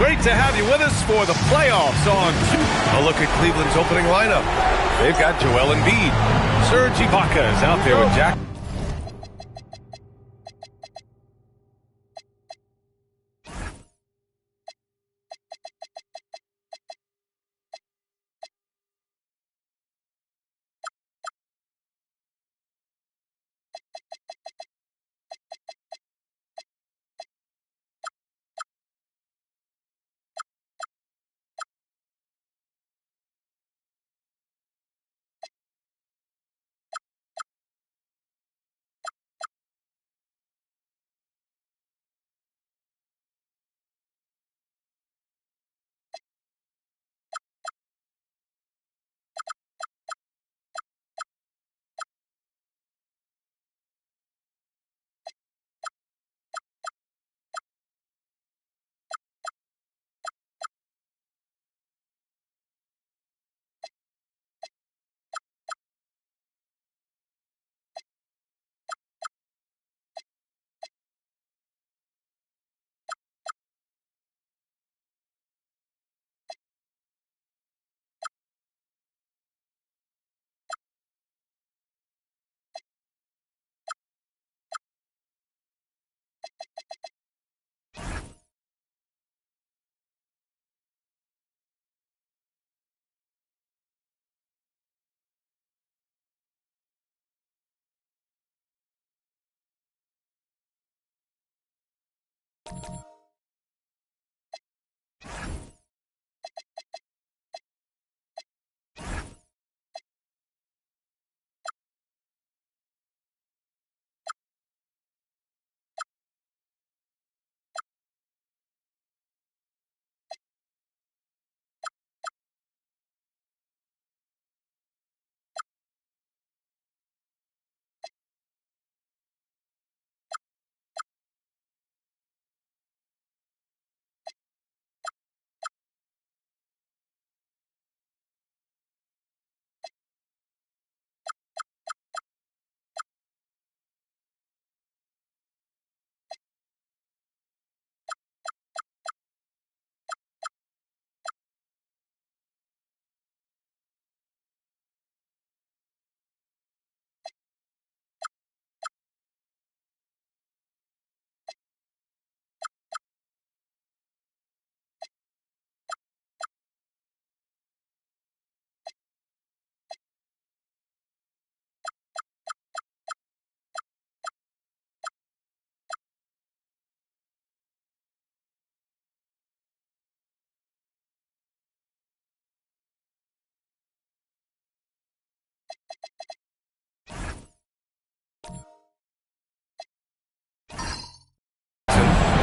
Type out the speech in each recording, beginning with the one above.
Great to have you with us for the playoffs on a look at Cleveland's opening lineup. They've got Joel Embiid. Serge Ibaka is out there with Jack.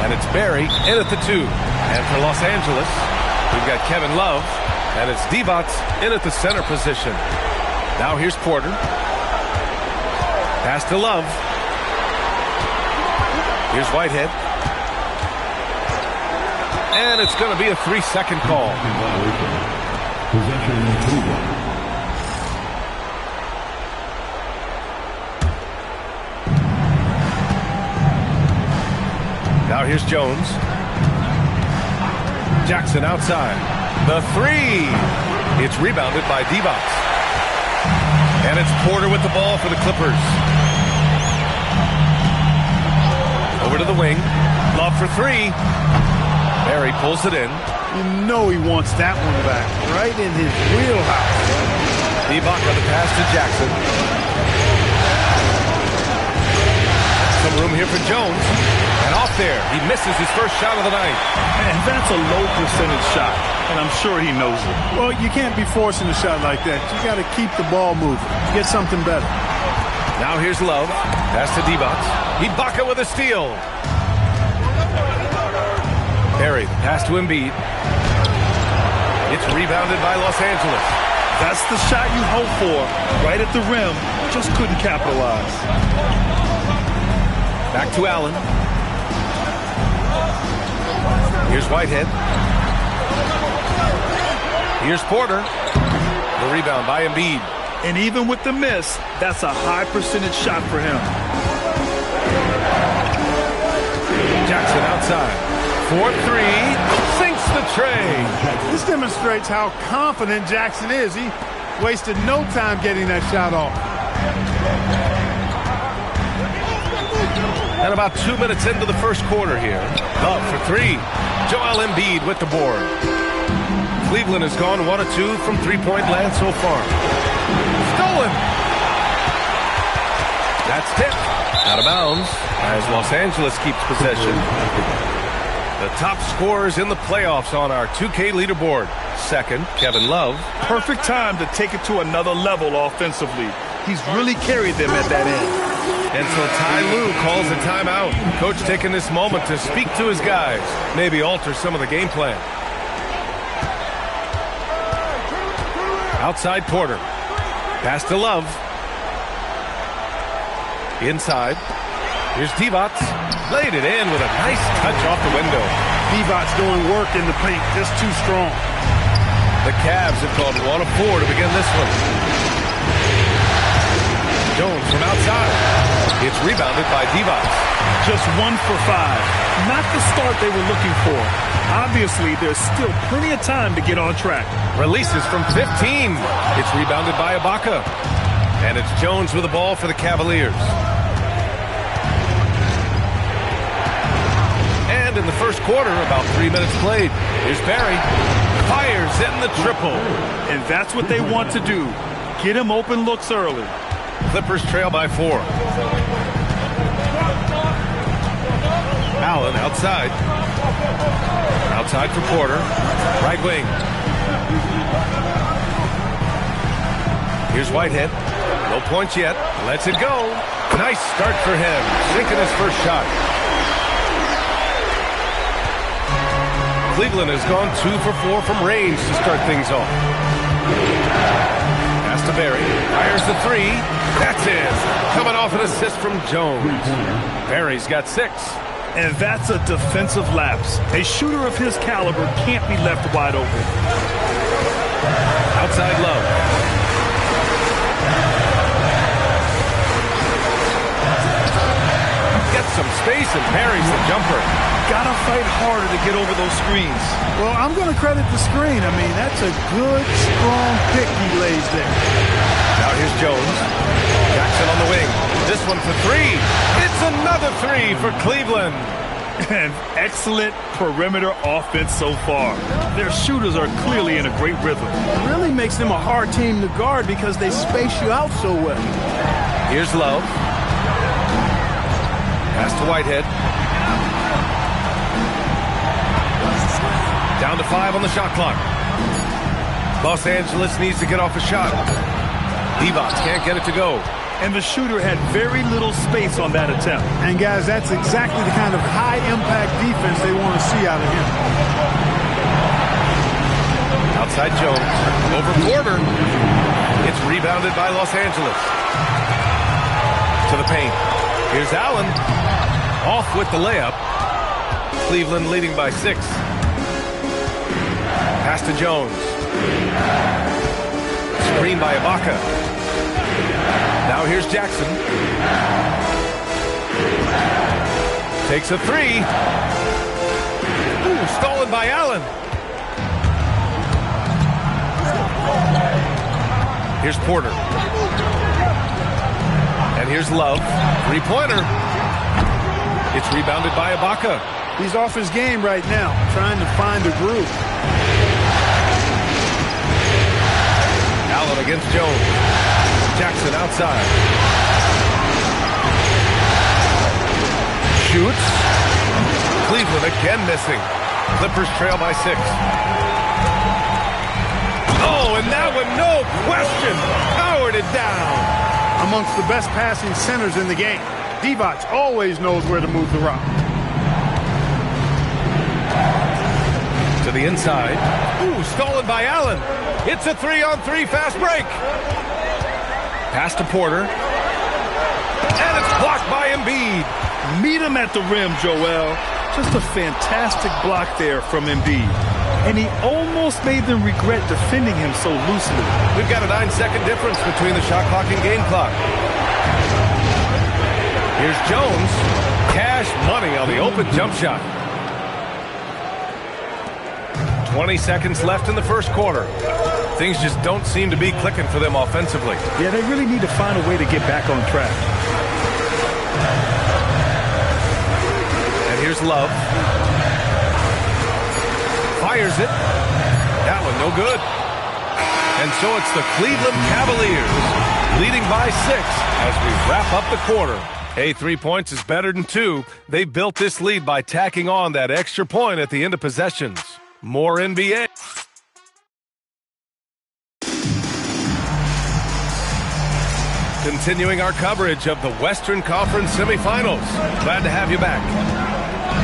And it's Barry in at the 2. And for Los Angeles, we've got Kevin Love. And it's Divac in at the center position. Now here's Porter. Pass to Love. Here's Whitehead. And it's going to be a 3-second call. Now here's Jones. Jackson outside. The 3. It's rebounded by Divac. And it's Porter with the ball for the Clippers. Over to the wing. Love for 3. Barry pulls it in. You know he wants that one back. Right in his wheelhouse. Ibaka the pass to Jackson. Some room here for Jones. And off there, he misses his first shot of the night. And that's a low percentage shot, and I'm sure he knows it. Well, you can't be forcing a shot like that. You got to keep the ball moving. Get something better. Now here's Love. Pass to Divac. Ibaka with a steal. Barry, pass to Embiid. It's rebounded by Los Angeles. That's the shot you hope for. Right at the rim. Just couldn't capitalize. Back to Allen. Here's Whitehead. Here's Porter. The rebound by Embiid. And even with the miss, that's a high percentage shot for him. Jackson outside. 4-3. Sinks the tray. This demonstrates how confident Jackson is. He wasted no time getting that shot off. And about 2 minutes into the first quarter here. Love for three. Joel Embiid with the board. Cleveland has gone 1 of 2 from three-point land so far. Stolen. That's tipped. Out of bounds as Los Angeles keeps possession. The top scorers in the playoffs on our 2K leaderboard. Second, Kevin Love. Perfect time to take it to another level offensively. He's really carried them at that end. And so Ty Lue calls a timeout. Coach taking this moment to speak to his guys. Maybe alter some of the game plan. Outside Porter. Pass to Love. Inside. Here's Divac. Laid it in with a nice touch off the window. Divac doing work in the paint, just too strong. The Cavs have called 1 of 4 to begin this one. Jones from outside. It's rebounded by Divac. Just 1 for 5. Not the start they were looking for. Obviously, there's still plenty of time to get on track. Releases from 15. It's rebounded by Ibaka. And it's Jones with the ball for the Cavaliers. And in the first quarter, about 3 minutes played. Here's Barry. Fires in the triple. And that's what they want to do. Get him open looks early. Clippers trail by 4. Allen outside. Outside for Porter. Right wing. Here's Whitehead. No points yet. Lets it go. Nice start for him. Sinking his first shot. Cleveland has gone 2 for 4 from range to start things off. Pass to Barry. Fires the three. That's it. Coming off an assist from Jones. Barry's got 6. And that's a defensive lapse. A shooter of his caliber can't be left wide open. Outside Love. Gets some space and parries the jumper. Gotta fight harder to get over those screens. Well, I'm going to credit the screen. I mean, that's a good, strong pick he lays there. Now here's Jones. Jackson on the wing. This one for 3. It's another 3 for Cleveland. And excellent perimeter offense so far. Their shooters are clearly in a great rhythm. It really makes them a hard team to guard because they space you out so well. Here's Love. Pass to Whitehead. Down to 5 on the shot clock. Los Angeles needs to get off a shot. Divac can't get it to go. And the shooter had very little space on that attempt. And guys, that's exactly the kind of high-impact defense they want to see out of him. Outside Jones. Over Porter. It's rebounded by Los Angeles. To the paint. Here's Allen. Off with the layup. Cleveland leading by 6. Pass to Jones. Screen by Ibaka. Now here's Jackson. Takes a 3. Ooh, stolen by Allen. Here's Porter. And here's Love. 3-pointer. It's rebounded by Ibaka. He's off his game right now, trying to find a groove. Allen against Jones. Jackson outside. Shoots. Cleveland again missing. Clippers trail by 6. Oh, and that one, no question, powered it down. Amongst the best passing centers in the game, Divac always knows where to move the rock. To the inside. Ooh, stolen by Allen. It's a 3-on-3 fast break. Pass to Porter. And it's blocked by Embiid. Meet him at the rim, Joel. Just a fantastic block there from Embiid. And he almost made them regret defending him so loosely. We've got a 9-second difference between the shot clock and game clock. Here's Jones. Cash money on the open jump shot. 20 seconds left in the first quarter. Things just don't seem to be clicking for them offensively. Yeah, they really need to find a way to get back on track. And here's Love. Fires it. That one no good. And so it's the Cleveland Cavaliers leading by 6 as we wrap up the quarter. Hey, 3 points is better than 2. They built this lead by tacking on that extra point at the end of possessions. More NBA. Continuing our coverage of the Western Conference semifinals. Glad to have you back.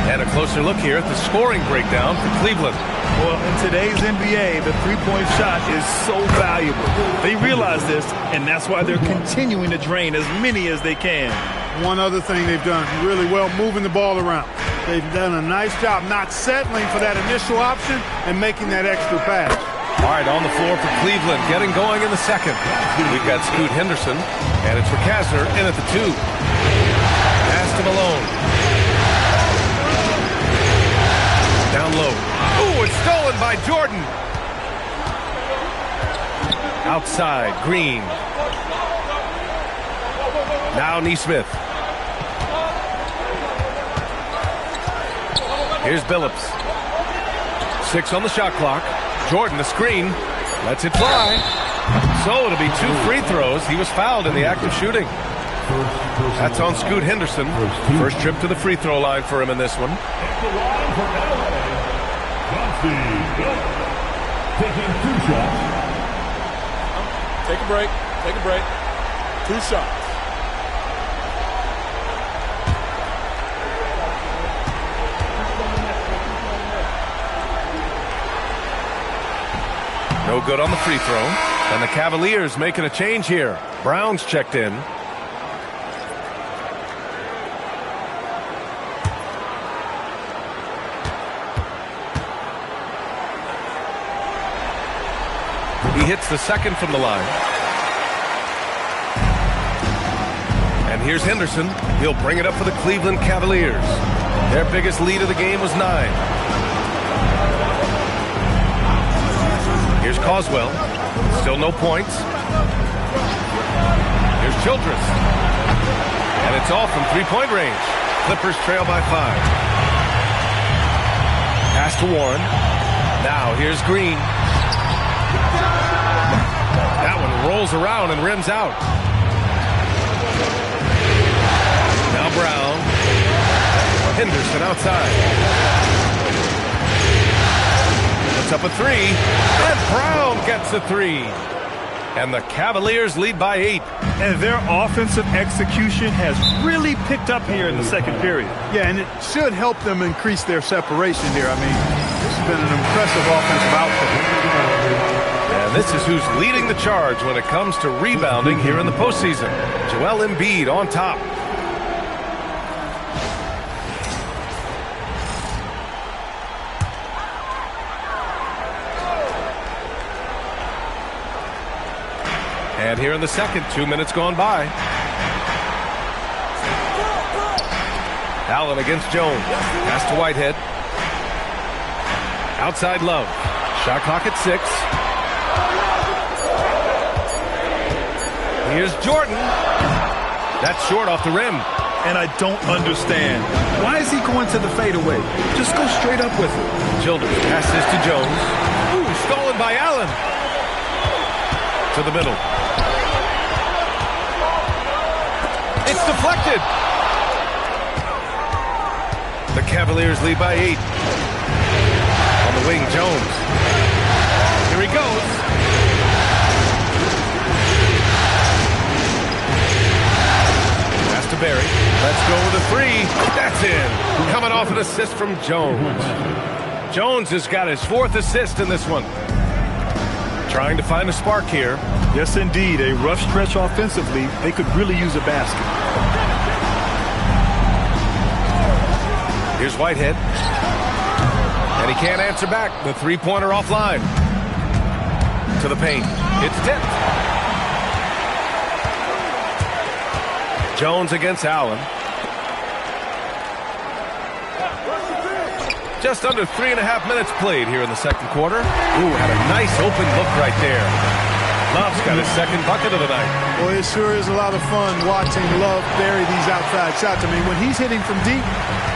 And a closer look here at the scoring breakdown for Cleveland. Well, in today's NBA, the three-point shot is so valuable. They realize this, and that's why they're continuing to drain as many as they can. One other thing they've done really well, moving the ball around. They've done a nice job not settling for that initial option and making that extra pass. All right, on the floor for Cleveland, getting going in the second. We've got Scoot Henderson, and it's for Kastner in at the 2. Pass to Malone. Down low. Ooh, it's stolen by Jordan. Outside, Green. Now Nesmith. Here's Billups. 6 on the shot clock. Jordan, the screen. Lets it fly. So it'll be 2 free throws. He was fouled in the act of shooting. That's on Scoot Henderson. First trip to the free throw line for him in this one. Taking 2 shots. Take a break. Take a break. 2 shots. No good on the free throw. And the Cavaliers making a change here. Brown's checked in. He hits the second from the line. And here's Henderson. He'll bring it up for the Cleveland Cavaliers. Their biggest lead of the game was 9. Here's Coswell. Still no points. Here's Childress. And it's all from three-point range. Clippers trail by 5. Pass to Warren. Now here's Green. That one rolls around and rims out. Now Brown. Henderson outside. Puts up a 3. And Brown gets a 3. And the Cavaliers lead by 8. And their offensive execution has really picked up here in the second period. Yeah, and it should help them increase their separation here. I mean, this has been an impressive offensive output. And this is who's leading the charge when it comes to rebounding here in the postseason. Joel Embiid on top. And here in the second, 2 minutes gone by. Allen against Jones. Pass to Whitehead. Outside Love. Shot clock at 6. Here's Jordan. That's short off the rim. And I don't understand. Why is he going to the fadeaway? Just go straight up with it. Childress passes to Jones. Ooh, stolen by Allen. To the middle. It's deflected. The Cavaliers lead by 8. On the wing, Jones. Here he goes. Pass to Barry. Let's go with a 3. That's in. Coming off an assist from Jones. Jones has got his 4th assist in this one. Trying to find a spark here. Yes, indeed. A rough stretch offensively. They could really use a basket. Here's Whitehead. And he can't answer back. The three-pointer offline. To the paint. It's tipped. Jones against Allen. Just under 3.5 minutes played here in the second quarter. Ooh, had a nice open look right there. Love's got his second bucket of the night. Boy, it sure is a lot of fun watching Love bury these outside shots. I mean, when he's hitting from deep,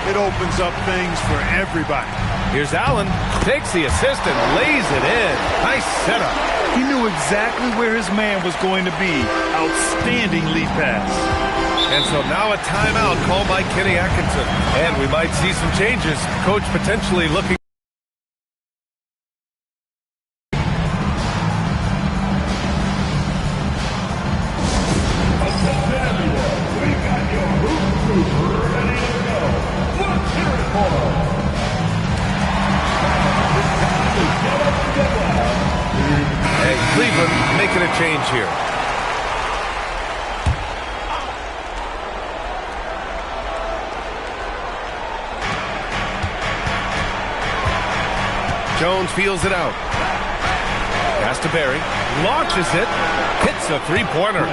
it opens up things for everybody. Here's Allen, takes the assist and lays it in. Nice setup. He knew exactly where his man was going to be. Outstanding lead pass. And so now a timeout called by Kenny Atkinson. And we might see some changes. Coach potentially looking. And Cleveland making a change here. Jones feels it out. Pass to Barry. Launches it. Hits a three-pointer.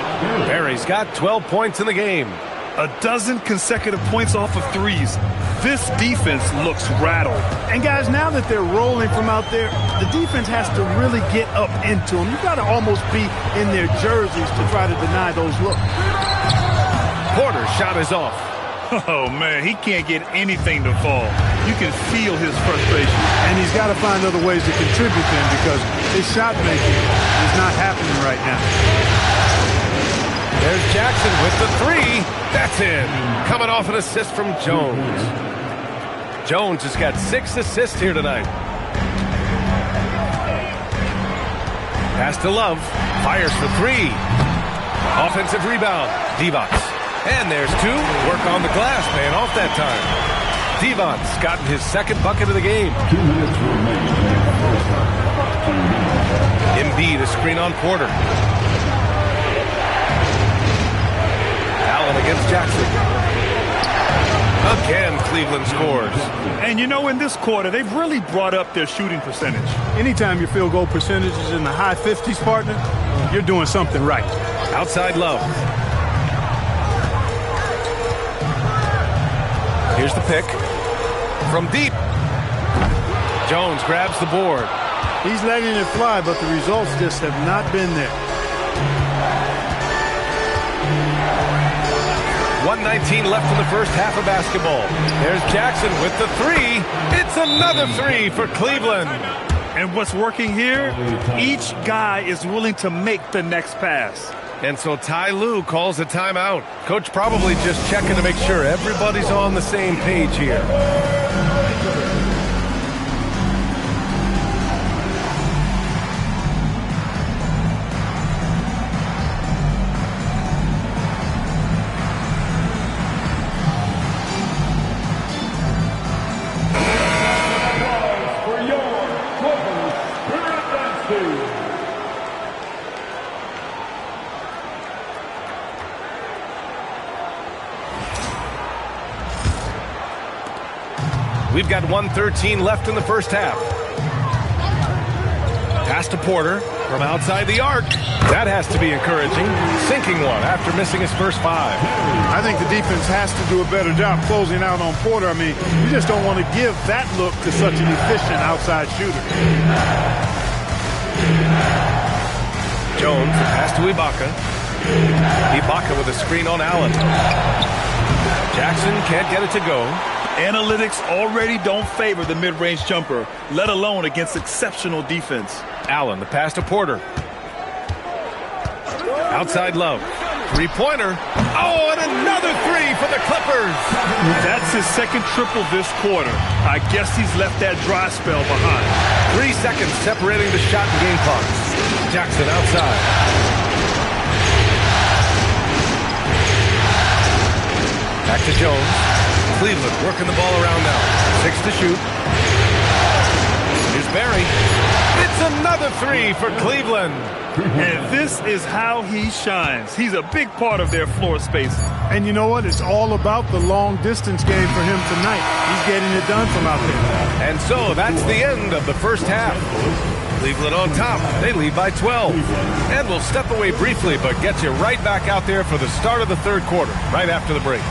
Barry's got 12 points in the game. A dozen consecutive points off of threes. This defense looks rattled. And guys, now that they're rolling from out there, the defense has to really get up into them. You've got to almost be in their jerseys to try to deny those looks. Porter's shot is off. Oh, man, he can't get anything to fall. You can feel his frustration. And he's got to find other ways to contribute then, because his shot making is not happening right now. There's Jackson with the three. That's in. Coming off an assist from Jones. Jones has got 6 assists here tonight. Pass to Love. Fires for 3. Offensive rebound. Divac. And there's 2. Work on the glass, paying off that time. Divac's gotten his second bucket of the game. 2 minutes remaining. Embiid, a screen on Porter. Allen against Jackson. Again, Cleveland scores. And you know, in this quarter, they've really brought up their shooting percentage. Anytime your field goal percentage is in the high 50s, partner, you're doing something right. Outside Love. Here's the pick. From deep. Jones grabs the board. He's letting it fly, but the results just have not been there. 1:19 left in the first half of basketball. There's Jackson with the 3. It's another 3 for Cleveland. And what's working here? Each guy is willing to make the next pass. And so Ty Lue calls a timeout. Coach probably just checking to make sure everybody's on the same page here. We've got 1:13 left in the first half. Pass to Porter from outside the arc. That has to be encouraging. Sinking one after missing his first 5. I think the defense has to do a better job closing out on Porter. I mean, you just don't want to give that look to such an efficient outside shooter. Jones, the pass to Ibaka. Ibaka with a screen on Allen. Jackson can't get it to go. Analytics already don't favor the mid-range jumper, let alone against exceptional defense. Allen, the pass to Porter. Outside Love. 3-pointer. Oh, and another 3 for the Clippers. That's his second triple this quarter. I guess he's left that dry spell behind. 3 seconds separating the shot and game clocks. Jackson outside. Back to Jones. Cleveland working the ball around now. 6 to shoot. Here's Barry. It's another 3 for Cleveland. And this is how he shines. He's a big part of their floor space. And you know what? It's all about the long distance game for him tonight. He's getting it done from out there. And so that's the end of the first half. Cleveland on top. They lead by 12. And we'll step away briefly, but get you right back out there for the start of the third quarter, right after the break.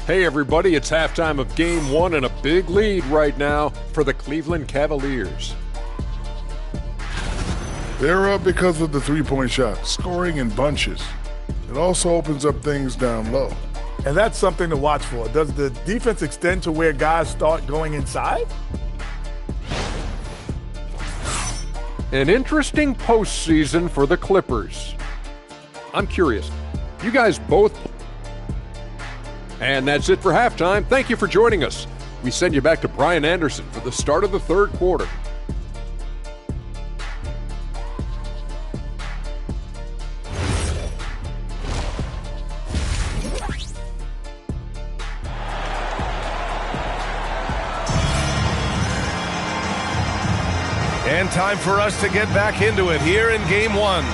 Hey everybody, it's halftime of Game 1 and a big lead right now for the Cleveland Cavaliers. They're up because of the three-point shot, scoring in bunches. It also opens up things down low. And that's something to watch for. Does the defense extend to where guys start going inside? An interesting postseason for the Clippers. I'm curious, you guys both... And that's it for halftime. Thank you for joining us. We send you back to Brian Anderson for the start of the third quarter. And time for us to get back into it here in Game 1.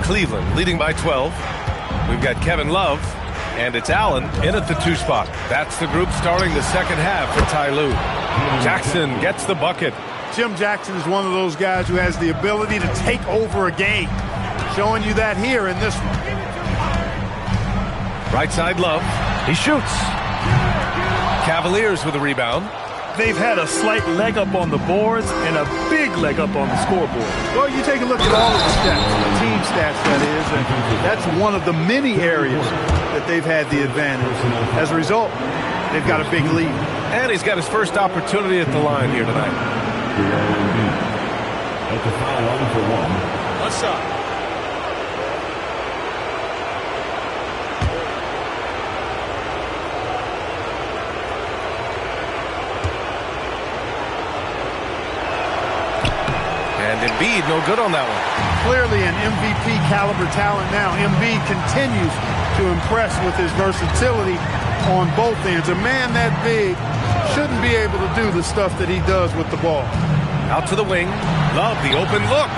Cleveland leading by 12. We've got Kevin Love, and it's Allen in at the 2 spot. That's the group starting the second half for Ty Lue. Jackson gets the bucket. Jim Jackson is one of those guys who has the ability to take over a game. Showing you that here in this one. Right side Love. He shoots. Cavaliers with a rebound. They've had a slight leg up on the boards and a big leg up on the scoreboard. Well, you take a look at all of the stats, the team stats that is, and that's one of the many areas that they've had the advantage. As a result, they've got a big lead. And he's got his first opportunity at the line here tonight. At the foul line for one. One shot. And Embiid, no good on that one. Clearly an MVP caliber talent now. Embiid continues to impress with his versatility on both ends. A man that big shouldn't be able to do the stuff that he does with the ball. Out to the wing. Love, the open look.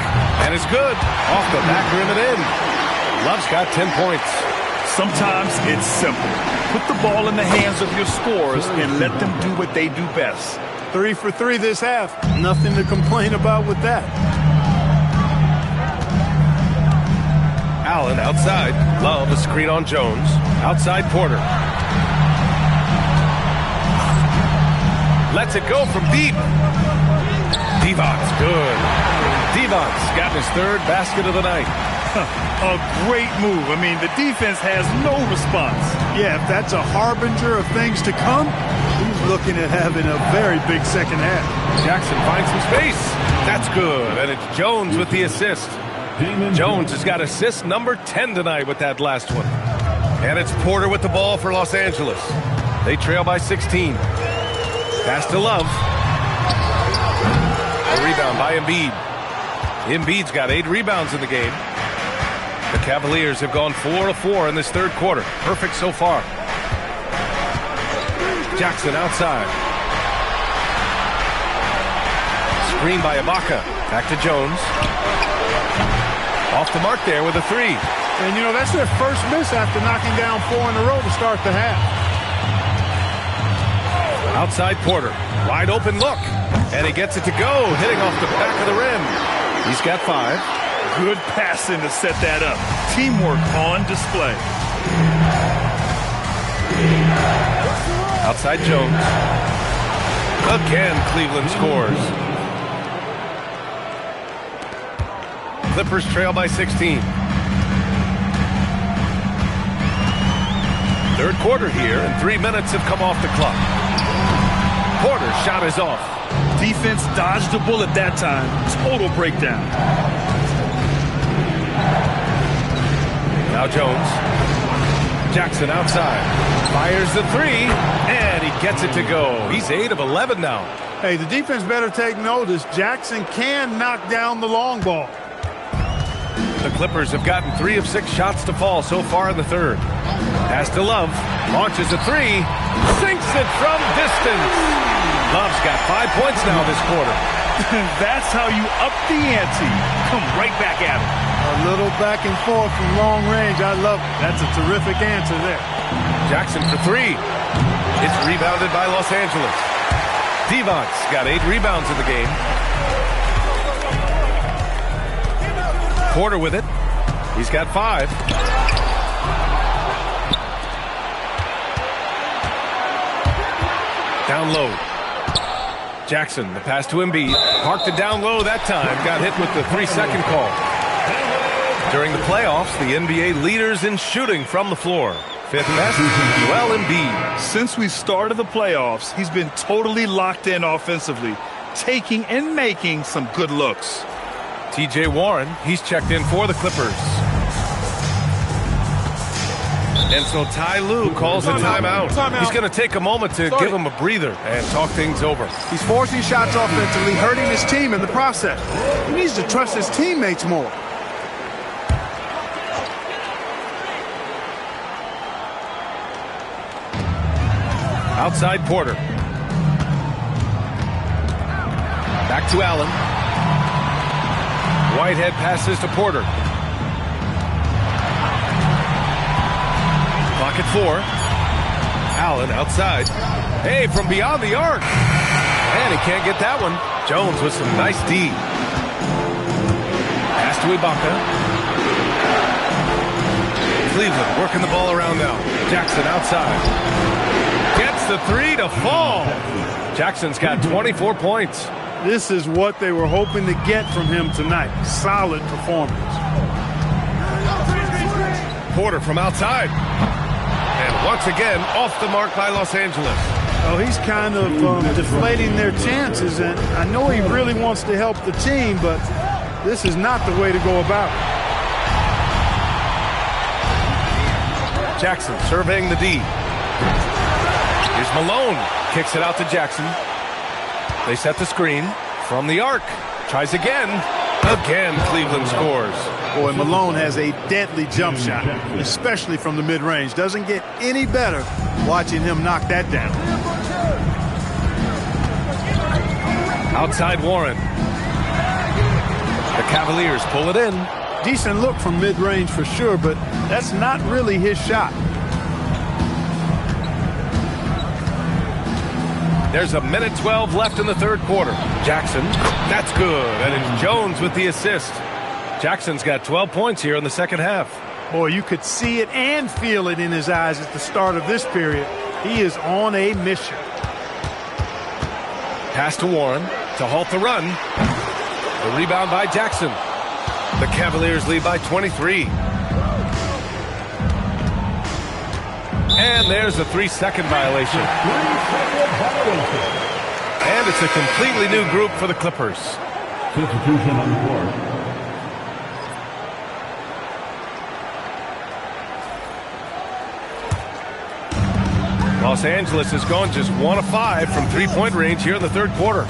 And it's good. Off the back rim and in. Love's got 10 points. Sometimes it's simple. Put the ball in the hands of your scorers and let them do what they do best. 3 for 3 this half. Nothing to complain about with that. Allen outside. Love, a screen on Jones. Outside Porter. Lets it go from deep. Devon's good. Devon's gotten his third basket of the night. A great move. I mean, the defense has no response. Yeah, if that's a harbinger of things to come, he's looking at having a very big second half. Jackson finds some space. That's good. And it's Jones with the assist. Jones has got assist number 10 tonight with that last one. And it's Porter with the ball for Los Angeles. They trail by 16. Pass to Love. A rebound by Embiid. Embiid's got 8 rebounds in the game. The Cavaliers have gone 4 of 4 in this third quarter. Perfect so far. Jackson outside. Screen by Ibaka. Back to Jones. Off the mark there with a 3. And, you know, that's their first miss after knocking down 4 in a row to start the half. Outside Porter. Wide open look. And he gets it to go, hitting off the back of the rim. He's got 5. Good passing to set that up. Teamwork on display. Outside Jones. Again, Cleveland scores. Clippers trail by 16. Third quarter here, and 3 minutes have come off the clock. Porter's shot is off. Defense dodged a bullet that time. Total breakdown. Now Jones. Jackson outside. Fires the 3, and he gets it to go. He's 8 of 11 now. Hey, the defense better take notice. Jackson can knock down the long ball. The Clippers have gotten 3 of 6 shots to fall so far in the third. Pass to Love. Launches a 3. Sinks it from distance. Love's got 5 points now this quarter. That's how you up the ante. Come right back at him. A little back and forth from long range. I love it. That's a terrific answer there. Jackson for three. It's rebounded by Los Angeles. Devon's got 8 rebounds in the game. Porter with it. He's got 5. Down low. Jackson, the pass to Embiid. Parked it down low that time. Got hit with the 3-second call. During the playoffs, the NBA leaders in shooting from the floor. 5th best, Joel Embiid. Since we started the playoffs, he's been totally locked in offensively, taking and making some good looks. TJ Warren, he's checked in for the Clippers. And so Ty Lue calls a timeout. He's going to take a moment to give him a breather and talk things over. He's forcing shots offensively, hurting his team in the process. He needs to trust his teammates more. Outside Porter. Back to Allen. Whitehead passes to Porter. Clock at 4. Allen outside. Hey, from beyond the arc. And he can't get that one. Jones with some nice D. Pass to Ibaka. Cleveland working the ball around now. Jackson outside. Gets the 3 to fall. Jackson's got 24 points. This is what they were hoping to get from him tonight. Solid performance. Porter from outside. And once again, off the mark by Los Angeles. Oh, he's kind of deflating their chances, and I know he really wants to help the team, but this is not the way to go about it. Jackson surveying the D. Here's Malone. Kicks it out to Jackson. They set the screen from the arc. Tries again. Again, Cleveland scores. Boy, Malone has a deadly jump shot, especially from the mid-range. Doesn't get any better watching him knock that down. Outside Warren. The Cavaliers pull it in. Decent look from mid-range for sure, but that's not really his shot. There's a minute 12 left in the third quarter. Jackson, that's good. And it's Jones with the assist. Jackson's got 12 points here in the second half. Boy, you could see it and feel it in his eyes at the start of this period. He is on a mission. Pass to Warren to halt the run. The rebound by Jackson. The Cavaliers lead by 23. And there's a 3-second violation. And it's a completely new group for the Clippers. Substitution on the court. Los Angeles has gone just 1 of 5 from three-point range here in the third quarter.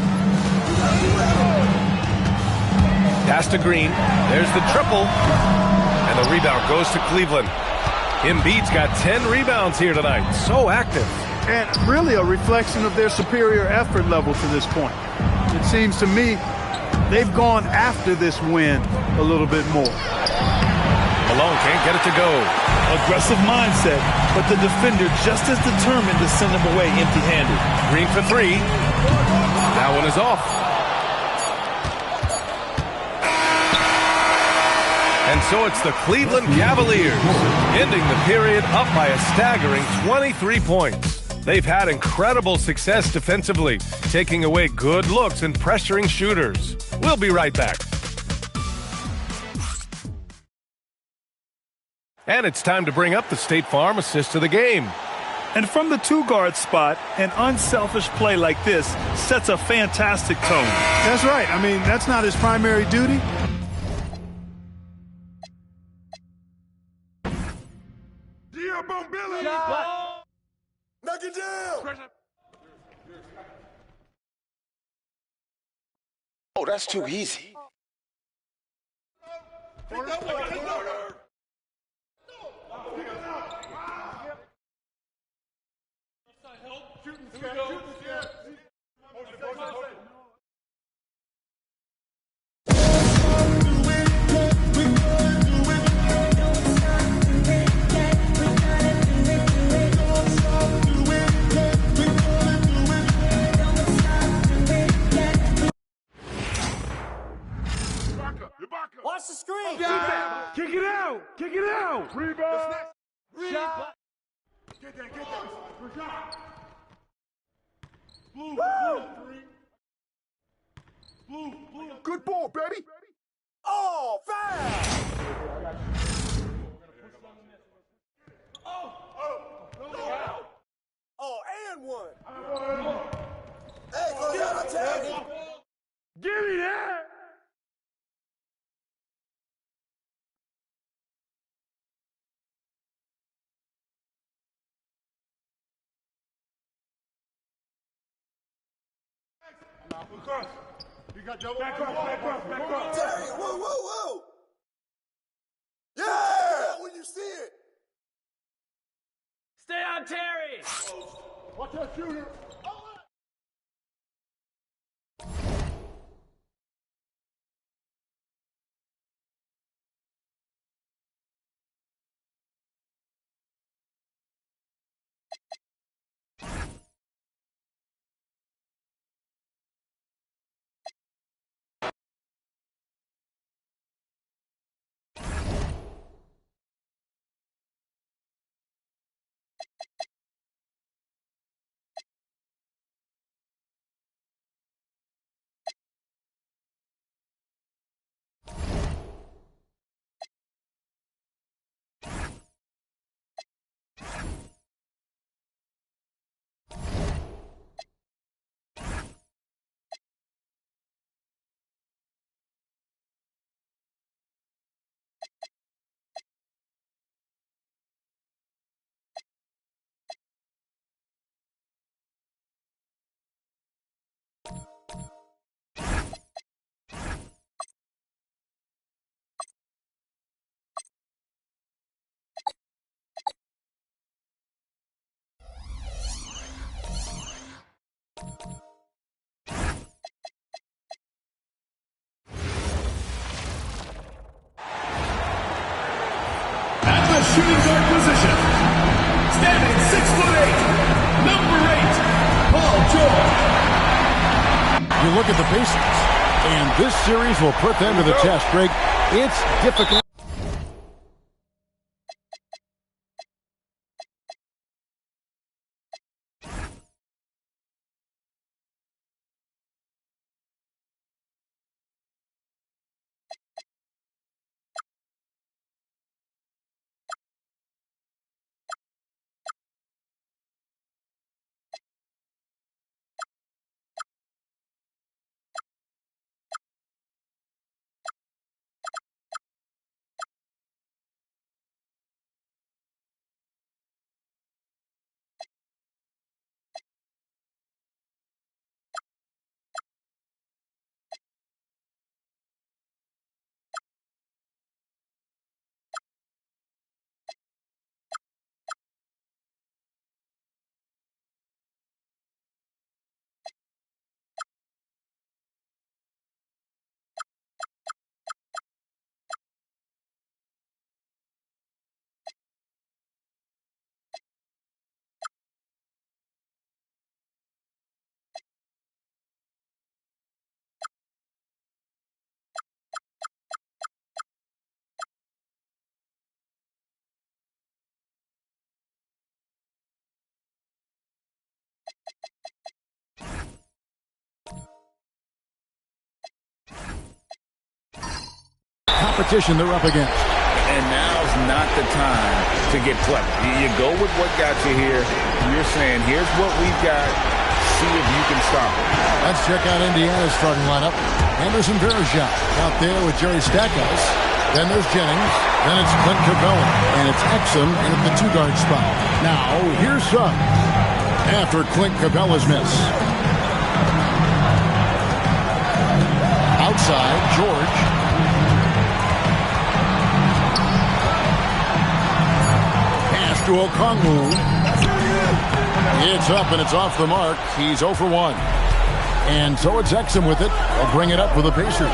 Pass to Green. There's the triple. And the rebound goes to Cleveland. Embiid's got 10 rebounds here tonight. So active. And really a reflection of their superior effort level to this point. It seems to me they've gone after this win a little bit more. Malone can't get it to go. Aggressive mindset, but the defender just as determined to send him away empty-handed. Green for 3. That one is off. And so it's the Cleveland Cavaliers ending the period up by a staggering 23 points. They've had incredible success defensively, taking away good looks and pressuring shooters. We'll be right back. And it's time to bring up the State Farm assist of the game. And from the two-guard spot, an unselfish play like this sets a fantastic tone. That's right. I mean, that's not his primary duty. Knock it down! Oh, that's too easy. out! Kick it out! Rebound! Shot! Get that! Good shot! Blue! Good ball, baby. Oh, foul! Oh, and one. Hey, go down, Terry. Give me that! You got double. Back up. Terry, whoa. Yeah! When you see it. Stay on Terry. Watch that shooter. Shooting guard position. Standing 6'8", number 8, Paul George. You look at the basics, and this series will put them to the test, Greg. It's difficult. Competition they're up against. And now's not the time to get clever. You go with what got you here. You're saying, here's what we've got. See if you can stop it. Let's check out Indiana's starting lineup. Anderson Varejao out there with Jerry Stackhouse. Then there's Jennings. Then it's Clint Capella. And it's Exum in at the two-guard spot. Now, here's Suggs. After Clint Capella's miss. Outside, George. Pass to Okongwu. It's up and it's off the mark. He's 0 for 1. And so it's Exum with it. They'll bring it up for the Pacers.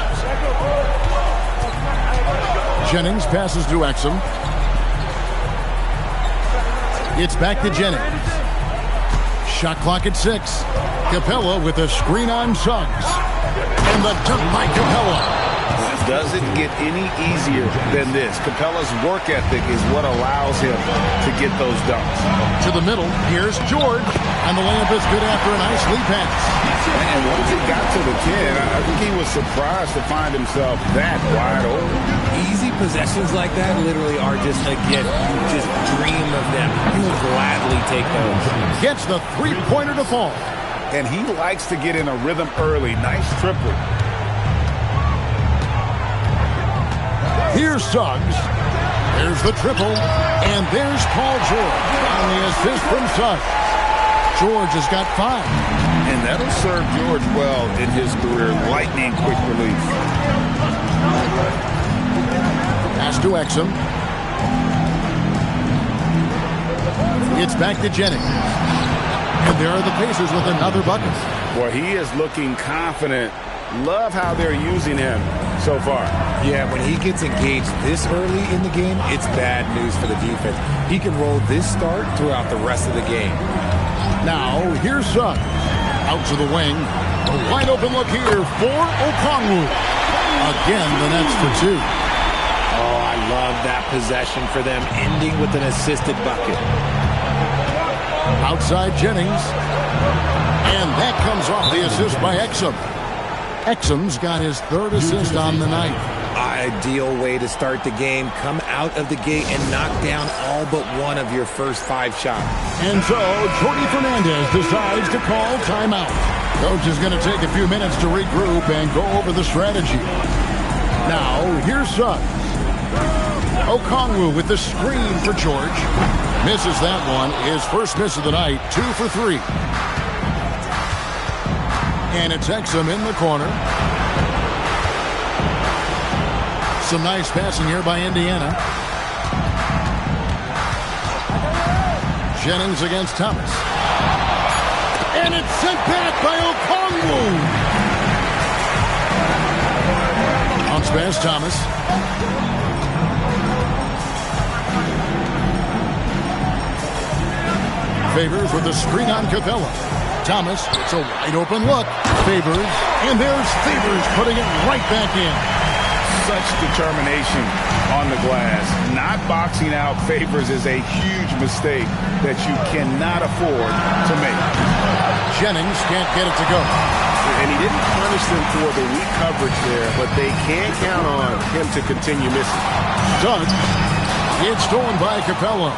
Jennings passes to Exum. It's back to Jennings. Shot clock at 6. Capella with a screen on Suggs. And the dunk by Capella. Does it get any easier than this? Capella's work ethic is what allows him to get those dunks. To the middle, here's George, and the layup is good after a nice lead pass. And once he got to the 10, I think he was surprised to find himself that wide open. Easy possessions like that literally are just a gift. You just dream of them. You will gladly take those. Gets the three-pointer to fall. And he likes to get in a rhythm early. Nice triple. Here's Suggs. There's the triple. And there's Paul George on the assist from Suggs. George has got 5. And that'll serve George well in his career. Lightning quick release. Pass to Exum. It's back to Jennings. And there are the Pacers with another bucket. Boy, he is looking confident. Love how they're using him so far. Yeah, when he gets engaged this early in the game, it's bad news for the defense. He can roll this start throughout the rest of the game. Now, here's Suggs. Out to the wing. A wide open look here for Okongwu. Again, the nets for 2. Oh, I love that possession for them, ending with an assisted bucket. Outside Jennings. And that comes off the assist by Exum. Exum's got his 3rd assist on the night. Ideal way to start the game. Come out of the gate and knock down all but one of your first 5 shots. And so, Jordi Fernandez decides to call timeout. Coach is going to take a few minutes to regroup and go over the strategy. Now, here's Suggs. Okongwu with the screen for George. Misses that one. His first miss of the night. 2 for 3. And it's Exum in the corner. Some nice passing here by Indiana. Jennings against Thomas. And it's sent back by Okongwu. Bounce pass, Thomas. Favors with the screen on Capella. Thomas, it's a wide open look. Favors, and there's Favors putting it right back in. Such determination on the glass. Not boxing out Favors is a huge mistake that you cannot afford to make. Jennings can't get it to go. And he didn't punish them for the weak coverage there, but they can't count on him to continue missing. Doug, it's stolen by Capella.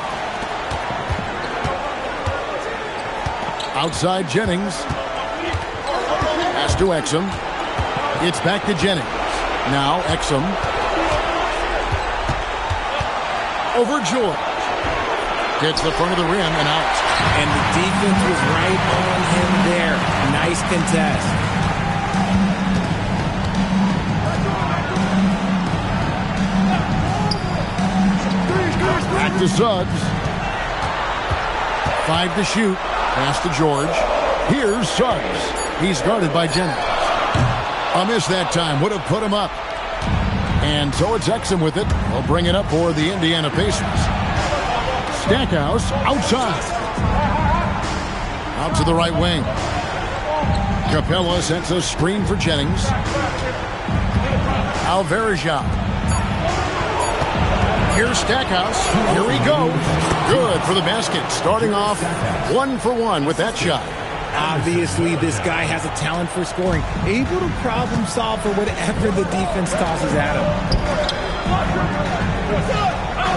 Outside Jennings. Pass to Exum. It's back to Jennings. Now Exum. Over George. Gets the front of the rim and out. And the defense was right on him there. Nice contest. Back to Suggs. 5 to shoot. Pass to George. Here's Suggs. He's guarded by Jennings. A miss that time. Would have put him up. And so it's Exum with it. He'll bring it up for the Indiana Pacers. Stackhouse outside. Out to the right wing. Capella sets a screen for Jennings. Alvarez. Here's Stackhouse. Here he goes. Good for the basket. Starting off 1 for 1 with that shot. Obviously, this guy has a talent for scoring. Able to problem solve for whatever the defense tosses at him.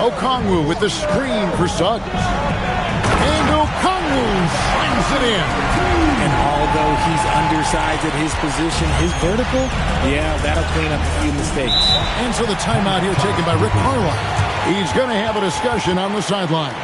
Okongwu with the screen for Suggs. And Okongwu slams it in. And although he's undersized at his position, his vertical, yeah, that'll clean up a few mistakes. And so the timeout here taken by Rick Carlisle. He's going to have a discussion on the sideline.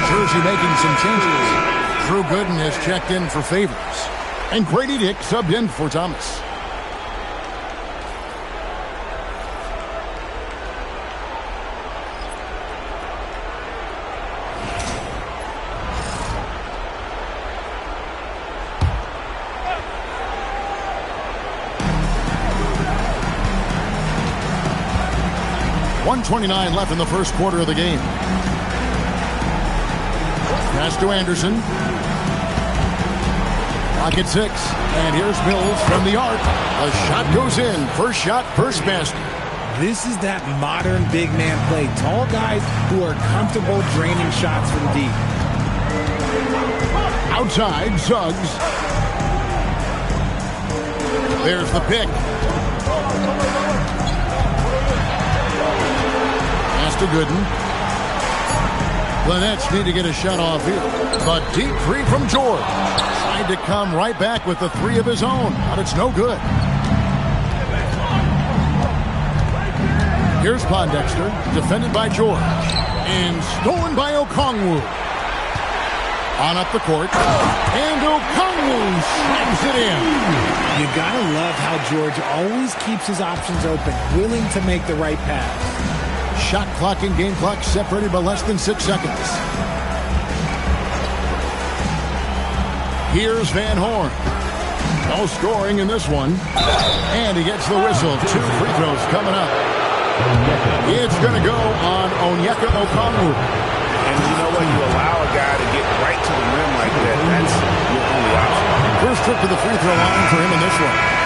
Jersey making some changes. Drew Gooden has checked in for Favors. And Grady Dick subbed in for Thomas. .129 left in the first quarter of the game. Pass to Anderson. Clock at 6. And here's Mills from the arc. A shot goes in. First shot, first basket. This is that modern big man play. Tall guys who are comfortable draining shots from deep. Outside, Suggs. There's the pick. To Gooden. Linnets need to get a shot off here. But deep three from George. Tried to come right back with the three of his own, but it's no good. Here's Pondexter, defended by George. And stolen by Okongwu. On up the court. And Okongwu slams it in. You gotta love how George always keeps his options open, willing to make the right pass. Shot clock and game clock separated by less than 6 seconds. Here's Van Horn. No scoring in this one. And he gets the whistle. 2 free throws coming up. It's going to go on Onyeka Okongwu. And you know what? You allow a guy to get right to the rim like that. That's your only option. First trip to the free throw line for him in this one.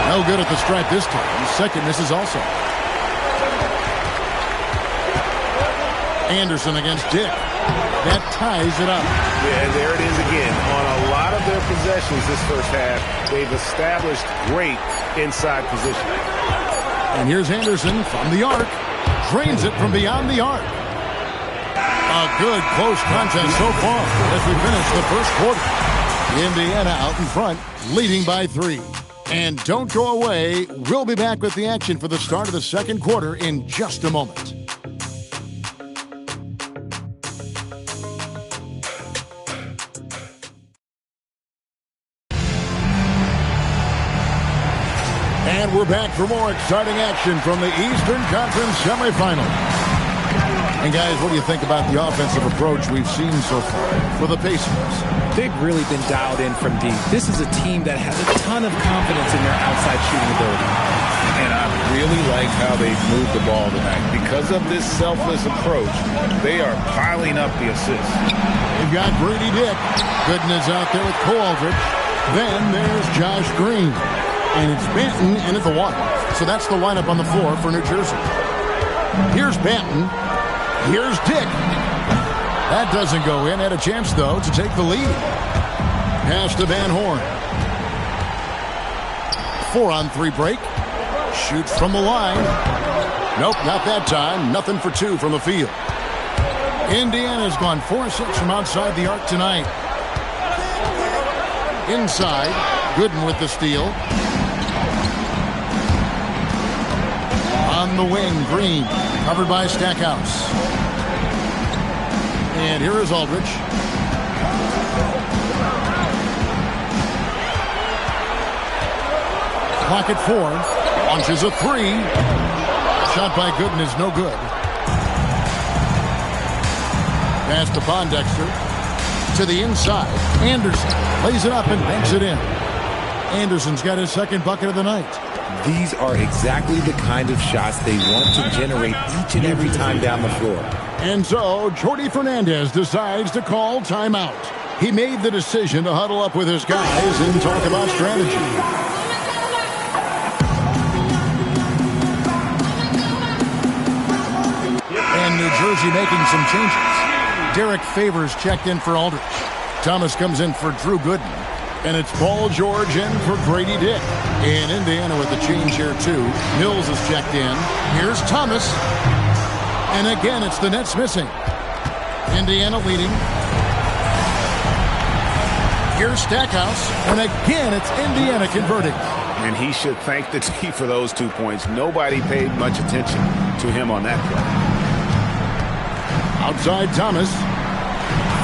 No good at the stripe this time. The second misses also. Anderson against Dick. That ties it up. Yeah, there it is again. On a lot of their possessions this first half, they've established great inside position. And here's Anderson from the arc. Drains it from beyond the arc. A good close contest so far as we finish the first quarter. Indiana out in front, leading by 3. And don't go away. We'll be back with the action for the start of the second quarter in just a moment. And we're back for more exciting action from the Eastern Conference semifinal. And guys, what do you think about the offensive approach we've seen so far for the Pacers? They've really been dialed in from deep. This is a team that has a ton of confidence in their outside shooting ability. And I really like how they've moved the ball tonight. Because of this selfless approach, they are piling up the assists. They've got Grady Dick. Gooden is out there with Cole Aldrich. Then there's Josh Green. And it's Banton in at the 1. So that's the lineup on the floor for New Jersey. Here's Banton. Here's Dick. That doesn't go in. Had a chance, though, to take the lead. Pass to Van Horn. 4-on-3 break. Shoots from the line. Nope, not that time. Nothing for 2 from the field. Indiana's gone 4-6 from outside the arc tonight. Inside, Gooden with the steal. On the wing, Green, covered by Stackhouse. And here is Aldrich. Clock at 4. Launches a 3. Shot by Gooden is no good. Pass to Pondexter. To the inside. Anderson lays it up and banks it in. Anderson's got his second bucket of the night. These are exactly the kind of shots they want to generate each and every time down the floor. And so, Jordi Fernandez decides to call timeout. He made the decision to huddle up with his guys and talk about strategy. And New Jersey making some changes. Derek Favors checked in for Aldrich. Thomas comes in for Drew Gooden. And it's Paul George in for Grady Dick. And Indiana with the change here, too. Mills is checked in. Here's Thomas. And again, it's the Nets missing. Indiana leading. Here's Stackhouse. And again, it's Indiana converting. and he should thank the team for those 2 points. Nobody paid much attention to him on that play. Outside Thomas.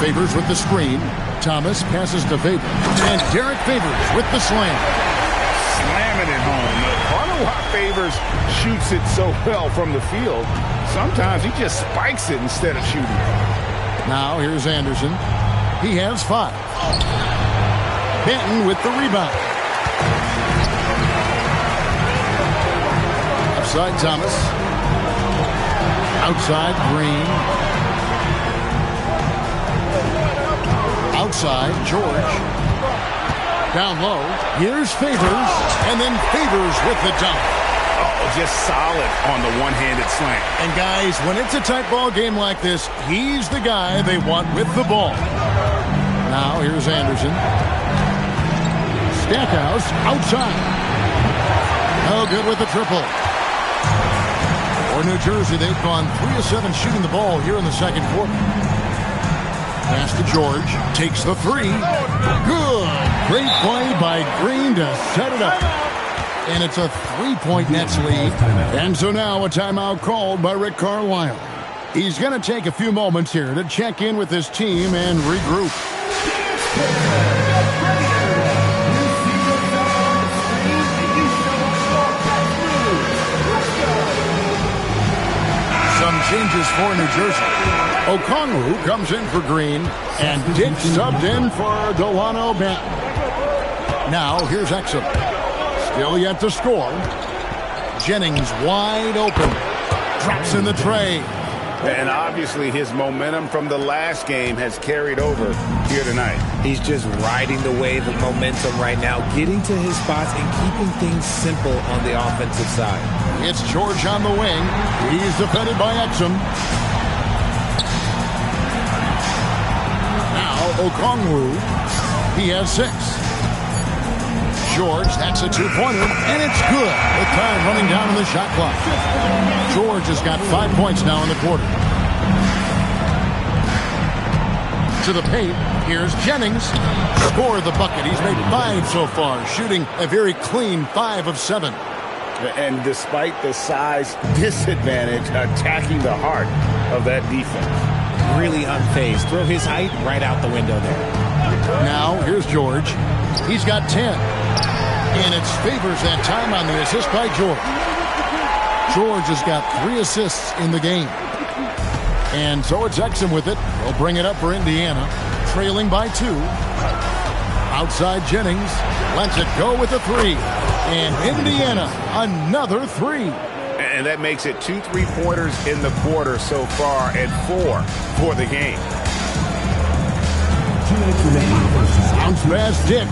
Favors with the screen. Thomas passes to Favors. And Derek Favors with the slam. Slamming it home. Part of why Favors shoots it so well from the field, sometimes he just spikes it instead of shooting it. Now here's Anderson. He has 5. Benton with the rebound. Outside Thomas. Outside Green. Outside George. Down low. Here's Favors. And then Favors with the dunk. Oh, just solid on the one-handed slam. And guys, when it's a tight ball game like this, he's the guy they want with the ball. Now here's Anderson. Stackhouse outside. Oh, good with the triple. For New Jersey, they've gone 3 of 7 shooting the ball here in the second quarter. Pass to George. Takes the 3. Good. Great play by Green to set it up. And it's a 3-point Nets lead. And so now a timeout called by Rick Carlisle. He's going to take a few moments here to check in with his team and regroup. Some changes for New Jersey. Okongwu comes in for Green, and Dick subbed in for Delano Benton. Now here's Exum. Still yet to score. Jennings wide open. Drops in the tray. And obviously his momentum from the last game has carried over here tonight. He's just riding the wave of momentum right now, getting to his spots and keeping things simple on the offensive side. It's George on the wing. He's defended by Exum. Now Okongwu. He has 6. George, that's a 2-pointer, and it's good with time running down on the shot clock. George has got 5 points now in the quarter. To the paint, here's Jennings. Scored the bucket. He's made 5 so far, shooting a very clean 5 of 7. And despite the size disadvantage, attacking the heart of that defense. Really unfazed. Throw his height right out the window there. Now, here's George. He's got 10. And it's Favors that time on the assist by George. George has got 3 assists in the game. And so it's Exum with it. They'll bring it up for Indiana, trailing by 2. Outside Jennings. Lets it go with a 3. And Indiana, another 3. And that makes it 2 3-pointers in the quarter so far and 4 for the game. Bounce pass, Dick.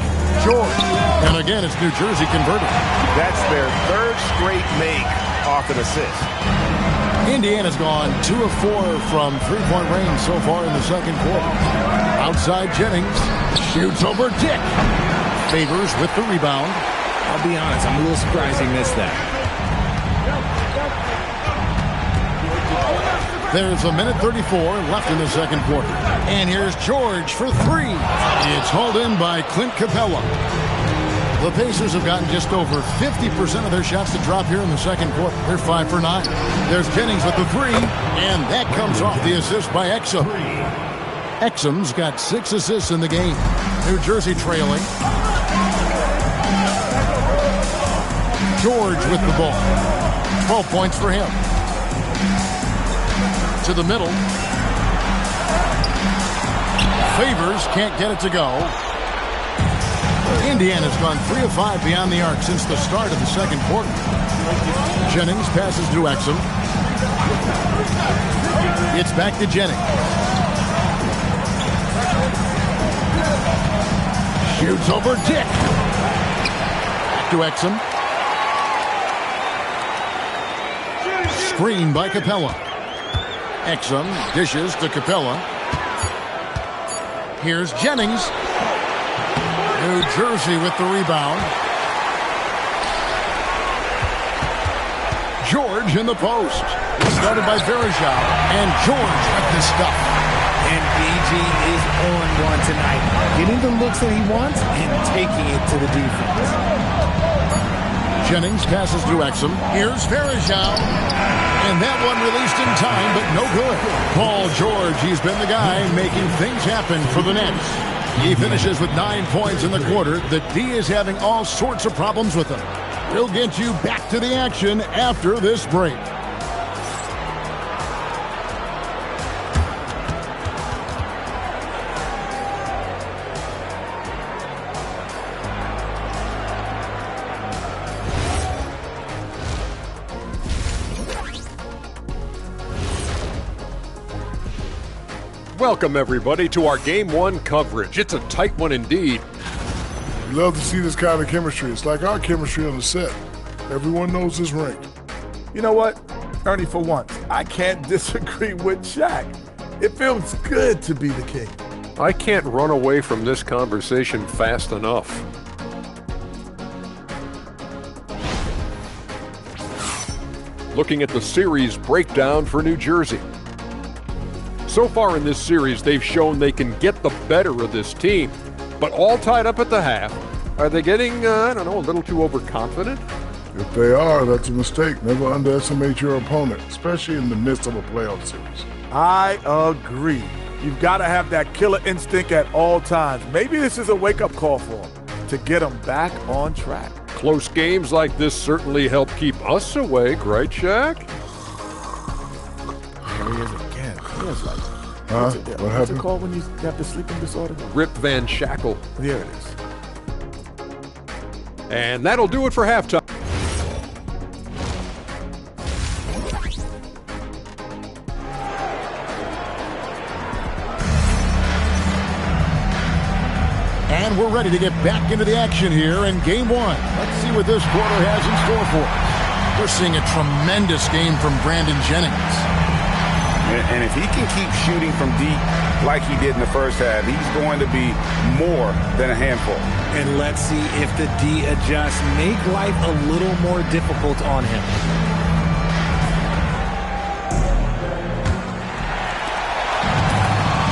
George. And again, it's New Jersey converted. That's their 3rd straight make off an assist. Indiana's gone 2 of 4 from 3-point range so far in the second quarter. Outside Jennings. Shoots over Dick. Favors with the rebound. I'll be honest, I'm a little surprised he missed that. There's a minute 34 left in the second quarter. And here's George for 3. It's hauled in by Clint Capella. The Pacers have gotten just over 50% of their shots to drop here in the second quarter. They're 5 for 9. There's Jennings with the 3. And that comes off the assist by Exum. Exum's got 6 assists in the game. New Jersey trailing. George with the ball. 12 points for him. To the middle. Favors can't get it to go. Indiana's gone 3 of 5 beyond the arc since the start of the second quarter. Jennings passes to Exum. It's back to Jennings. Shoots over Dick. Back to Exum. Screen by Capella. Exum dishes to Capella. Here's Jennings. New Jersey with the rebound. George in the post. Started by Verajao. And George with the stuff. And BG is on one tonight. Getting the looks that he wants and taking it to the defense. Jennings passes to Exum. Here's Verajao. And that one released in time, but no good. Paul George, he's been the guy making things happen for the Nets. He finishes with 9 points in the quarter. The D is having all sorts of problems with him. We'll get you back to the action after this break. Welcome, everybody, to our Game 1 coverage. It's a tight one indeed. We love to see this kind of chemistry. It's like our chemistry on the set. Everyone knows this ring. You know what, Ernie, for once, I can't disagree with Shaq. It feels good to be the king. I can't run away from this conversation fast enough. Looking at the series breakdown for New Jersey. So far in this series, they've shown they can get the better of this team, but all tied up at the half. Are they getting, a little too overconfident? If they are, that's a mistake. Never underestimate your opponent, especially in the midst of a playoff series. I agree. You've got to have that killer instinct at all times. Maybe this is a wake-up call for them to get them back on track. Close games like this certainly help keep us awake, right, Shaq? There he is again. Feels like What What's happened? it called when you have the sleeping disorder? Rip Van Shackle. There it is. And that'll do it for halftime. And we're ready to get back into the action here in Game 1. Let's see what this quarter has in store for us. We're seeing a tremendous game from Brandon Jennings. And if he can keep shooting from deep like he did in the first half, he's going to be more than a handful. And let's see if the D adjusts, make life a little more difficult on him.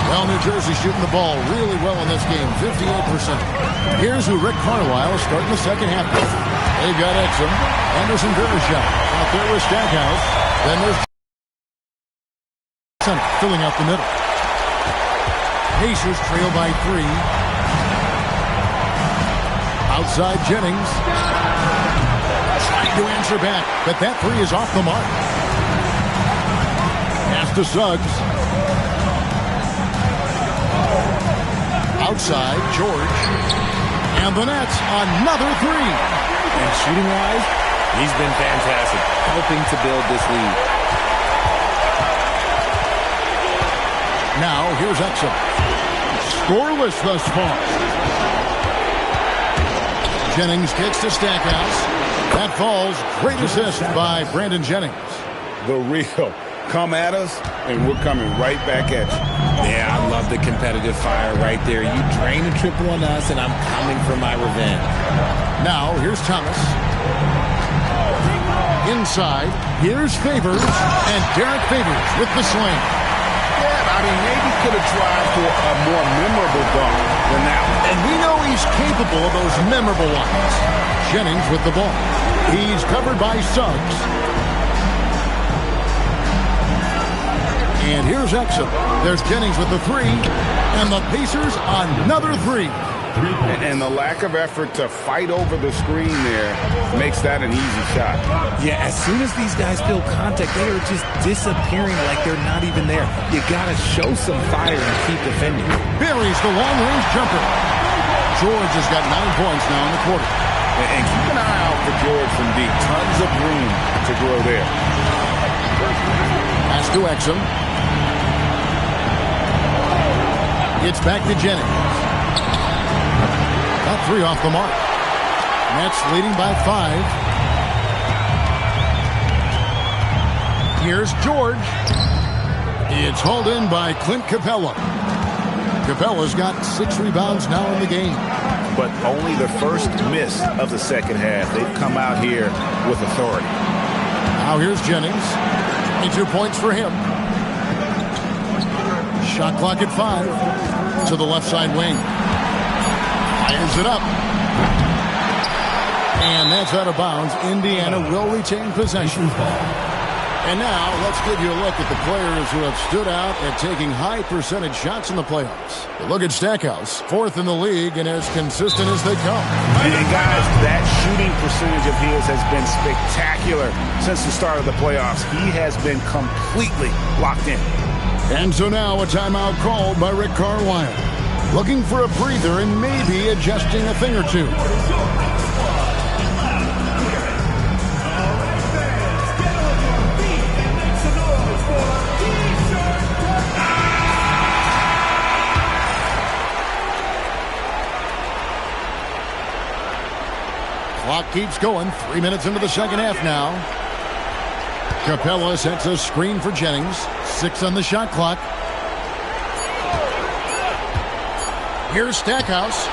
Well, New Jersey shooting the ball really well in this game, 58%. Here's who Rick Carlisle starting the second half with. They've got Exum, Anderson Verajao out there with Stackhouse. Then there's filling out the middle. Pacers trail by 3. Outside Jennings. Trying to answer back, but that 3 is off the mark. Pass to Suggs. Outside, George. And the Nets, another 3. And shooting-wise, he's been fantastic, helping to build this lead. Now, here's Exum. Scoreless thus far. Jennings kicks to Stackhouse. That falls. Great assist by Brandon Jennings. The real. Come at us, and we're coming right back at you. Yeah, I love the competitive fire right there. You drain a triple on us, and I'm coming for my revenge. Now, here's Thomas. Inside, here's Favors, and Derek Favors with the slam. I mean, maybe could have tried for a more memorable dunk than that one. And we know he's capable of those memorable ones. Jennings with the ball. He's covered by Suggs. And here's Exum. There's Jennings with the 3. And the Pacers another 3. And the lack of effort to fight over the screen there makes that an easy shot. Yeah, as soon as these guys feel contact, they are just disappearing like they're not even there. You gotta show some fire and keep defending. Buries the long-range jumper. George has got 9 points now in the quarter. And keep an eye out for George from deep. Tons of room to grow there. Pass to Exum. It's back to Jennings. Got 3 off the mark. Nets leading by 5. Here's George. It's hauled in by Clint Capella. Capella's got 6 rebounds now in the game. But only the first miss of the second half. They've come out here with authority. Now here's Jennings. 22 points for him. Shot clock at 5. To the left side wing. Fires it up. And that's out of bounds. Indiana will retain possession. And now let's give you a look at the players who have stood out at taking high percentage shots in the playoffs. Look at Stackhouse, 4th in the league and as consistent as they come. And guys, that shooting percentage of his has been spectacular since the start of the playoffs. He has been completely locked in. And so now a timeout called by Rick Carlisle. Looking for a breather and maybe adjusting a thing or two. Clock keeps going. 3 minutes into the second half now. Capella sets a screen for Jennings. 6 on the shot clock. Here's Stackhouse.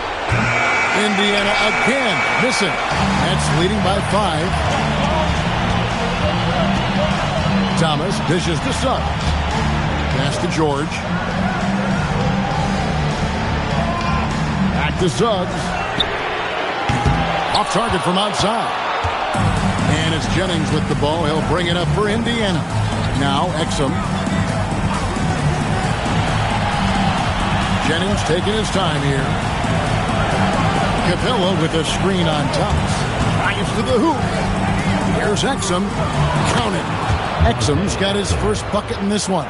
Indiana again missing. That's leading by 5. Thomas dishes to Suggs. Pass to George. Back to Suggs. Off target from outside. And it's Jennings with the ball. He'll bring it up for Indiana. Now Exum. Jennings taking his time here. Capella with a screen on Thomas. Drives to the hoop. Here's Exum. Count it. Exum's got his first bucket in this one.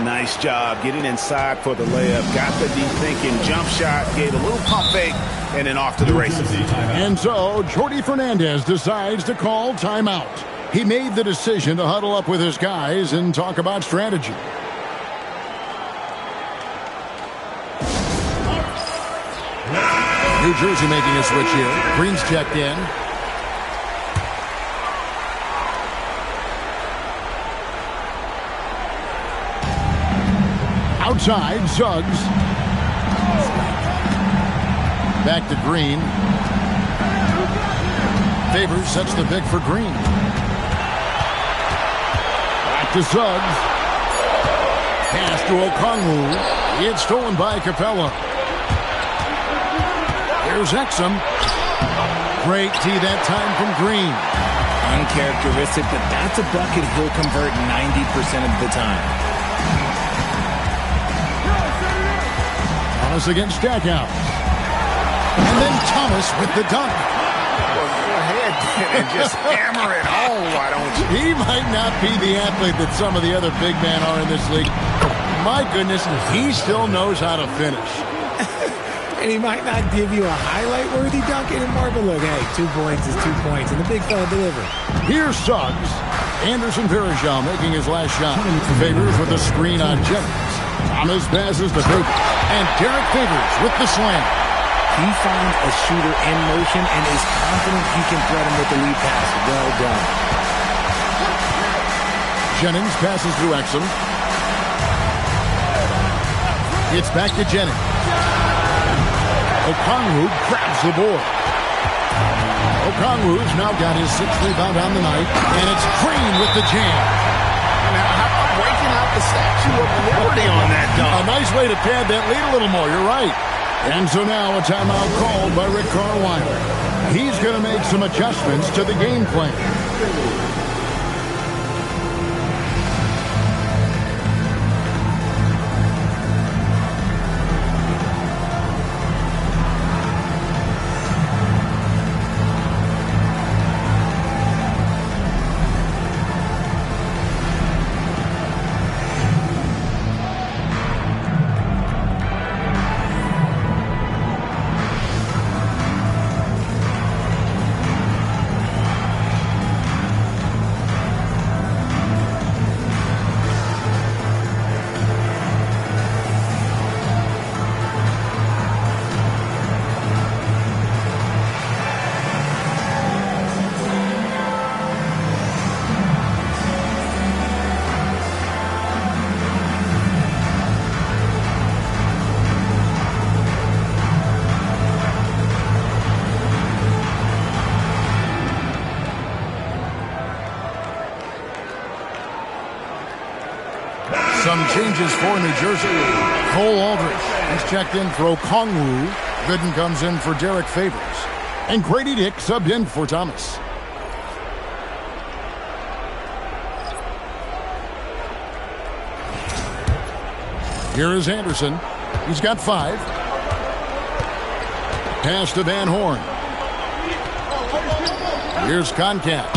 Nice job getting inside for the layup. Got the deep thinking jump shot. Gave a little pump fake. And then off to the races. And so Jordy Fernandez decides to call timeout. He made the decision to huddle up with his guys and talk about strategy. New Jersey making a switch here. Green's checked in. Outside, Suggs. Back to Green. Favors sets the pick for Green. Back to Suggs. Pass to Okongwu. It's stolen by Capella. Here's Exum. Great tee that time from Green. Uncharacteristic, but that's a bucket he'll convert 90% of the time. Thomas against Stackhouse. And then Thomas with the dunk. Well, go ahead and just hammer it home, why don't you? He might not be the athlete that some of the other big men are in this league. My goodness, he still knows how to finish. And he might not give you a highlight-worthy dunk anymore, but look, hey, 2 points is 2 points, and the big fella delivered. Here's Suggs. Anderson Varejao making his last shot. Favors with a screen on Jennings. Thomas passes to Favors. And Derek Favors with the slam. He finds a shooter in motion and is confident he can thread him with the lead pass. Well done. Jennings passes to Exum. It's back to Jennings. Okongwu grabs the board. Okongwu's now got his 6th rebound on the night, and it's Green with the jam. Breaking out the Statue of Liberty on that dunk. A nice way to pad that lead a little more. You're right. And so now a timeout called by Rick Carlisle. He's going to make some adjustments to the game plan. Some changes for New Jersey. Cole Aldrich is checked in for Okongwu. Gooden comes in for Derek Favors. And Grady Dick subbed in for Thomas. Here is Anderson. He's got 5. Pass to Van Horn. Here's Concat.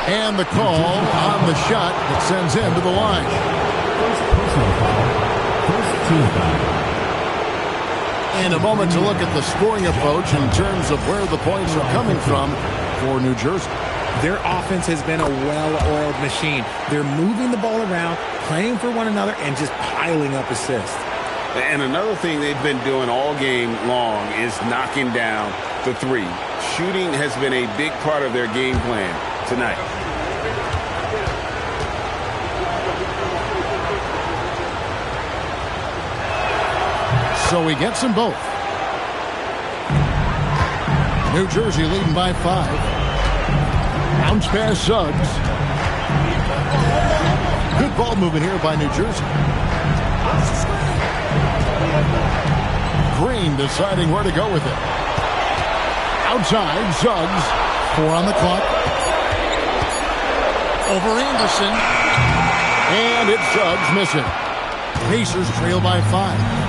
And the call on the shot that sends him to the line. First team foul. And a moment to look at the scoring approach in terms of where the points are coming from for New Jersey. Their offense has been a well-oiled machine. They're moving the ball around, playing for one another, and just piling up assists. And another thing they've been doing all game long is knocking down the 3. Shooting has been a big part of their game plan tonight. So he gets them both. New Jersey leading by 5. Bounce pass Suggs. Good ball movement here by New Jersey. Green deciding where to go with it. Outside, Suggs. 4 on the clock. Over Anderson. And it's Suggs missing. Pacers trail by 5.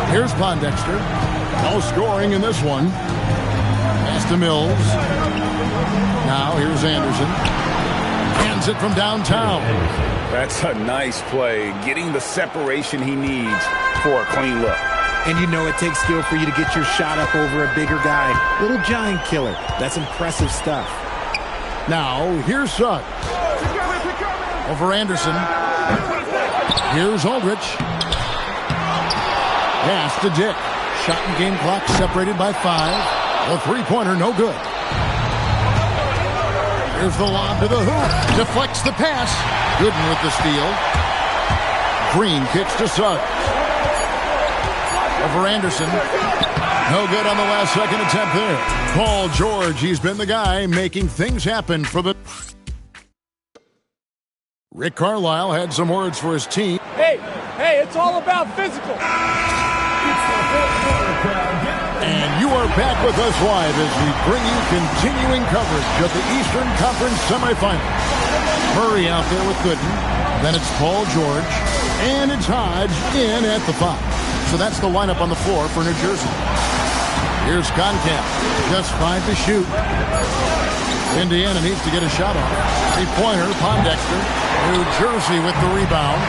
Here's Pondexter. No scoring in this one. Pass to Mills. Now here's Anderson. Hands it from downtown. That's a nice play. Getting the separation he needs for a clean look. And you know it takes skill for you to get your shot up over a bigger guy. Little giant killer. That's impressive stuff. Now here's Suggs. Over Anderson. Here's Aldrich. Pass to Dick. Shot and game clock separated by 5. The three-pointer no good. Here's the lob to the hoop. Deflects the pass. Gooden with the steal. Green kicks to Suggs. Over Anderson. No good on the last second attempt there. Paul George, he's been the guy making things happen for the... Rick Carlisle had some words for his team. Hey, it's all about physical. And you are back with us live as we bring you continuing coverage of the Eastern Conference semifinals. Murray out there with Gooden. Then it's Paul George. And it's Hodge in at the 5. So that's the lineup on the floor for New Jersey. Here's Concat. Just 5 to shoot. Indiana needs to get a shot off. Three-pointer, Pondexter. New Jersey with the rebound.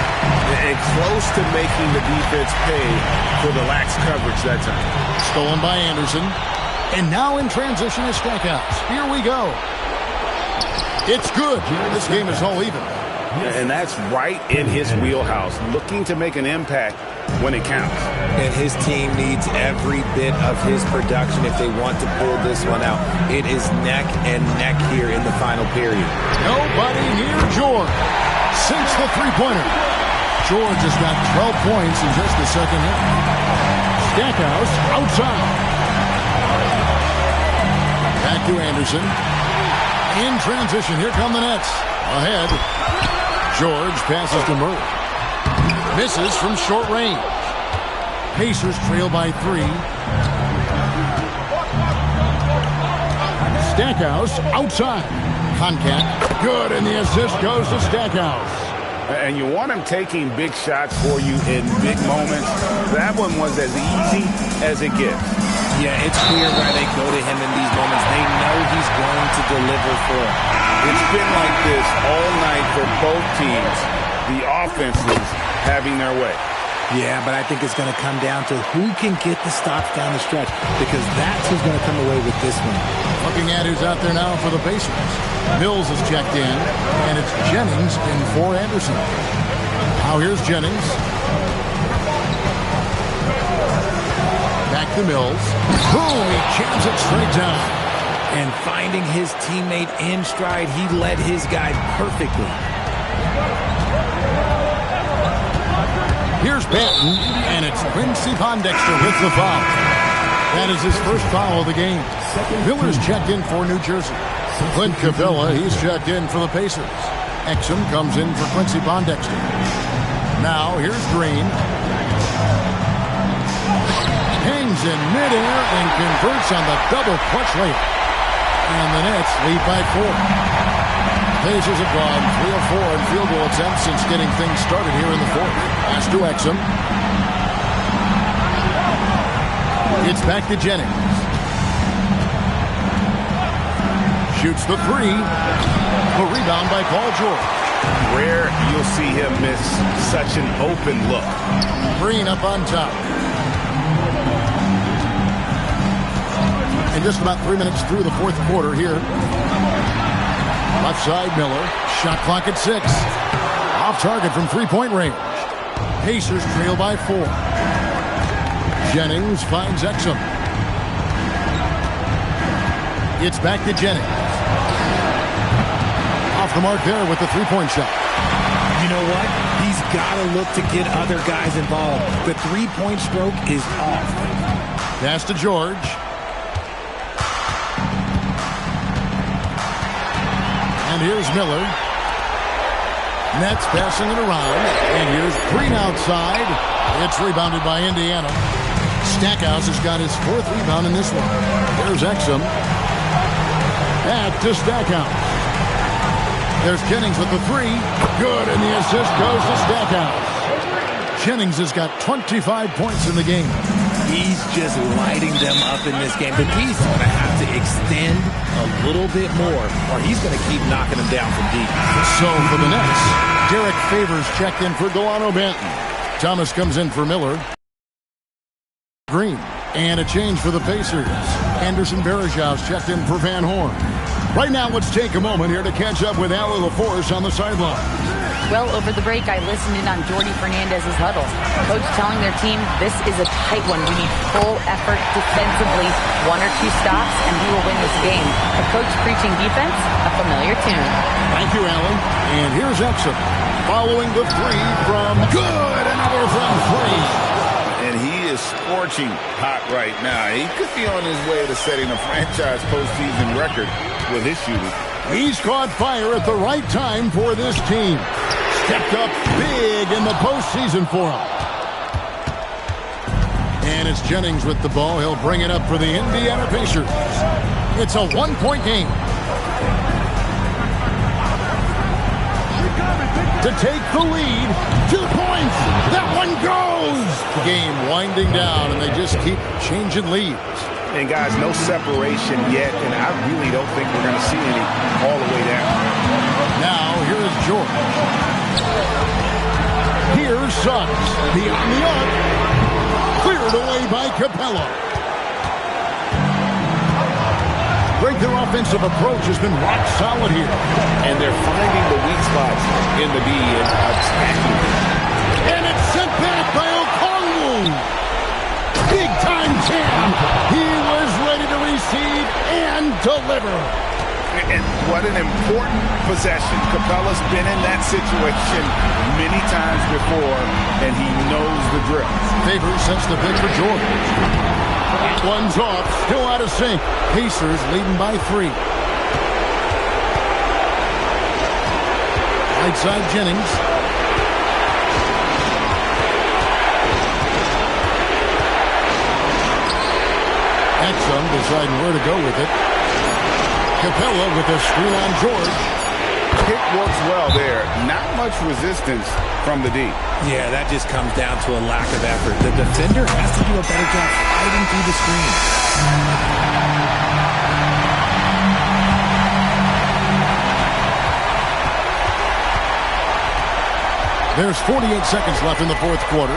And close to making the defense pay for the lax coverage that time. Stolen by Anderson. And now in transition is Stackhouse. Here we go. It's good. This game is all even. And that's right in his wheelhouse. Looking to make an impact when it counts. And his team needs every bit of his production if they want to pull this one out. It is neck and neck here in the final period. Nobody near George. Sinks the three-pointer. George has got 12 points in just the second half. Stackhouse outside. Back to Anderson. In transition, here come the Nets. Ahead. George passes to Murray. Misses from short range. Pacers trail by 3. Stackhouse outside. Concat. Good, and the assist goes to Stackhouse. And you want him taking big shots for you in big moments. That one was as easy as it gets. Yeah, it's clear why they go to him in these moments. They know he's going to deliver for them. It's been like this all night for both teams. The offenses having their way. Yeah, but I think it's going to come down to who can get the stops down the stretch, because that's who's going to come away with this one. Looking at who's out there now for the Pacers. Mills is checked in, and it's Jennings in for Anderson. Now here's Jennings. Back to Mills. Boom, he jams it straight down. And finding his teammate in stride, he led his guy perfectly. Here's Banton, and it's Quincy Pondexter with the foul. That is his first foul of the game. Miller's checked in for New Jersey. Clint Capella, he's checked in for the Pacers. Exum comes in for Quincy Pondexter. Now, here's Green. Hangs in midair and converts on the double clutch layup. And the Nets lead by 4. Pacers have gone 3 of 4 in field goal attempts since getting things started here in the fourth. Pass to Exum. It's back to Jennings. Shoots the 3. A rebound by Paul George. Rare you'll see him miss such an open look. Green up on top. And just about 3 minutes through the fourth quarter here. Left side, Miller. Shot clock at 6. Off target from three-point range. Pacers trail by 4. Jennings finds Exum. It's back to Jennings. Off the mark there with the three-point shot. You know what? He's got to look to get other guys involved. The three-point stroke is off. Pass to George. And here's Miller. Nets passing it around. And here's Green outside. It's rebounded by Indiana. Stackhouse has got his 4th rebound in this one. There's Exum. Back to Stackhouse. There's Jennings with the 3. Good, and the assist goes to Stackhouse. Jennings has got 25 points in the game. He's just lighting them up in this game. But he's going to have to extend a little bit more, or he's going to keep knocking them down from deep. So for the Nets, Derek Favors checked in for Delano Banton. Thomas comes in for Miller. Green. And a change for the Pacers. Anderson Varejão's checked in for Van Horn. Right now, let's take a moment here to catch up with Allie LaForce on the sideline. Well, over the break, I listened in on Jordy Fernandez's huddle. Coach telling their team, this is a tight one. We need full effort defensively, 1 or 2 stops, and we will win this game. A coach preaching defense, a familiar tune. Thank you, Allie. And here's Exum. Following the 3 from good. Another from 3. And he is scorching hot right now. He could be on his way to setting a franchise postseason record with his shooting. He's caught fire at the right time for this team. Stepped up big in the postseason for him. And it's Jennings with the ball. He'll bring it up for the Indiana Pacers. It's a 1-point game. To take the lead. 2 points. That one goes. The game winding down, and they just keep changing leads. And guys, no separation yet, and I really don't think we're going to see any all the way down. Now, here is George. Here's Suggs. Beyond the arc. Cleared away by Capella. Their offensive approach has been rock solid here. And they're finding the weak spots in the D and attacking. And it's sent back by Okongwu. Big time jam. He was ready to receive and deliver. And what an important possession. Capella's been in that situation many times before, and he knows the drill. Favors sets the pick for George. One's off, still out of sync. Pacers leading by 3. Right side, Jennings. Exum deciding where to go with it. Capella with a screen on George. Kick works well there. Not much resistance from the D. Yeah, that just comes down to a lack of effort. The defender has to do a better job fighting through the screen. There's 48 seconds left in the fourth quarter.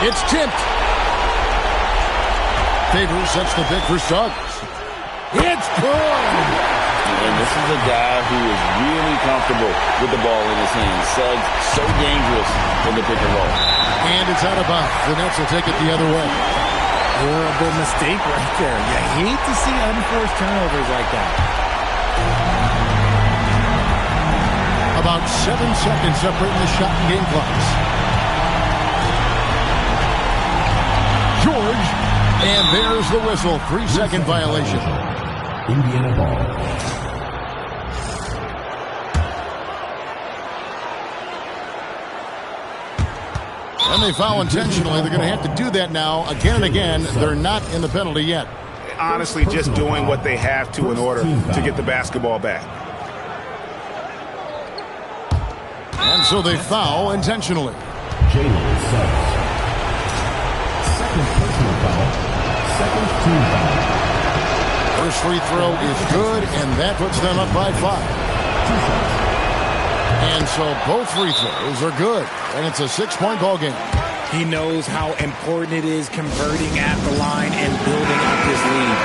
It's tipped. Favors sets the pick for Suggs. It's good. And this is a guy who is really comfortable with the ball in his hands. Suggs, so dangerous in the pick and roll. And it's out of bounds. The Nets will take it the other way. Horrible mistake right there. You hate to see unforced turnovers like that. About 7 seconds separating the shot and game clocks. George, and there's the whistle. 3-second violation. Indiana ball. Then they foul intentionally. They're going to have to do that now again and again. They're not in the penalty yet. Honestly, just doing what they have to in order to get the basketball back. And so they foul intentionally. Jalen Suggs. Second personal foul. Second team foul. First free throw is good, and that puts them up by 5. And so both free throws are good, and it's a 6-point ball game. He knows how important it is converting at the line and building up his lead.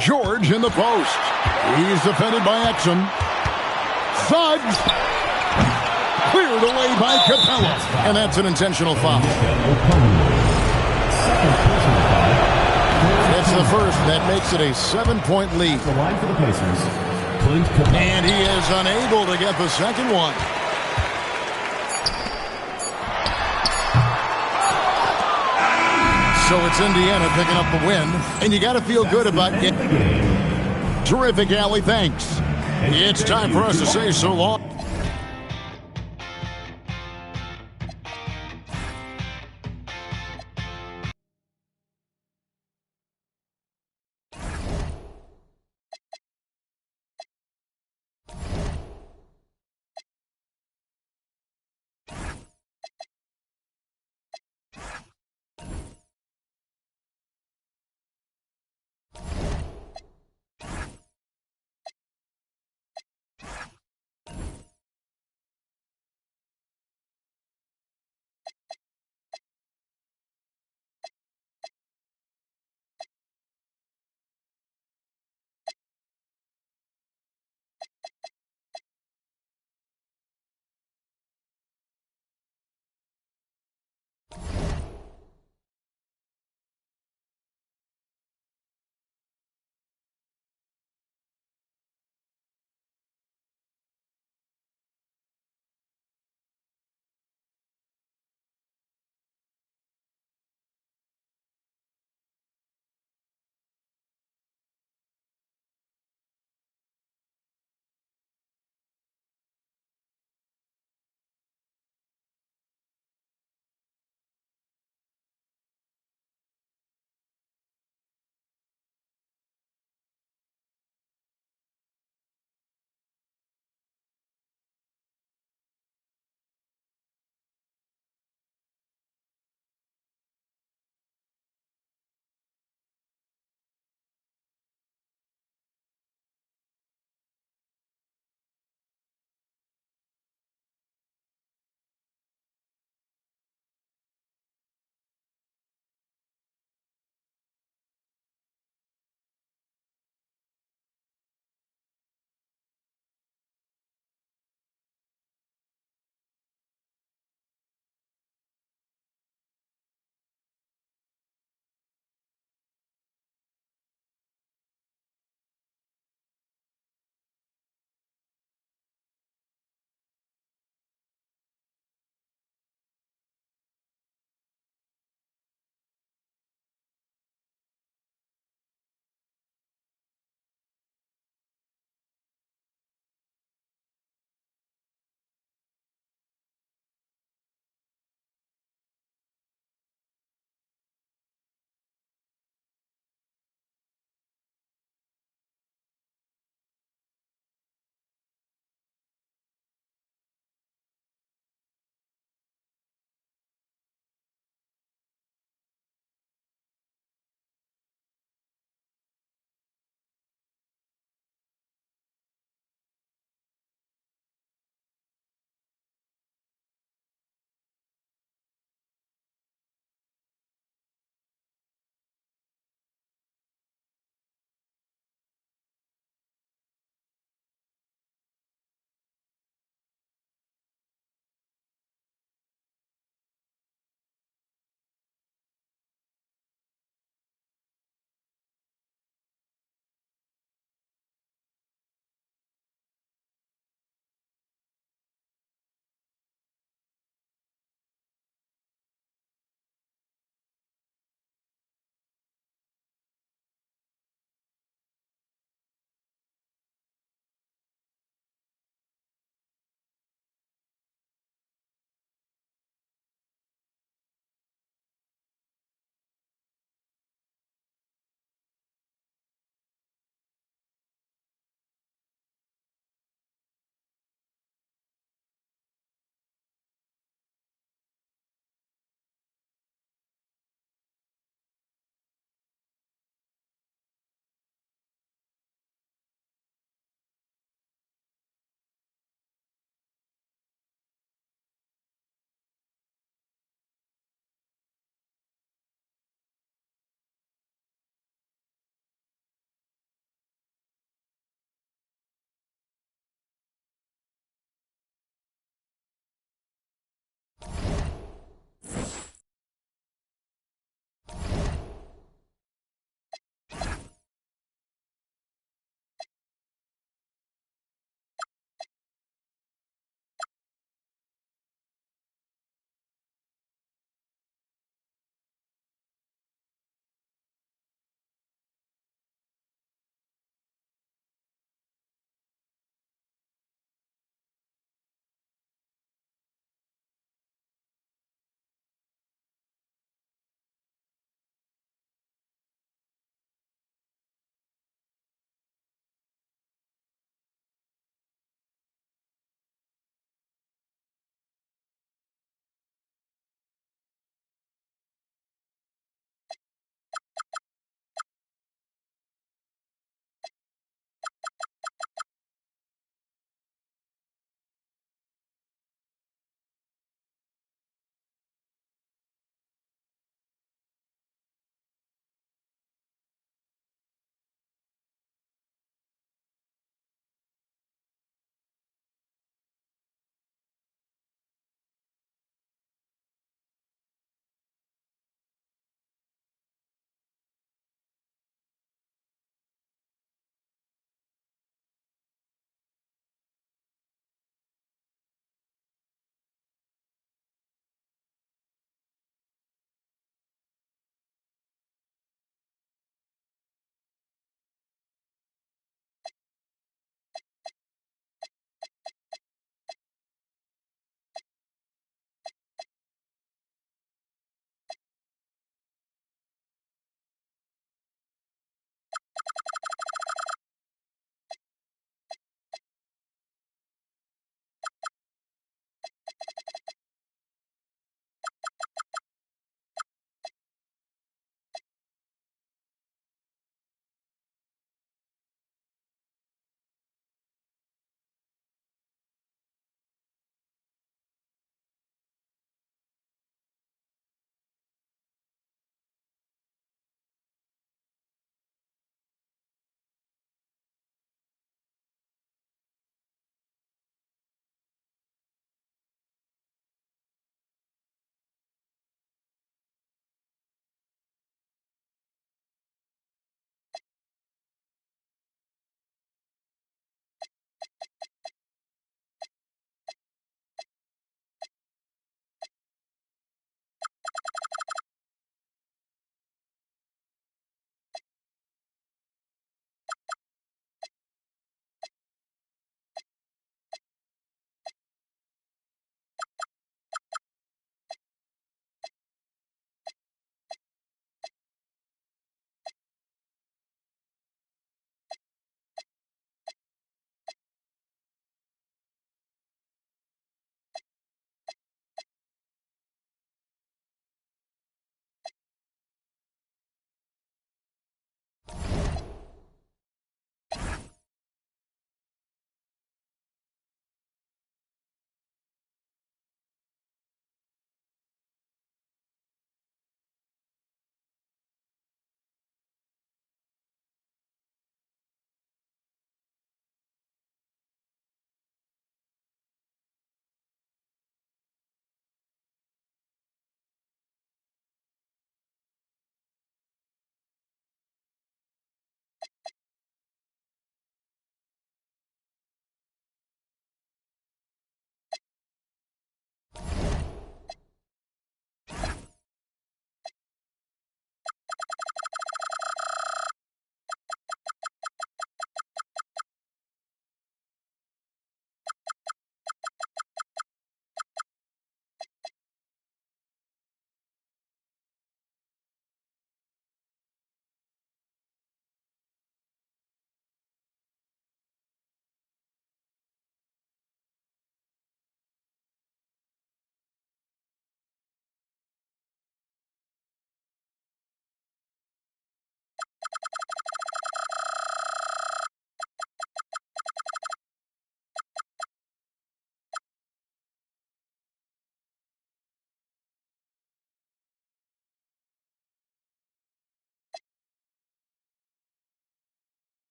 George in the post. He's defended by Exum. Suggs. Cleared away by Capella. And that's an intentional foul. It's the first. That makes it a 7-point lead. The line for the Pacers. And he is unable to get the second one. So it's Indiana picking up the win, and you got to feel good about it. Terrific, Allie. Thanks. It's time for us to say so long.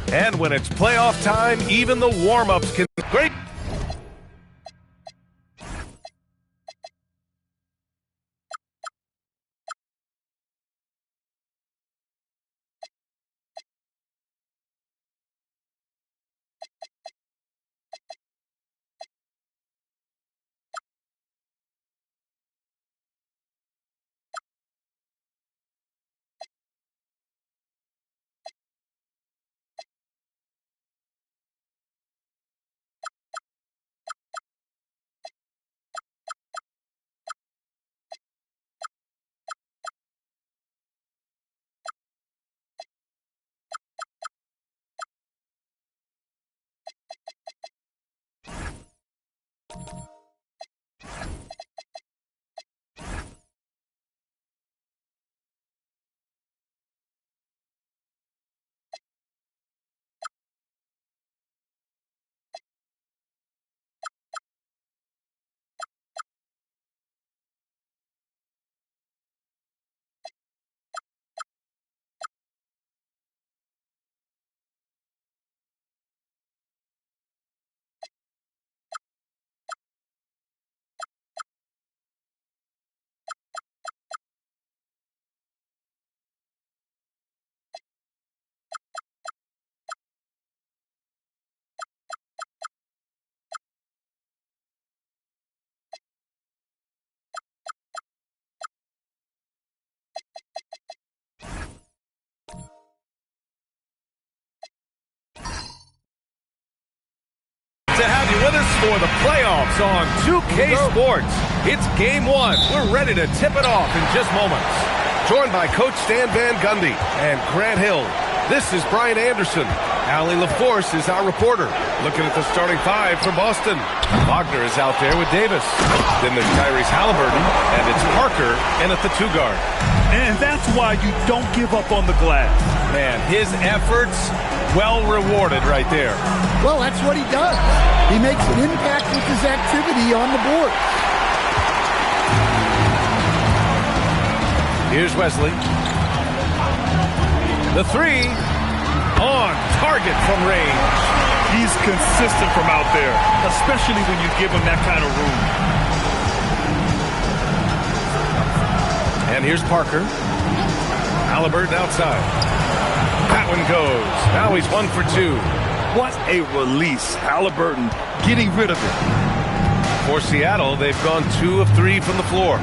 And when it's playoff time, even the warm-ups can... Great! To have you with us for the playoffs on 2K Sports. It's Game 1. We're ready to tip it off in just moments. Joined by Coach Stan Van Gundy and Grant Hill. This is Brian Anderson. Allie LaForce is our reporter. Looking at the starting five for Boston. Wagner is out there with Davis. Then there's Tyrese Halliburton, and it's Parker in at the 2 guard. And that's why you don't give up on the glass. Man, his efforts well rewarded right there. Well, that's what he does. He makes an impact with his activity on the board. Here's Wesley. The 3 on target from range. He's consistent from out there, especially when you give him that kind of room. And here's Parker. Halliburton outside. That one goes. Now he's 1 for 2. What a release. Halliburton getting rid of it. For Seattle, they've gone 2 of 3 from the floor.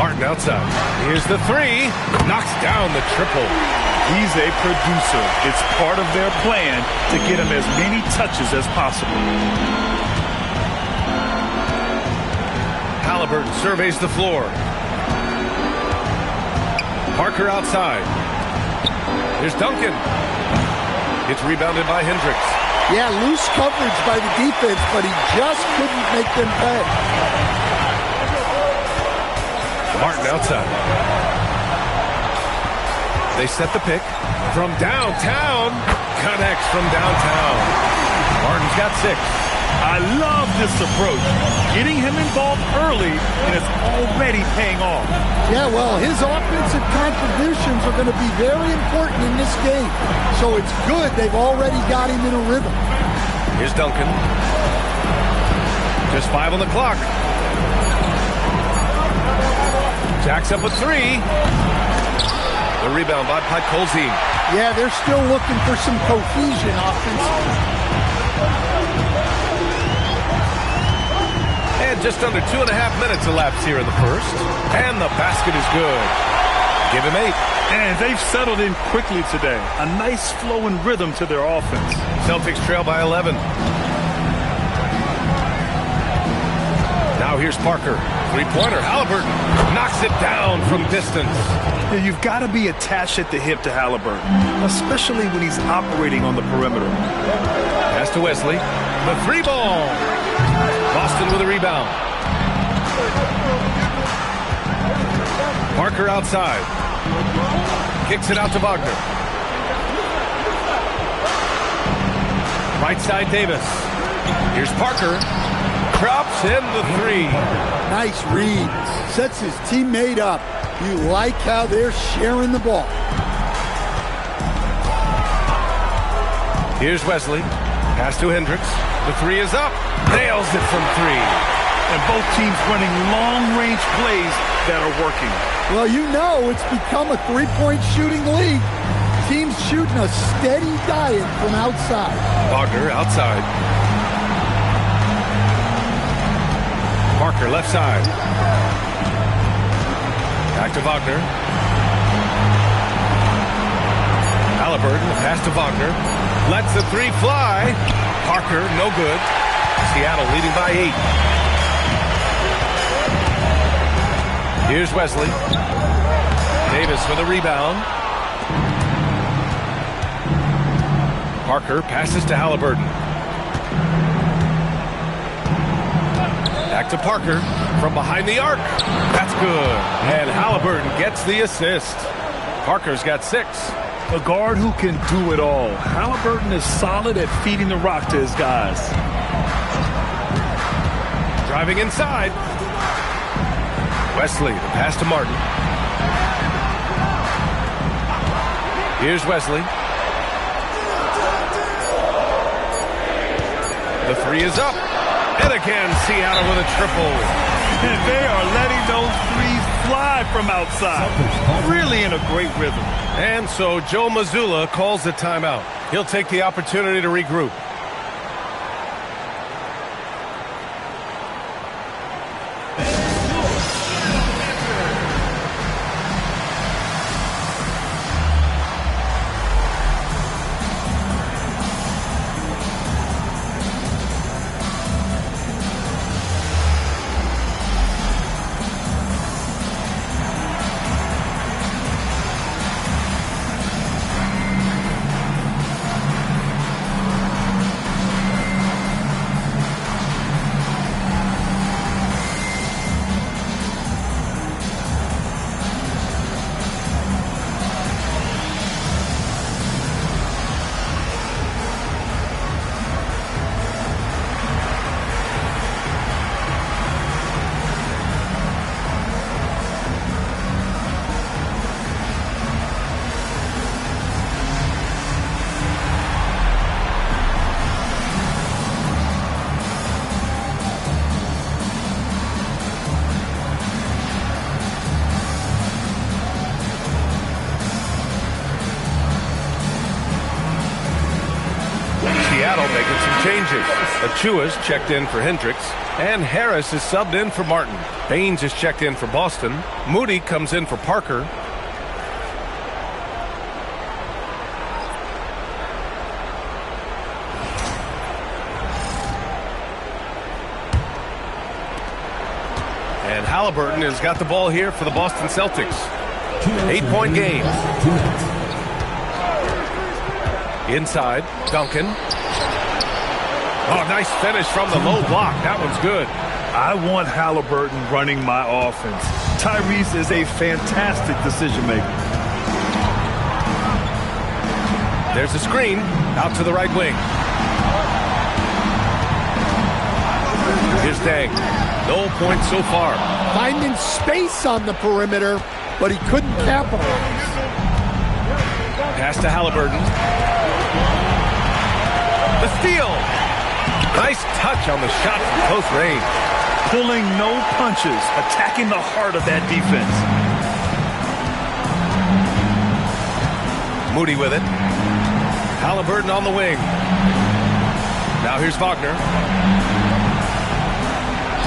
Martin outside. Here's the 3. Knocks down the triple. He's a producer. It's part of their plan to get him as many touches as possible. Halliburton surveys the floor. Parker outside. Here's Duncan. It's rebounded by Hendricks. Yeah, loose coverage by the defense, but he just couldn't make them pay. Martin outside. They set the pick from downtown. Connects from downtown. Martin's got 6. I love this approach. Getting him involved early, and it's already paying off. Yeah, well, his offensive contributions are going to be very important in this game. So it's good they've already got him in a rhythm. Here's Duncan. Just 5 on the clock. Jacks up a 3. The rebound by Podkolzin. Yeah, they're still looking for some cohesion offensively. And just under 2.5 minutes elapsed here in the first. And the basket is good. Give him 8. And they've settled in quickly today. A nice flow and rhythm to their offense. Celtics trail by 11. Now here's Parker. 3-pointer. Halliburton knocks it down from distance. Yeah, you've got to be attached at the hip to Halliburton, especially when he's operating on the perimeter. Pass to Wesley. The 3 ball. Boston with a rebound. Parker outside. Kicks it out to Wagner. Right side Davis. Here's Parker. Drops in the 3. Nice read. Sets his teammate up. You like how they're sharing the ball. Here's Wesley. Pass to Hendricks. The three is up. Nails it from three. And both teams running long-range plays that are working. Well, you know it's become a three-point shooting league. Teams shooting a steady diet from outside. Wagner outside. Parker left side. Back to Wagner. Halliburton, the pass to Wagner. Lets the three fly. Parker, no good. Seattle leading by 8. Here's Wesley. Davis for the rebound. Parker passes to Halliburton. Back to Parker from behind the arc. That's good. And Halliburton gets the assist. Parker's got 6. A guard who can do it all. Halliburton is solid at feeding the rock to his guys. Driving inside. Wesley, the pass to Martin. Here's Wesley. The three is up. And again, Seattle with a triple. And they are letting those threes fly from outside. Really in a great rhythm. And so Joe Mazzulla calls the timeout. He'll take the opportunity to regroup. Seattle making some changes. Achua's checked in for Hendricks, and Harris is subbed in for Martin. Baines is checked in for Boston. Moody comes in for Parker. And Halliburton has got the ball here for the Boston Celtics. 8-point game. Inside, Duncan. Oh, nice finish from the low block. That one's good. I want Halliburton running my offense. Tyrese is a fantastic decision maker. There's a screen out to the right wing. Here's Dang. No points so far. Finding space on the perimeter, but he couldn't capitalize. Pass to Halliburton. The steal. Nice touch on the shot from close range. Pulling no punches, attacking the heart of that defense. Moody with it. Halliburton on the wing. Now here's Wagner.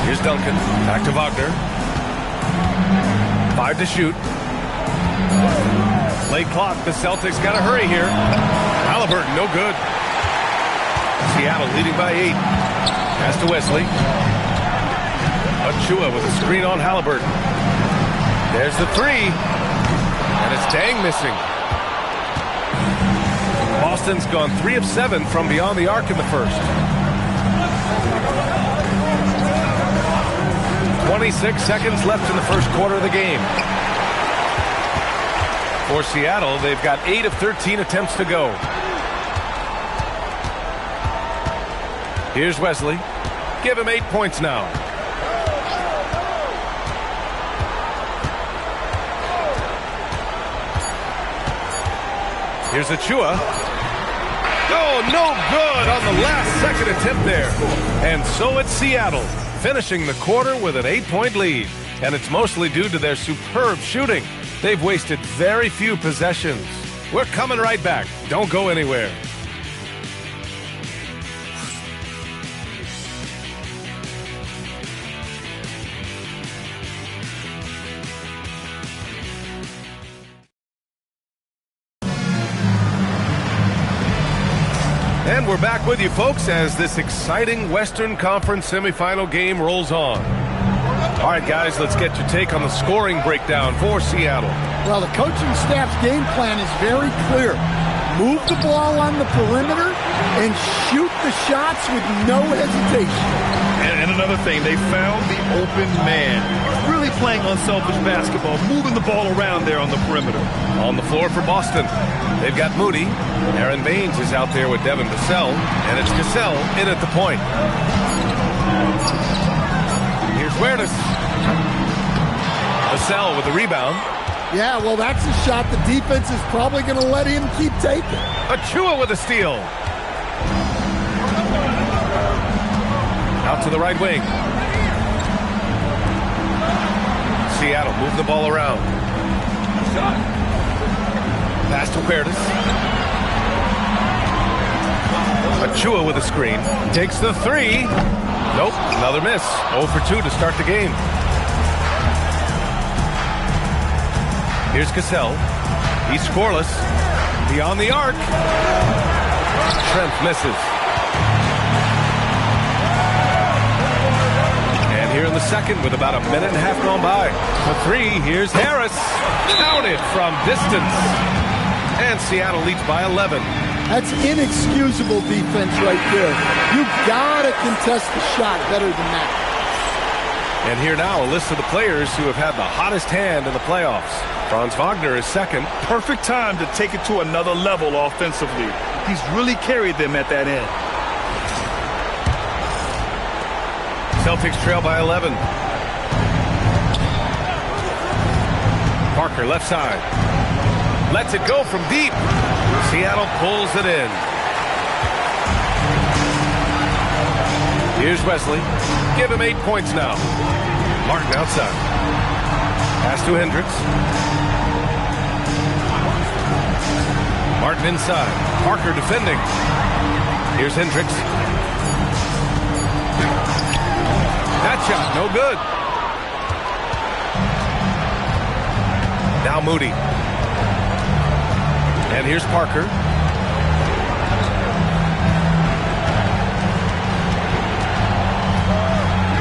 Here's Duncan. Back to Wagner. 5 to shoot. Late clock. The Celtics got to hurry here. Halliburton, no good. Seattle leading by 8. Pass to Wesley. Achua with a screen on Halliburton. There's the three. And it's Dang missing. Boston's gone 3 of 7 from beyond the arc in the first. 26 seconds left in the first quarter of the game. For Seattle, they've got 8 of 13 attempts to go. Here's Wesley. Give him 8 points now. Here's Achua. Oh, no good on the last second attempt there. And so it's Seattle, finishing the quarter with an 8-point lead. And it's mostly due to their superb shooting. They've wasted very few possessions. We're coming right back. Don't go anywhere. And we're back with you, folks, as this exciting Western Conference semifinal game rolls on. All right, guys, let's get your take on the scoring breakdown for Seattle. Well, the coaching staff's game plan is very clear. Move the ball on the perimeter and shoot the shots with no hesitation. And another thing, they found the open man. Really playing unselfish basketball, moving the ball around there on the perimeter. On the floor for Boston, they've got Moody. Aaron Baines is out there with Devin Vassell, and it's Cassell in at the point. Here's Huertas. Vassell with the rebound. Yeah, well, that's a shot the defense is probably going to let him keep taking. Achua with a steal. Out to the right wing. Seattle move the ball around. Pass to Huertas. Achua with a screen. Takes the three. Nope, another miss. 0 for 2 to start the game. Here's Cassell. He's scoreless. Beyond the arc. Trent misses. And here in the second with about a minute and a half gone by. The three, here's Harris. Counted from distance. And Seattle leads by 11. That's inexcusable defense right there. You've got to contest the shot better than that. And here now a list of the players who have had the hottest hand in the playoffs. Franz Wagner is second. Perfect time to take it to another level offensively. He's really carried them at that end. Celtics trail by 11. Parker left side. Lets it go from deep. Seattle pulls it in. Here's Wesley. Give him 8 points now. Martin outside. Pass to Hendricks. Martin inside. Parker defending. Here's Hendricks. That shot, no good. Now Moody. And here's Parker.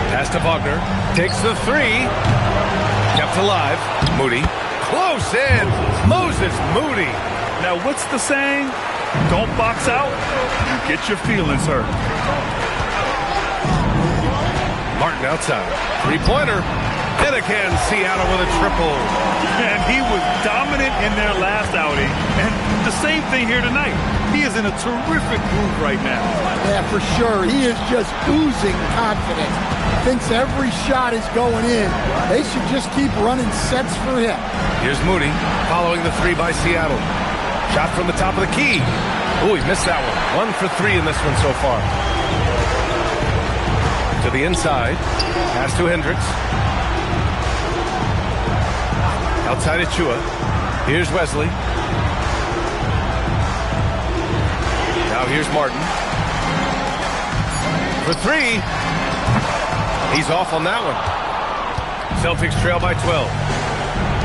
Pass to Wagner. Takes the three. Kept alive. Moody. Close in. Moses Moody. Now, what's the saying? Don't box out. You get your feelings hurt. Martin outside. Three-pointer. And again, Seattle with a triple. And he was dominant in their last outing. And the same thing here tonight. He is in a terrific groove right now. Yeah, for sure. He is just oozing confidence. Thinks every shot is going in. They should just keep running sets for him. Here's Moody following the three by Seattle. Shot from the top of the key. Oh, he missed that one. 1 for 3 in this one so far. To the inside. Pass to Hendricks. Outside Achua. Here's Wesley. Now here's Martin. For 3. He's off on that one. Celtics trail by 12.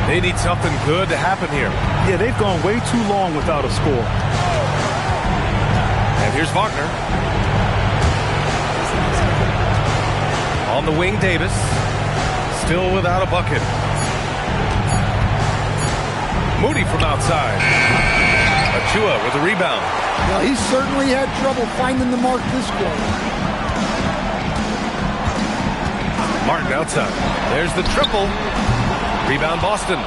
They need something good to happen here. Yeah, they've gone way too long without a score. And here's Wagner. On the wing, Davis. Still without a bucket. Moody from outside. Achua with a rebound. Well, he certainly had trouble finding the mark this quarter. Martin outside. There's the triple. Rebound Boston.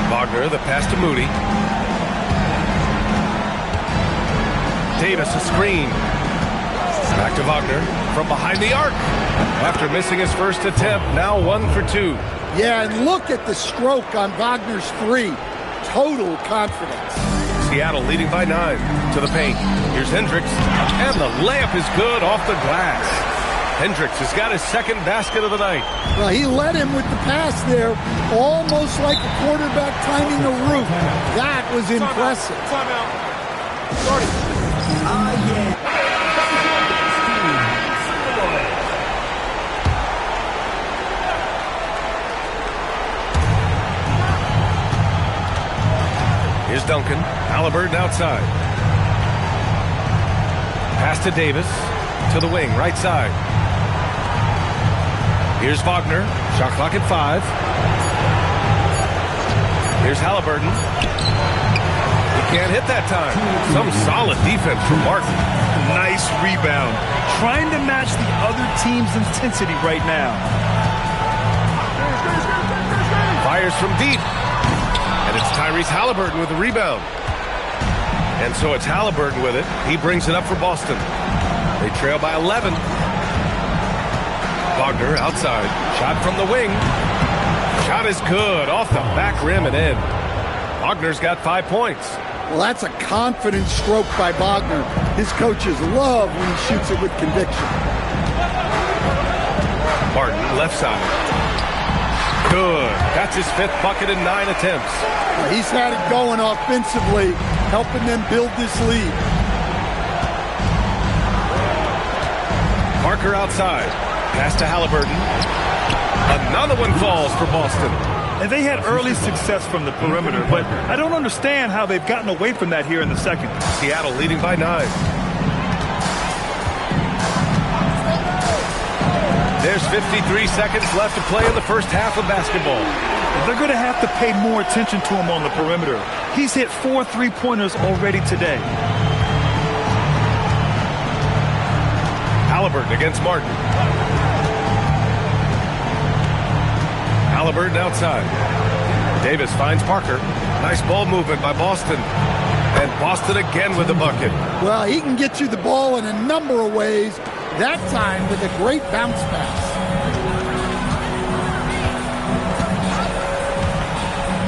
Wagner, the pass to Moody. Davis, a screen. Back to Wagner from behind the arc. After missing his first attempt, now 1 for 2. Yeah, and look at the stroke on Wagner's three. Total confidence. Seattle leading by 9 to the paint. Here's Hendricks, and the layup is good off the glass. Hendricks has got his second basket of the night. Well, he led him with the pass there, almost like a quarterback timing a route. That was impressive. Timeout. Starting. Here's Duncan. Halliburton outside. Pass to Davis. To the wing, right side. Here's Wagner. Shot clock at 5. Here's Halliburton. He can't hit that time. Some solid defense from Martin. Nice rebound. Trying to match the other team's intensity right now. Fires from deep. And it's Tyrese Halliburton with the rebound. And so it's Halliburton with it. He brings it up for Boston. They trail by 11. Wagner outside. Shot from the wing. Shot is good. Off the back rim and in. Wagner's got 5 points. Well, that's a confident stroke by Wagner. His coaches love when he shoots it with conviction. Martin, left side. Good. That's his 5th bucket in 9 attempts. Well, he's had it going offensively, helping them build this lead. Parker outside. Pass to Halliburton. Another one falls for Boston. And they had early success from the perimeter, but I don't understand how they've gotten away from that here in the second. Seattle leading by 9. There's 53 seconds left to play in the first half of basketball. They're going to have to pay more attention to him on the perimeter. He's hit 4 3-pointers already today. Halliburton against Martin. Halliburton outside. Davis finds Parker. Nice ball movement by Boston. And Boston again with the bucket. Well, he can get you the ball in a number of ways. That time with a great bounce pass.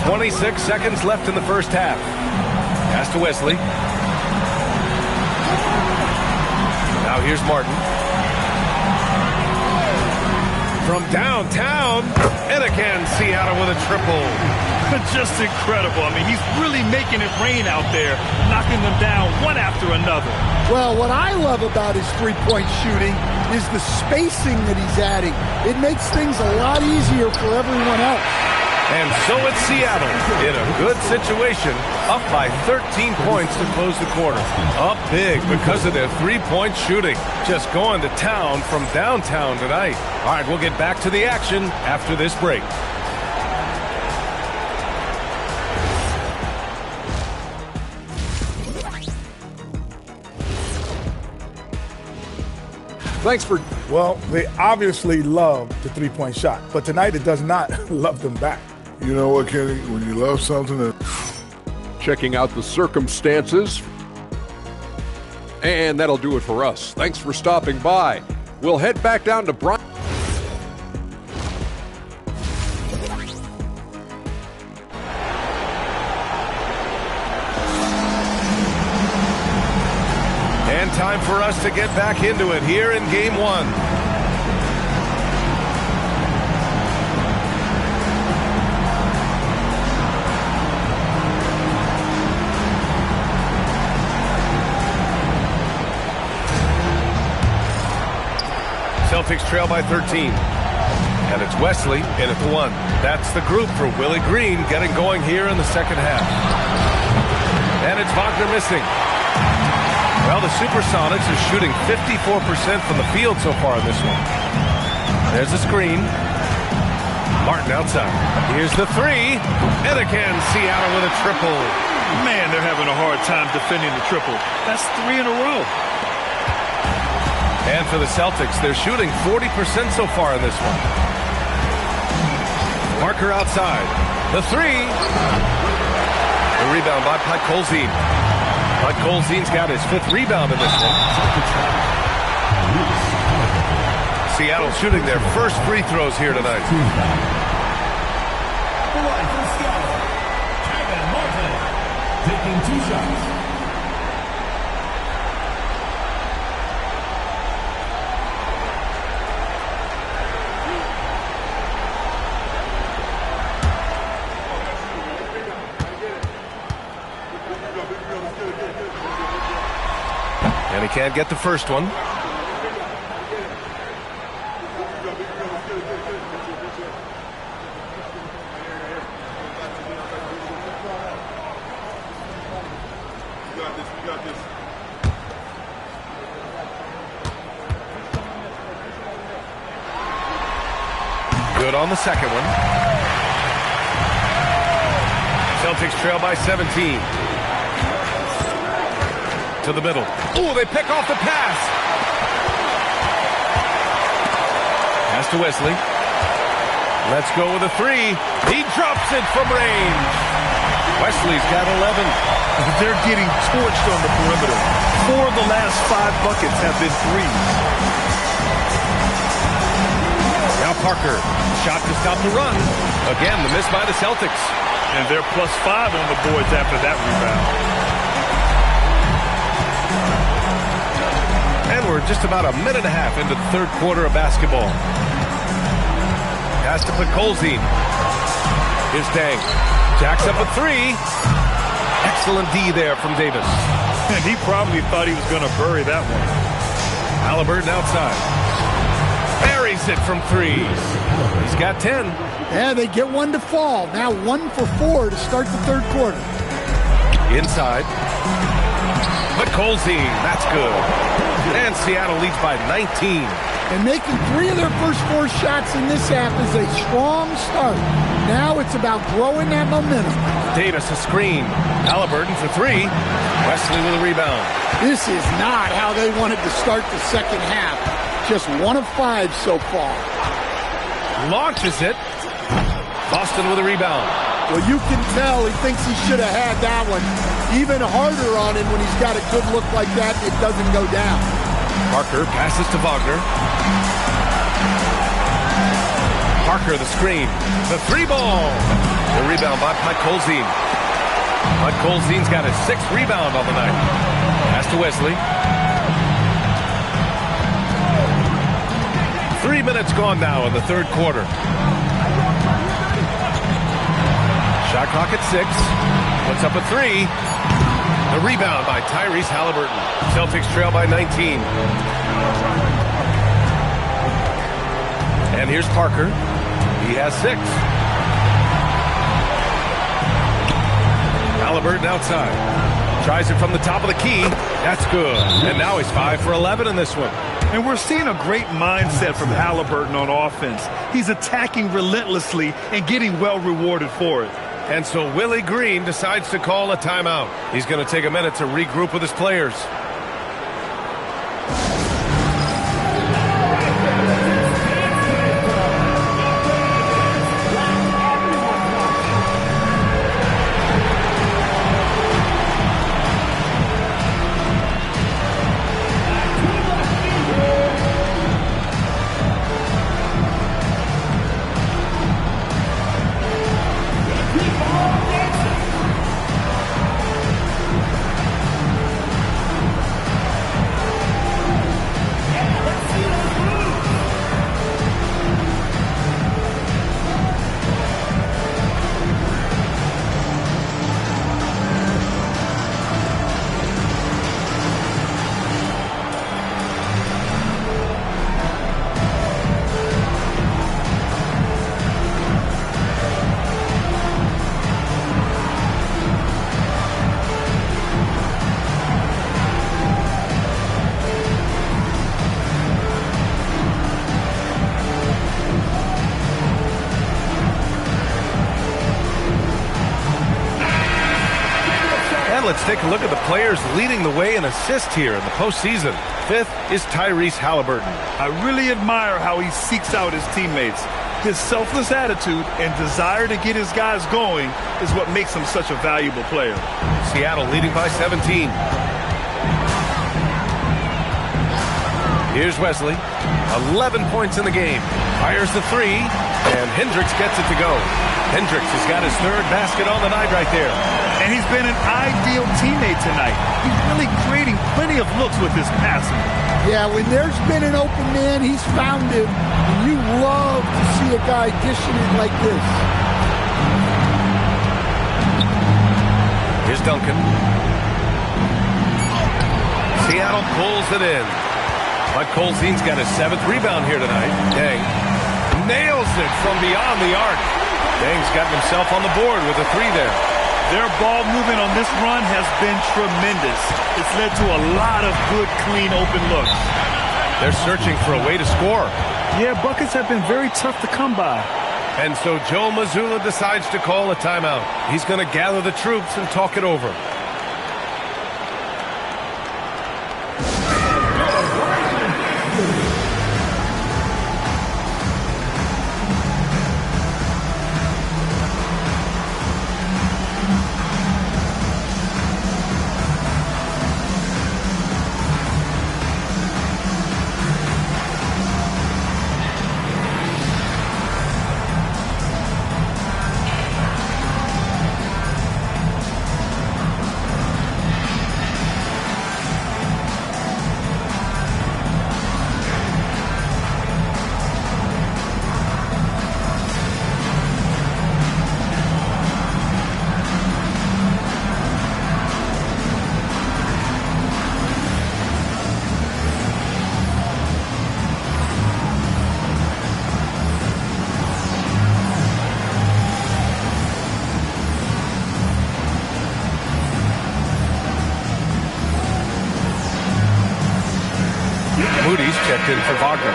26 seconds left in the first half. Pass to Wesley. Now here's Martin. From downtown, and again, Seattle with a triple. Just incredible. I mean, he's really making it rain out there, knocking them down one after another. Well, what I love about his three-point shooting is the spacing that he's adding. It makes things a lot easier for everyone else. And so it's Seattle in a good situation, up by 13 points to close the quarter. Up big because of their three-point shooting. Just going to town from downtown tonight. All right, we'll get back to the action after this break. Thanks for... Well, they obviously love the three-point shot, but tonight it does not love them back. You know what, Kenny? When you love something... Checking out the circumstances. And that'll do it for us. Thanks for stopping by. We'll head back down to Brian. And time for us to get back into it here in Game 1. Celtics trail by 13. And it's Wesley in at the 1. That's the group for Willie Green getting going here in the second half. And it's Wagner missing. Well, the Supersonics are shooting 54% from the field so far in this one. There's the screen. Martin outside. Here's the 3. And again, Seattle with a triple. Man, they're having a hard time defending the triple. That's 3 in a row. And for the Celtics, they're shooting 40% so far in this one. Parker outside. The 3. The rebound by Pat Colzine. Pat Colzine's got his 5th rebound in this one. Seattle shooting their first free throws here tonight. taking 2 shots. And he can't get the first one. Good on the second one. Celtics trail by 17. To the middle. Ooh, they pick off the pass. Pass to Wesley. Let's go with a 3. He drops it from range. Wesley's got 11. They're getting torched on the perimeter. 4 of the last 5 buckets have been threes. Now Parker. Shot to stop the run. Again, the miss by the Celtics. And they're +5 on the boards after that rebound. And we're just about a minute and a half into the third quarter of basketball. Has to put Colzine. Here's Dang. Jacks up a 3. Excellent D there from Davis. And he probably thought he was going to bury that one. Halliburton outside. Buries it from 3. He's got 10. Yeah, they get one to fall. Now 1 for 4 to start the third quarter. Inside. But Colzine, that's good. And Seattle leads by 19. And making 3 of their first 4 shots in this half is a strong start. Now it's about growing that momentum. Davis a screen. Halliburton for 3. Wesley with a rebound. This is not how they wanted to start the second half. Just 1 of 5 so far. Launches it. Boston with a rebound. Well, you can tell he thinks he should have had that one. Even harder on him when he's got a good look like that, it doesn't go down. Parker passes to Wagner. Parker the screen. The 3 ball. The rebound by Mike Colzine. Mike Colzine's got his 6th rebound on the night. Pass to Wesley. 3 minutes gone now in the third quarter. Shot clock at 6. Puts up a 3. The rebound by Tyrese Halliburton. Celtics trail by 19. And here's Parker. He has 6. Halliburton outside. Tries it from the top of the key. That's good. And now he's 5 for 11 in this one. And we're seeing a great mindset from Halliburton on offense. He's attacking relentlessly and getting well rewarded for it. And so Willie Green decides to call a timeout. He's going to take a minute to regroup with his players. Let's take a look at the players leading the way in assists here in the postseason. 5th is Tyrese Halliburton. I really admire how he seeks out his teammates. His selfless attitude and desire to get his guys going is what makes him such a valuable player. Seattle leading by 17. Here's Wesley. 11 points in the game. Fires the 3, and Hendricks gets it to go. Hendricks has got his 3rd basket on the night right there. And he's been an ideal teammate tonight. He's really creating plenty of looks with his passing. Yeah, when there's been an open man, he's found him. And you love to see a guy dishing it like this. Here's Duncan. Seattle pulls it in. But Colzine's got his 7th rebound here tonight. Dang. Nails it from beyond the arc. Dang's gotten himself on the board with a 3 there. Their ball movement on this run has been tremendous. It's led to a lot of good, clean, open looks. They're searching for a way to score. Yeah, buckets have been very tough to come by. And so Joe Mazzulla decides to call a timeout. He's going to gather the troops and talk it over. Moody's checked in for Wagner.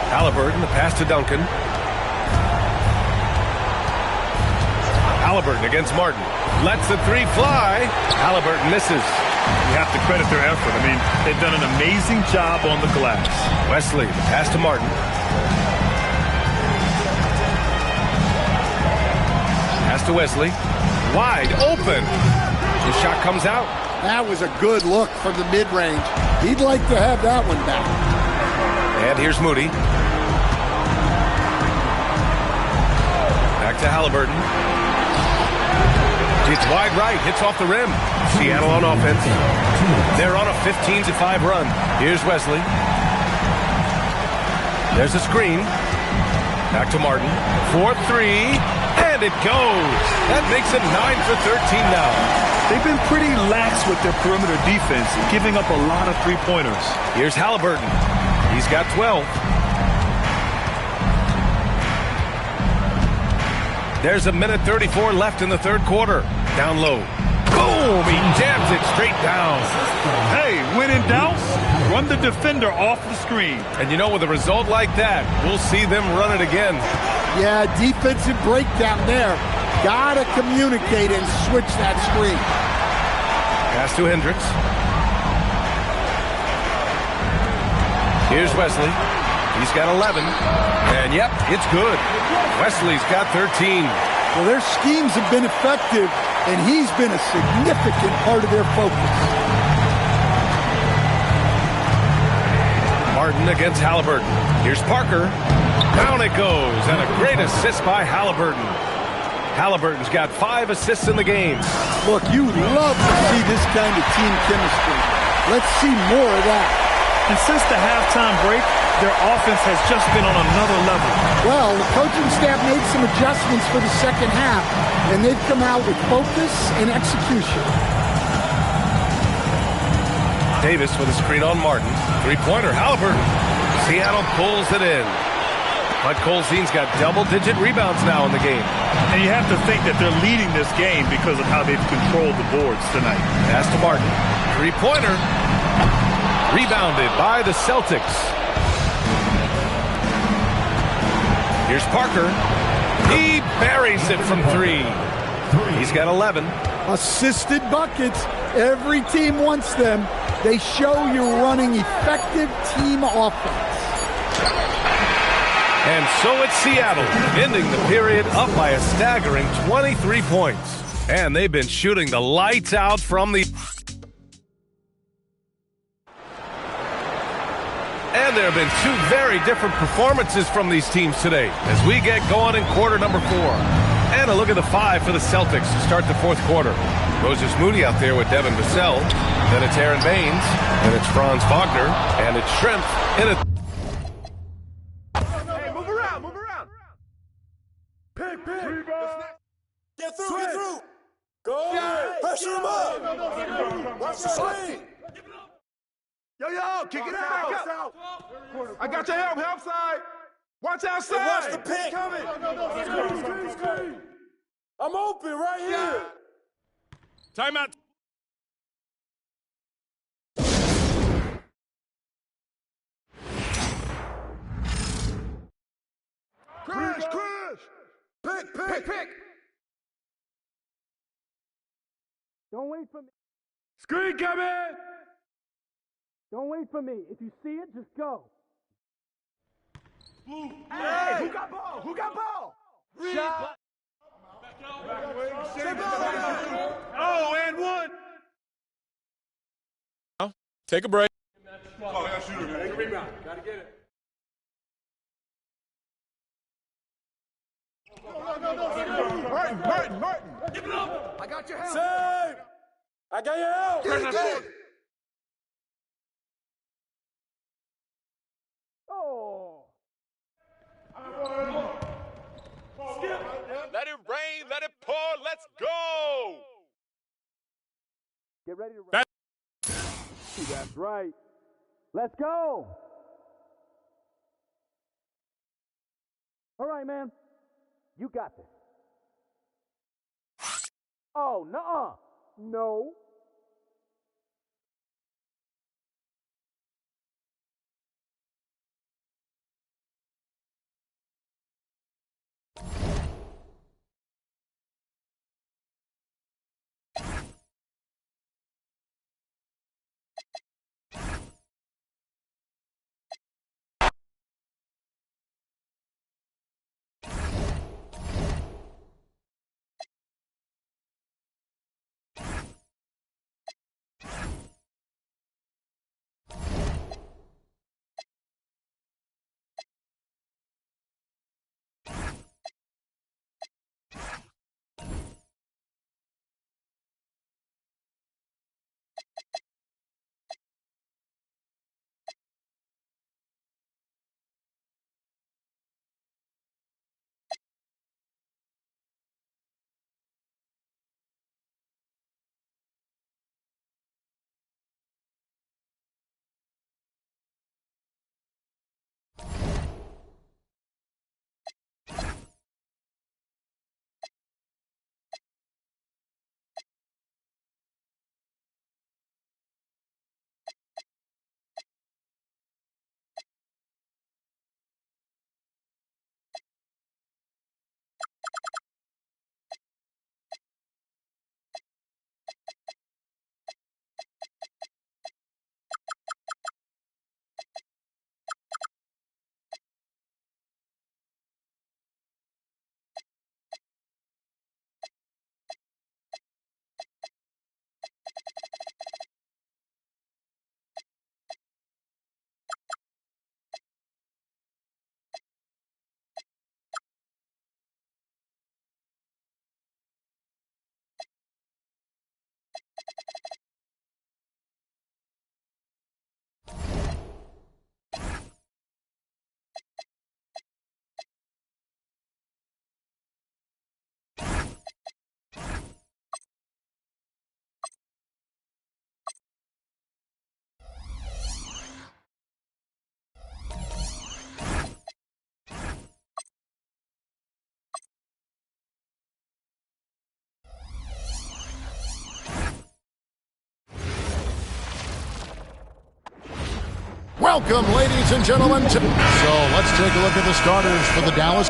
Halliburton, the pass to Duncan. Halliburton against Martin. Lets the 3 fly. Halliburton misses. You have to credit their effort. I mean, they've done an amazing job on the glass. Wesley, the pass to Martin. Pass to Wesley. Wide open. His shot comes out. That was a good look from the mid-range. He'd like to have that one back. And here's Moody. Back to Halliburton. It's wide right. Hits off the rim. Seattle on offense. They're on a 15-5 run. Here's Wesley. There's a screen. Back to Martin. 4-3. And it goes. That makes it 9 for 13 now. They've been pretty lax with their perimeter defense, giving up a lot of three-pointers. Here's Halliburton. He's got 12. There's a minute 34 left in the third quarter. Down low. Boom! He jams it straight down. Hey, when in doubt, run the defender off the screen. And you know, with a result like that, we'll see them run it again. Yeah, defensive breakdown there. Gotta communicate and switch that screen. Pass to Hendricks. Here's Wesley. He's got 11. And yep, it's good. Wesley's got 13. Well, their schemes have been effective, and he's been a significant part of their focus. Martin against Halliburton. Here's Parker. Down it goes, and a great assist by Halliburton. Halliburton's got 5 assists in the game. Look, you love to see this kind of team chemistry. Let's see more of that. And since the halftime break, their offense has just been on another level. Well, the coaching staff made some adjustments for the second half, and they've come out with focus and execution. Davis with a screen on Martin. Three-pointer, Halliburton. Seattle pulls it in. But Colzine's got double-digit rebounds now in the game. And you have to think that they're leading this game because of how they've controlled the boards tonight. Pass to Martin. Three-pointer. Rebounded by the Celtics. Here's Parker. He buries it from 3. He's got 11. Assisted buckets. Every team wants them. They show you're running effective team offense. And so it's Seattle, ending the period up by a staggering 23 points. And they've been shooting the lights out from the... And there have been two very different performances from these teams today as we get going in quarter number 4. And a look at the 5 for the Celtics to start the fourth quarter. Moses Moody out there with Devin Vassell. Then it's Aaron Baines. And it's Franz Wagner. And it's Shrimp in a... Hey, move around, move around. Pick. Get through. Go. Pressure him up. Watch the screen. Yo, kick it out. I got your help side. Watch outside. And watch the pick. Screen. I'm open right here. Timeout. Crash. Pick. Don't wait for me. Screen coming. Don't wait for me. If you see it, just go. Hey, who got ball? Shot. Oh, and one. Take a break. Oh, yeah, shooter, man. Take a rebound. Gotta get it. Martin. Give it up. I got your help. Save. I got your help. Get it. Oh. Let it rain. Let it pour. Let's go. Get ready to run. That's right. Let's go. All right, man. You got this. Oh, nuh-uh. No. Welcome, ladies and gentlemen. So let's take a look at the starters for the Dallas.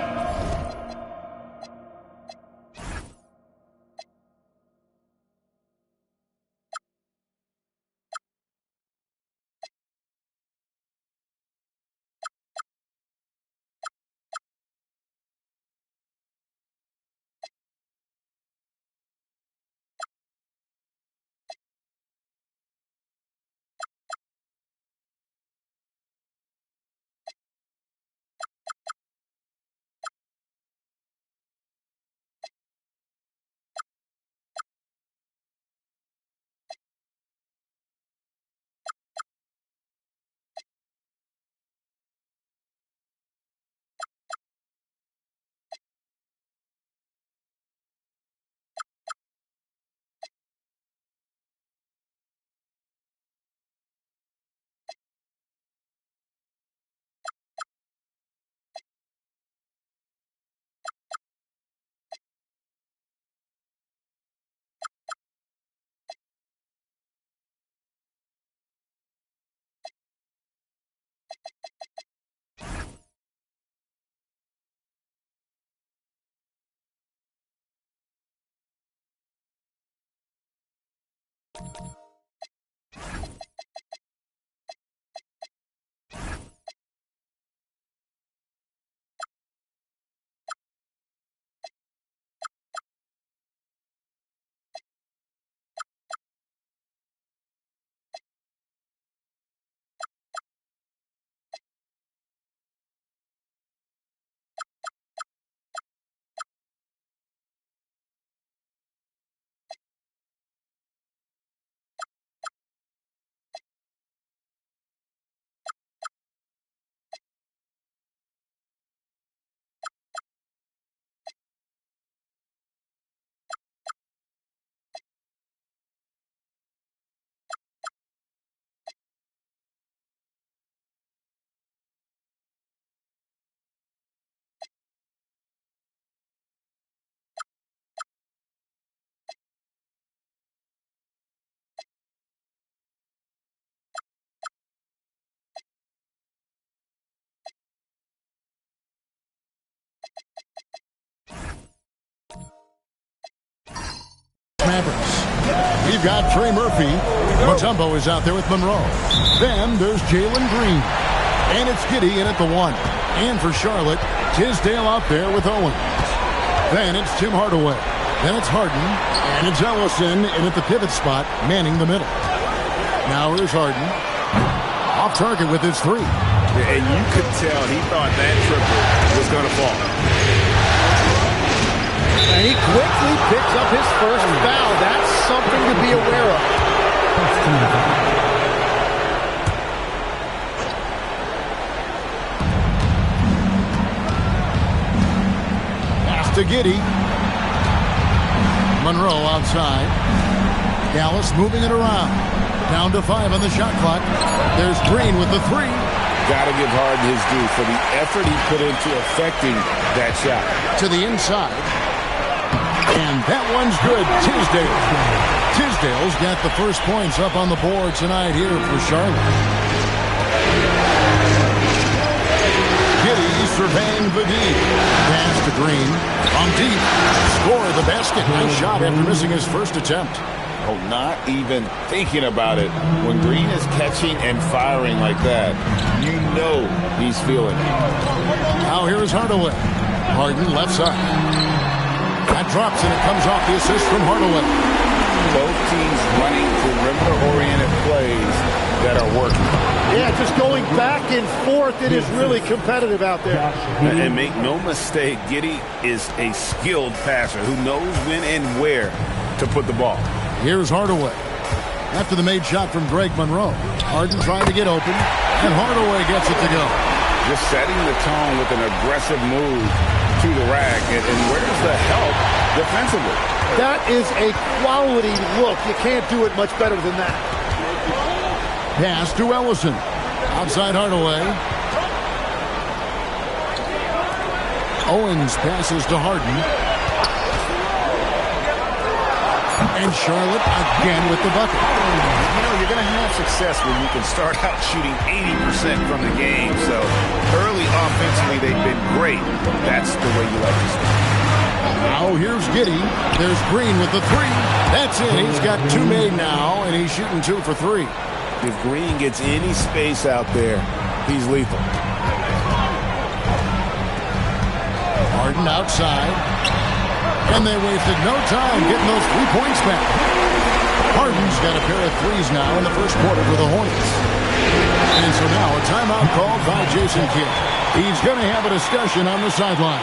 Mavericks. We've got Trey Murphy. Mutombo is out there with Monroe. Then there's Jalen Green. And it's Giddey in at the 1. And for Charlotte, Tisdale out there with Owens. Then it's Tim Hardaway. Then it's Harden. And it's Ellison in at the pivot spot, manning the middle. Now here's Harden. Off target with his 3. And you could tell he thought that triple was going to fall. And he quickly picks up his first foul. That's something to be aware of. Pass to Giddey. Monroe outside. Dallas moving it around. Down to 5 on the shot clock. There's Green with the 3. Got to give Harden his due for the effort he put into affecting that shot. To the inside. And that one's good. Tisdale's got the first points up on the board tonight here for Charlotte. Giddey surveying the deep. Pass to Green. On deep. Score the basket. Nice shot after missing his first attempt. Oh, not even thinking about it. When Green is catching and firing like that, you know he's feeling it. Now here's Hardaway. Harden left side. That drops and it comes off the assist from Hardaway. Both teams running perimeter-oriented plays that are working. Yeah, just going back and forth. It is really competitive out there. And make no mistake, Giddey is a skilled passer who knows when and where to put the ball. Here's Hardaway. After the made shot from Greg Monroe. Harden trying to get open, and Hardaway gets it to go. Just setting the tone with an aggressive move to the rack. And where's the help defensively? That is a quality look. You can't do it much better than that. Pass to Ellison. Outside Hardaway. Owens passes to Harden. And Charlotte again with the bucket. You know, you're going to have success when you can start out shooting 80% from the game. So early offensively, they've been great. That's the way you like to start. Now here's Giddey. There's Green with the 3. That's it. He's got 2 made now, and he's shooting 2 for 3. If Green gets any space out there, he's lethal. Harden outside. And they wasted no time getting those 3 points back. Harden's got a pair of 3s now in the first quarter for the Hornets. And so now a timeout called by Jason Kidd. He's going to have a discussion on the sideline.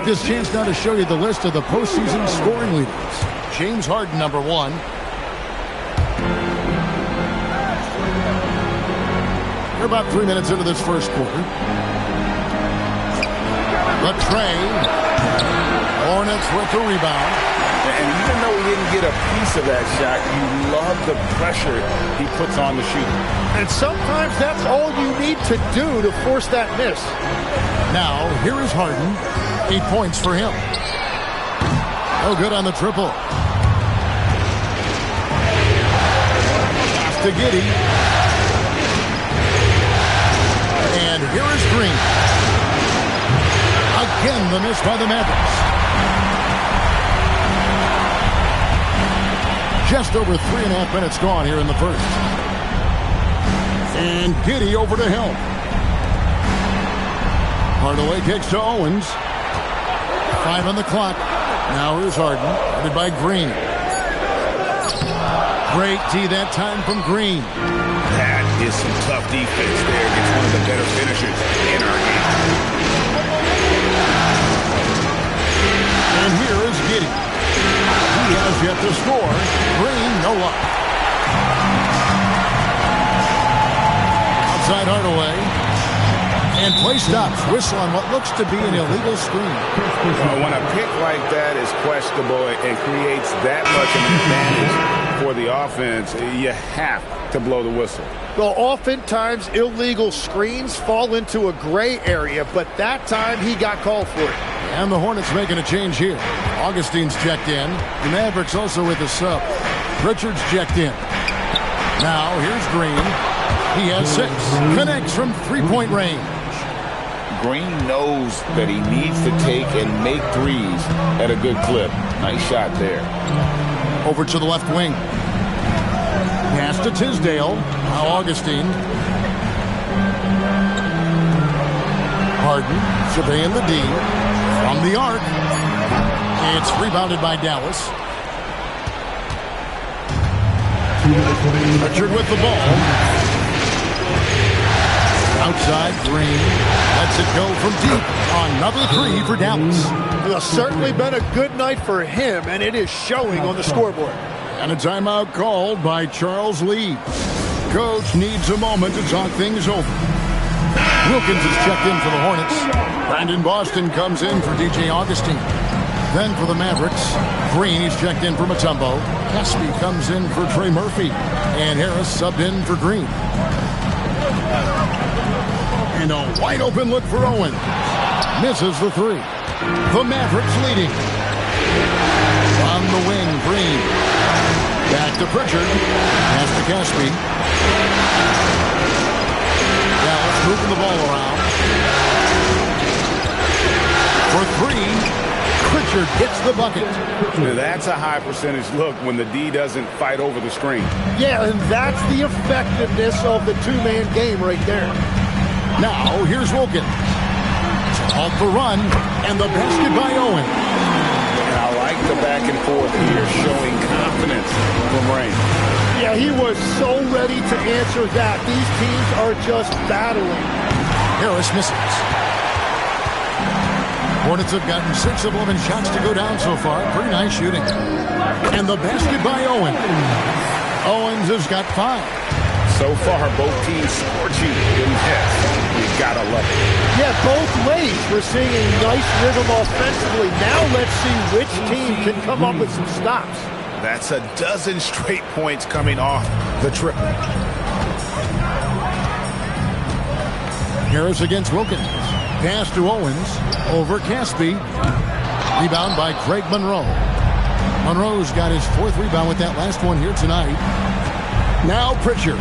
This chance now to show you the list of the postseason scoring leaders. James Harden, number 1. We're about 3 minutes into this first quarter. The Trey. Hornets with the rebound. And even though he didn't get a piece of that shot, you love the pressure he puts on the shooter. And sometimes that's all you need to do to force that miss. Now, here is Harden. 8 points for him. No good on the triple. Pass to Giddey. And here is Green. Again, the miss by the Mavericks. Just over 3.5 minutes gone here in the first. And Giddey over to help. Hardaway kicks to Owens. 5 on the clock. Now here's Harden, headed by Green. Great D that time from Green. That is some tough defense there against one of the better finishers in our game. And here is Giddey. He has yet to score. Green, no luck. Outside Hardaway. And play stops. Whistle on what looks to be an illegal screen. Well, when a pick like that is questionable and creates that much of an advantage for the offense, you have to blow the whistle. Well, oftentimes illegal screens fall into a gray area, but that time he got called for it. And the Hornets making a change here. Augustine's checked in. The Mavericks also with a sub. Richards checked in. Now here's Green. He has 6. Connects from three-point range. Green knows that he needs to take and make threes at a good clip. Nice shot there. Over to the left wing. Pass to Tisdale. Now Augustine. Harden surveying the D. From the arc. It's rebounded by Dallas. Richard with the ball. Outside, Green lets it go from deep. Another 3 for Dallas. It's certainly been a good night for him, and it is showing on the scoreboard. And a timeout called by Charles Lee. Coach needs a moment to talk things over. Wilkins is checked in for the Hornets. Brandon Boston comes in for DJ Augustine. Then for the Mavericks, Green is checked in for Mutombo. Caspi comes in for Trey Murphy. And Harris subbed in for Green. And a wide open look for Owens. Misses the 3. The Mavericks leading. On the wing, Green. Back to Pritchard. Pass to Caspi. Dallas moving the ball around. For 3. Pritchard gets the bucket. Now that's a high percentage look when the D doesn't fight over the screen. Yeah, and that's the effectiveness of the two-man game right there. Now, here's Wilkins. Halt the run, and the basket by Owen. And I like the back and forth here, showing confidence from Rain. Yeah, he was so ready to answer that. These teams are just battling. Harris misses. Hornets have gotten 6 of 11 shots to go down so far. Pretty nice shooting. And the basket by Owen. Owens has got 5. So far, both teams scorching in hits. You gotta love it. Yeah, both ways. We're seeing a nice rhythm offensively. Now let's see which team can come up with some stops. That's a dozen straight points coming off the triple. Harris against Wilkins. Pass to Owens. Over Caspi. Rebound by Craig Monroe. Monroe's got his 4th rebound with that last one here tonight. Now Pritchard.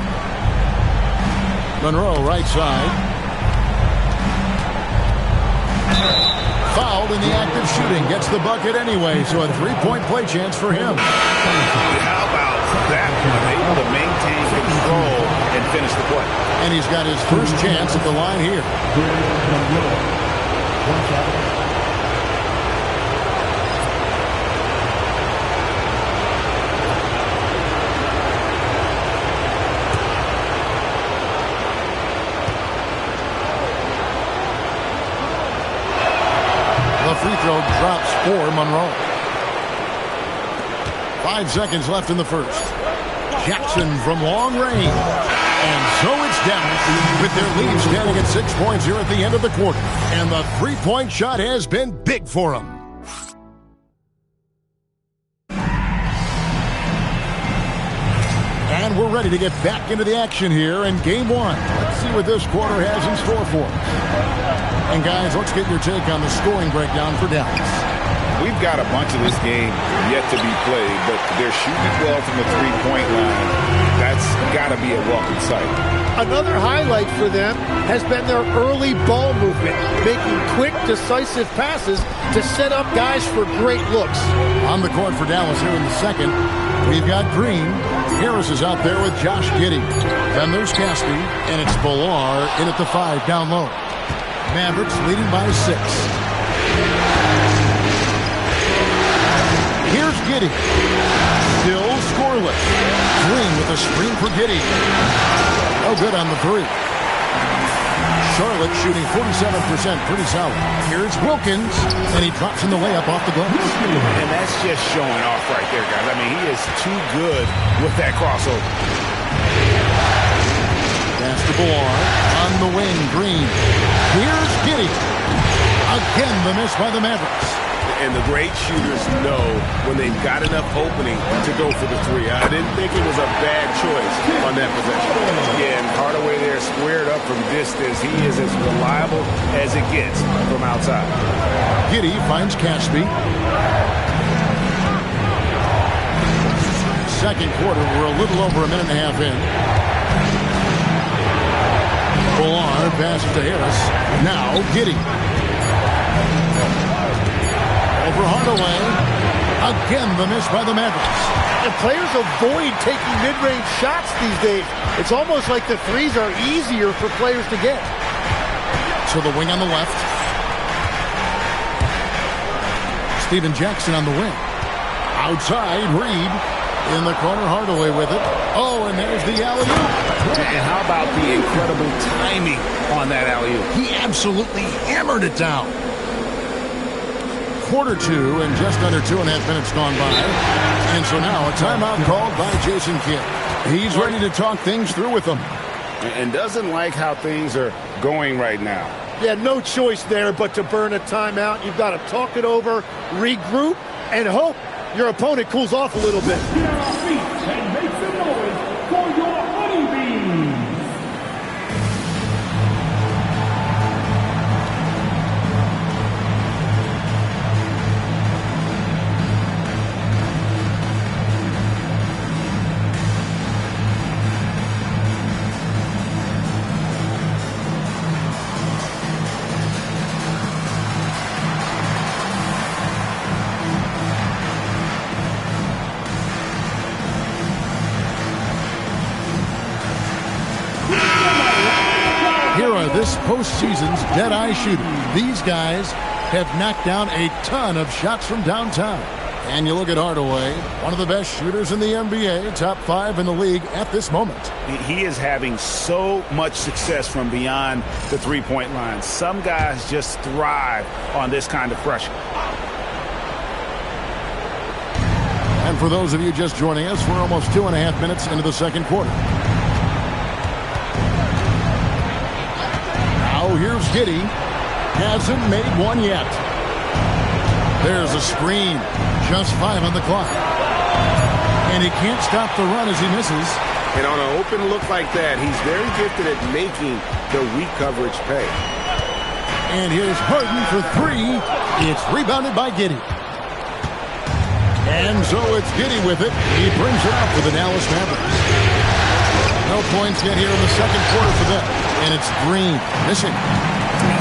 Monroe right side. Fouled in the act of shooting. Gets the bucket anyway, so a 3-point play chance for him. How about that one? Able to maintain control and finish the play. And he's got his first chance at the line here. The free throw drops for Monroe. 5 seconds left in the first. Jackson from long range. And so it's Dallas with their lead standing at 6 points here at the end of the quarter. And the 3-point shot has been big for them. And we're ready to get back into the action here in Game 1. Let's see what this quarter has in store for us. And guys, let's get your take on the scoring breakdown for Dallas. We've got a bunch of this game yet to be played, but they're shooting well from the three-point line. That's got to be a welcome sight. Another highlight for them has been their early ball movement, making quick, decisive passes to set up guys for great looks. On the court for Dallas here in the second, we've got Green. Harris is out there with Josh Giddey. Then there's Caspi, and it's Villar in at the 5 down low. Mavericks leading by 6. Here's Giddey. Still scoreless. Green with a screen for Giddey. No good on the 3. Charlotte shooting 47%, pretty solid. Here's Wilkins, and he drops in the layup off the glass. And that's just showing off right there, guys. I mean, he is too good with that crossover. Pass Gets the ball on the wing. Green. Here's Giddey. Again, the miss by the Mavericks. And the great shooters know when they've got enough opening to go for the three. I didn't think it was a bad choice on that possession. Again, Hardaway there squared up from distance. He is as reliable as it gets from outside. Giddey finds Caspi. Second quarter, we're a little over a minute and a half in. Bullard passes to Harris. Now Giddey. Over Hardaway. Again, the miss by the Mavericks. And players avoid taking mid-range shots these days. It's almost like the threes are easier for players to get. So the wing on the left. Steven Jackson on the wing. Outside, Reed. In the corner, Hardaway with it. Oh, and there's the alley-oop. And how about the incredible timing on that alley-oop? He absolutely hammered it down. Quarter two, and just under 2.5 minutes gone by. And so now a timeout called by Jason Kidd. He's ready to talk things through with them. And doesn't like how things are going right now. Yeah, no choice there but to burn a timeout. You've got to talk it over, regroup, and hope your opponent cools off a little bit. Get on our feet and make some noise for your honeybees. This postseason's dead-eye shooter. These guys have knocked down a ton of shots from downtown. And you look at Hardaway, one of the best shooters in the NBA, top 5 in the league at this moment. He is having so much success from beyond the three-point line. Some guys just thrive on this kind of pressure. And for those of you just joining us, we're almost 2.5 minutes into the second quarter. Now here's Giddey. Hasn't made one yet. There's a screen. Just 5 on the clock. And he can't stop the run as he misses. And on an open look like that, he's very gifted at making the weak coverage pay. And here's Harden for 3. It's rebounded by Giddey. And so it's Giddey with it. He brings it up for the Dallas Mavericks. No points yet here in the second quarter for them. And it's Green missing.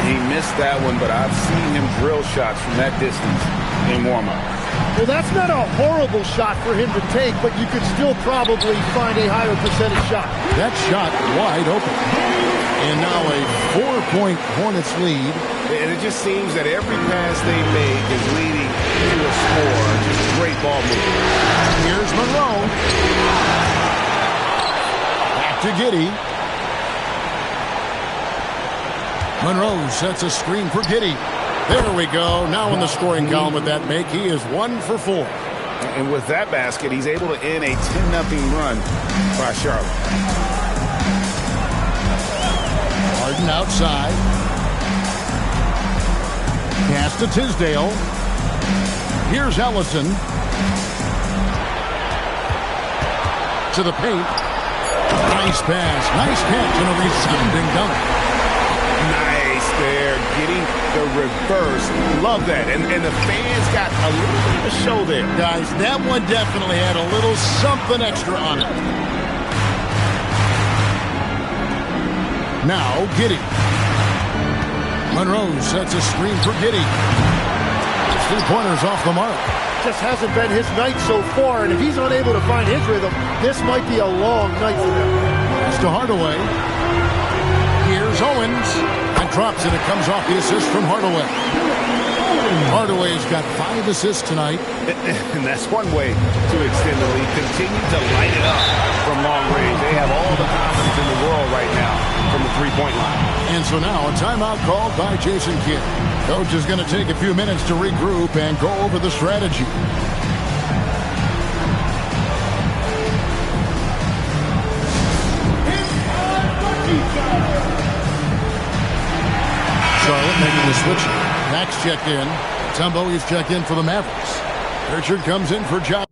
He missed that one, but I've seen him drill shots from that distance in warm-up. Well, that's not a horrible shot for him to take, but you could still probably find a higher percentage shot. That shot wide open. And now a 4-point Hornets lead. And it just seems that every pass they make is leading to a score. Just great ball movement. Here's Monroe. Back to Giddey. Monroe sets a screen for Giddey. There we go. Now in the scoring column with that make, he is 1 for 4. And with that basket, he's able to end a 10-0 run by Charlotte. Harden outside. Pass to Tisdale. Here's Ellison. To the paint. Nice pass. Nice catch and a resounding dunk. Nice there, getting the reverse. Love that. And the fans got a little bit of a show there. Guys, that one definitely had a little something extra on it. Now, Giddey. Monroe sets a screen for Giddey. 3-pointers off the mark. Just hasn't been his night so far, and if he's unable to find his rhythm, this might be a long night for them. Pass to Hardaway. Here's Owens. And drops it. It comes off the assist from Hardaway. Hardaway's got 5 assists tonight. And that's one way to extend the lead. Continue to light it up from long range. They have all the confidence in the world right now from the three-point line. And so now a timeout called by Jason Kidd. Coach is going to take a few minutes to regroup and go over the strategy. It's time for the switch. Max checked in. Tumbo is checked in for the Mavericks. Richard comes in for Josh.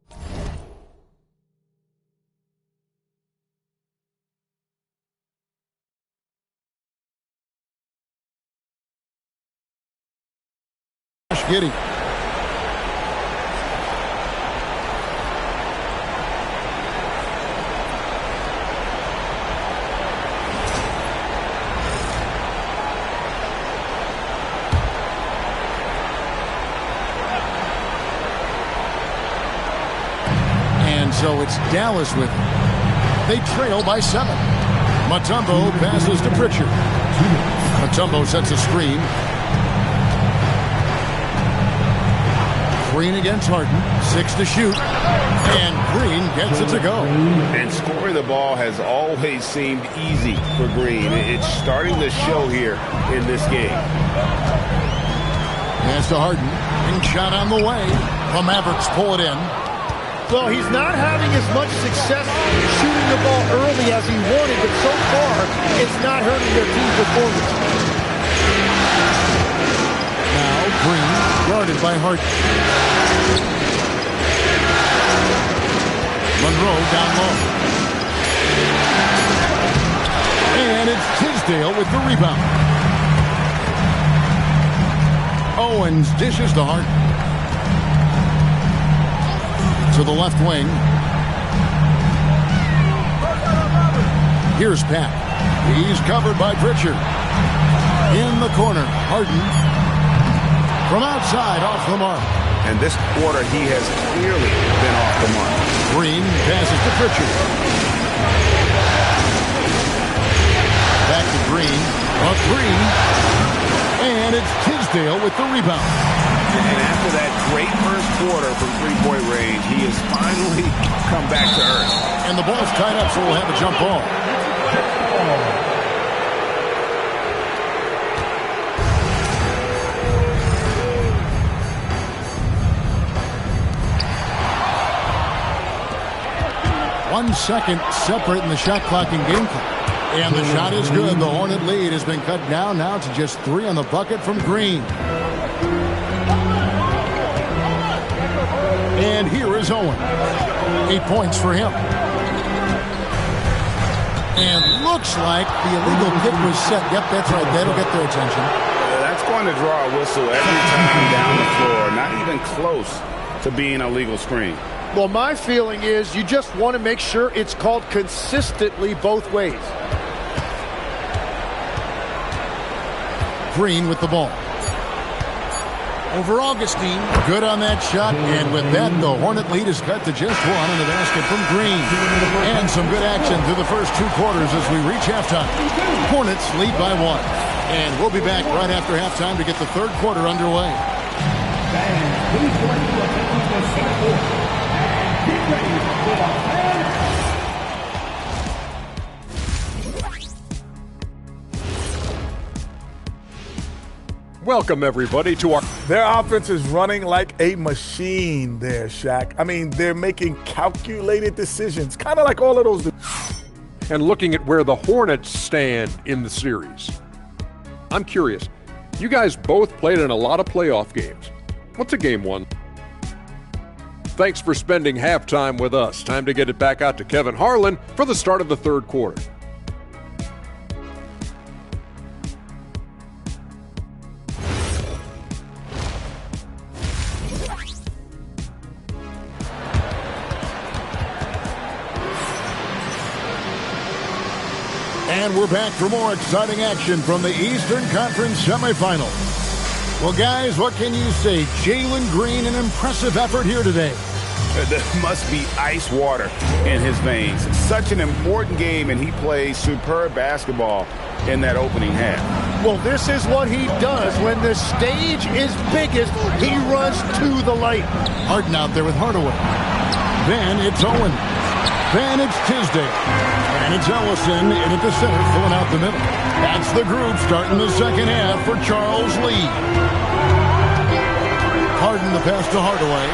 Giddey. And so it's Dallas with it. They trail by 7. Mutombo passes to Pritchard. Mutombo sets a screen. Green against Harden. 6 to shoot. And Green gets it to go. And scoring the ball has always seemed easy for Green. It's starting to show here in this game. Pass to Harden. And shot on the way. The Mavericks pull it in. Well, he's not having as much success shooting the ball early as he wanted, but so far, it's not hurting their team performance. Now Green, guarded by Harden. Monroe down low. And it's Tisdale with the rebound. Owens dishes to Harden. To the left wing. Here's Pat. He's covered by Pritchard. In the corner, Harden. From outside, off the mark. And this quarter, he has clearly been off the mark. Green passes to Pritchard. Back to Green. A three. And it's Tisdale with the rebound. And after that great first quarter from three-point range, he has finally come back to earth. And the ball's tied up, so we'll have a jump ball. One second separate in the shot clock and game clock. And the shot is good. The Hornet lead has been cut down now to just 3 on the bucket from Green. And here is Owen. 8 points for him. And looks like the illegal kick was set. Yep, that's right. That'll get their attention. That's going to draw a whistle every time down the floor. Not even close to being a legal screen. Well, my feeling is you just want to make sure it's called consistently both ways. Green with the ball. Over Augustine. Good on that shot. And with that, the Hornet lead is cut to just 1 in the basket from Green. And some good action through the first 2 quarters as we reach halftime. Hornets lead by 1. And we'll be back right after halftime to get the third quarter underway. Welcome, everybody, to our... Their offense is running like a machine there, Shaq. I mean, they're making calculated decisions, kind of like all of those... And looking at where the Hornets stand in the series. I'm curious. You guys both played in a lot of playoff games. What's a game one? Thanks for spending halftime with us. Time to get it back out to Kevin Harlan for the start of the third quarter. And we're back for more exciting action from the Eastern Conference semifinals. Well, guys, what can you say? Jalen Green, an impressive effort here today. There must be ice water in his veins. Such an important game, and he plays superb basketball in that opening half. Well, this is what he does. When the stage is biggest, he runs to the light. Harden out there with Hardaway. Then it's Owen. Then it's Tisdale. And it's Ellison in at the center, filling out the middle. That's the group starting the second half for Charles Lee. Harden the pass to Hardaway.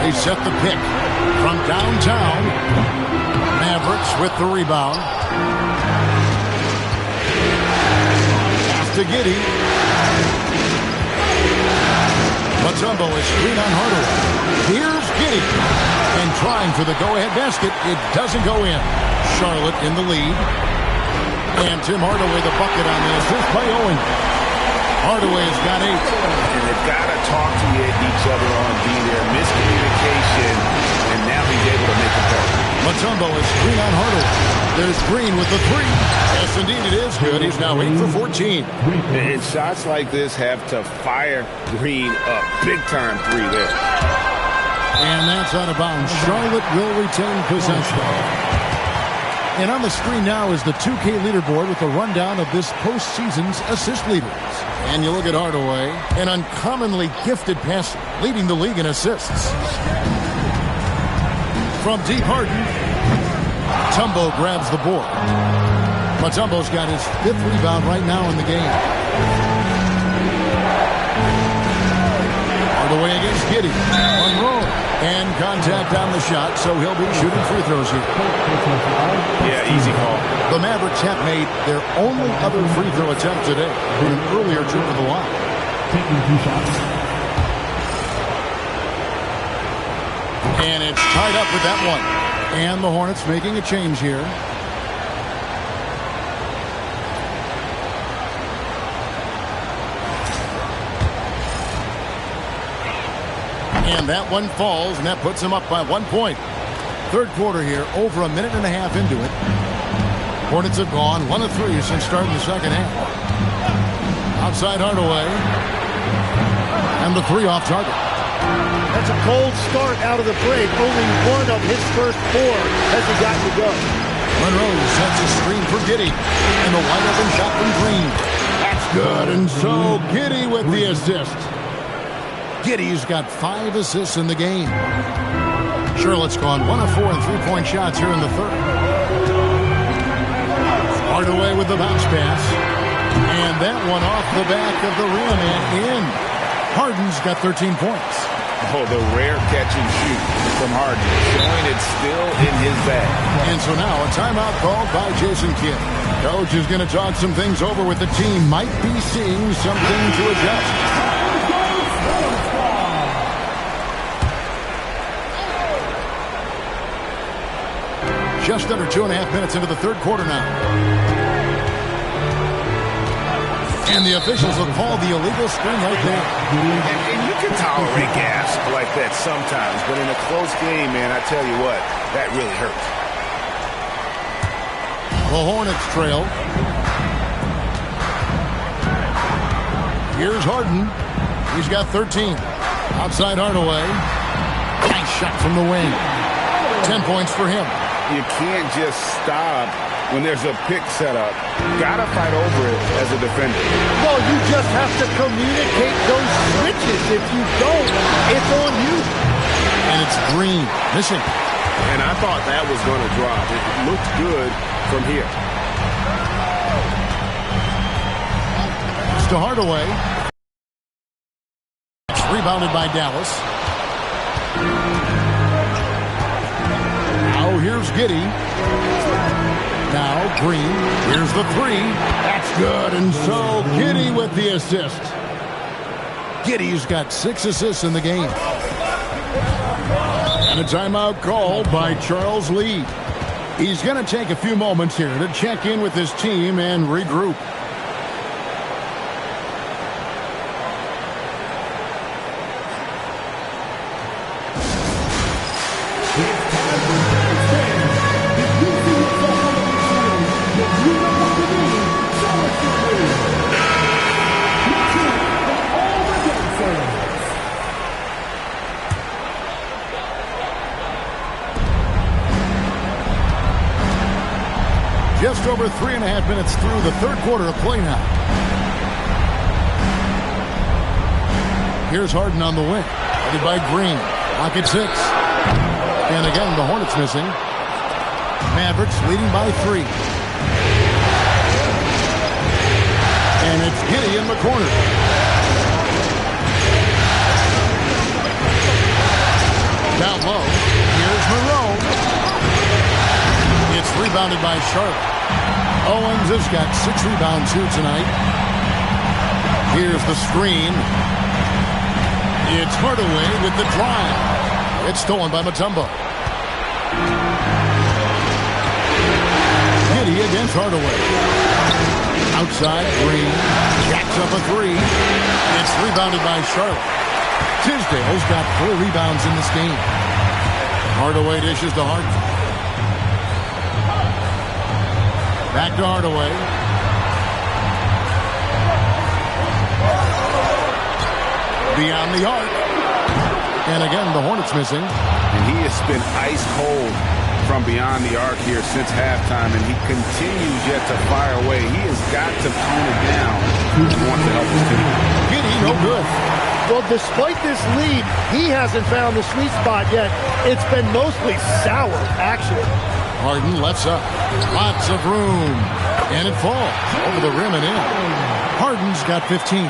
They set the pick from downtown. Mavericks with the rebound. to Giddey. Mutombo is screen on Hardaway. Here's Giddey. And trying for the go-ahead basket. It doesn't go in. Charlotte in the lead. And Tim Hardaway the bucket on the assist by Owen. Hardaway has got 8. And they've got to talk to each other on D there. Miscommunication, and now he's able to make a play. Mutombo is screen on Hardaway. There's Green with the 3. Yes, indeed, it is good. He's now 8 for 14. And shots like this have to fire Green up. Big-time 3 there. And that's out of bounds. Charlotte will retain possession. And on the screen now is the 2K leaderboard with a rundown of this postseason's assist leaders. And you look at Hardaway, an uncommonly gifted passer, leading the league in assists. From deep, Harden. Mutombo grabs the board. Mutombo's got his 5th rebound right now in the game. Hardaway against Giddey. Monroe. And contact on the shot, so he'll be shooting free throws here. Yeah, easy call. The Mavericks have made their only other free throw attempt today in an earlier trip to the line. Taking 2 shots. And it's tied up with that one. And the Hornets making a change here. And that one falls, and that puts him up by 1 point. Third quarter here, over a minute and a half into it. Hornets have gone 1 of 3 since starting the second half. Outside Hardaway. And the 3 off target. That's a cold start out of the break. Only 1 of his first 4 has he gotten to go. Monroe sets a screen for Giddey. And the wide open shot from Green. That's good. And so Giddey with the assist. Giddey's got 5 assists in the game. Charlotte's gone 1 of 4 in 3-point shots here in the third. Hardaway with the bounce pass. And that one off the back of the rim and in. Harden's got 13 points. Oh, the rare catch and shoot from Harden, showing it's still in his bag. And so now a timeout called by Jason Kidd. Coach is going to talk some things over with the team. Might be seeing something to adjust. Just under 2.5 minutes into the third quarter now. And the officials have called the illegal screen right there. And you can tolerate gas like that sometimes, but in a close game, man, I tell you what, that really hurts. The Hornets trail. Here's Harden. He's got 13. Outside Hardaway. Nice shot from the wing. 10 points for him. You can't just stop when there's a pick set up. Gotta fight over it as a defender. No, you just have to communicate those switches. If you don't, it's on you. And it's Green missing. And I thought that was going to drop. It looked good from here. It's to Hardaway. It's rebounded by Dallas. Now here's Giddey. Now Green. Here's the 3. That's good. And so Giddey with the assist. Giddey's got 6 assists in the game. And a timeout called by Charles Lee. He's going to take a few moments here to check in with his team and regroup. Just over 3.5 minutes through the third quarter of play now. Here's Harden on the wing. Headed by Green. Lock at 6. And again, the Hornets missing. Mavericks leading by 3. And it's Giddey in the corner. Down low. Here's Monroe. It's rebounded by Charlotte. Owens has got 6 rebounds here tonight. Here's the screen. It's Hardaway with the drive. It's stolen by Mutombo. Giddy against Hardaway. Outside, Green. Jacks up a three. It's rebounded by Charlotte. Tisdale's got 4 rebounds in this game. Hardaway dishes to Harden. Back to Hardaway. Beyond the arc. And again, the Hornets missing. And he has been ice cold from beyond the arc here since halftime, and he continues yet to fire away. He has got to tone it down if he wants to help his team. Giddy, no good. Well, despite this lead, he hasn't found the sweet spot yet. It's been mostly sour action. Harden lets up. Lots of room. And it falls over the rim and in. Harden's got 15.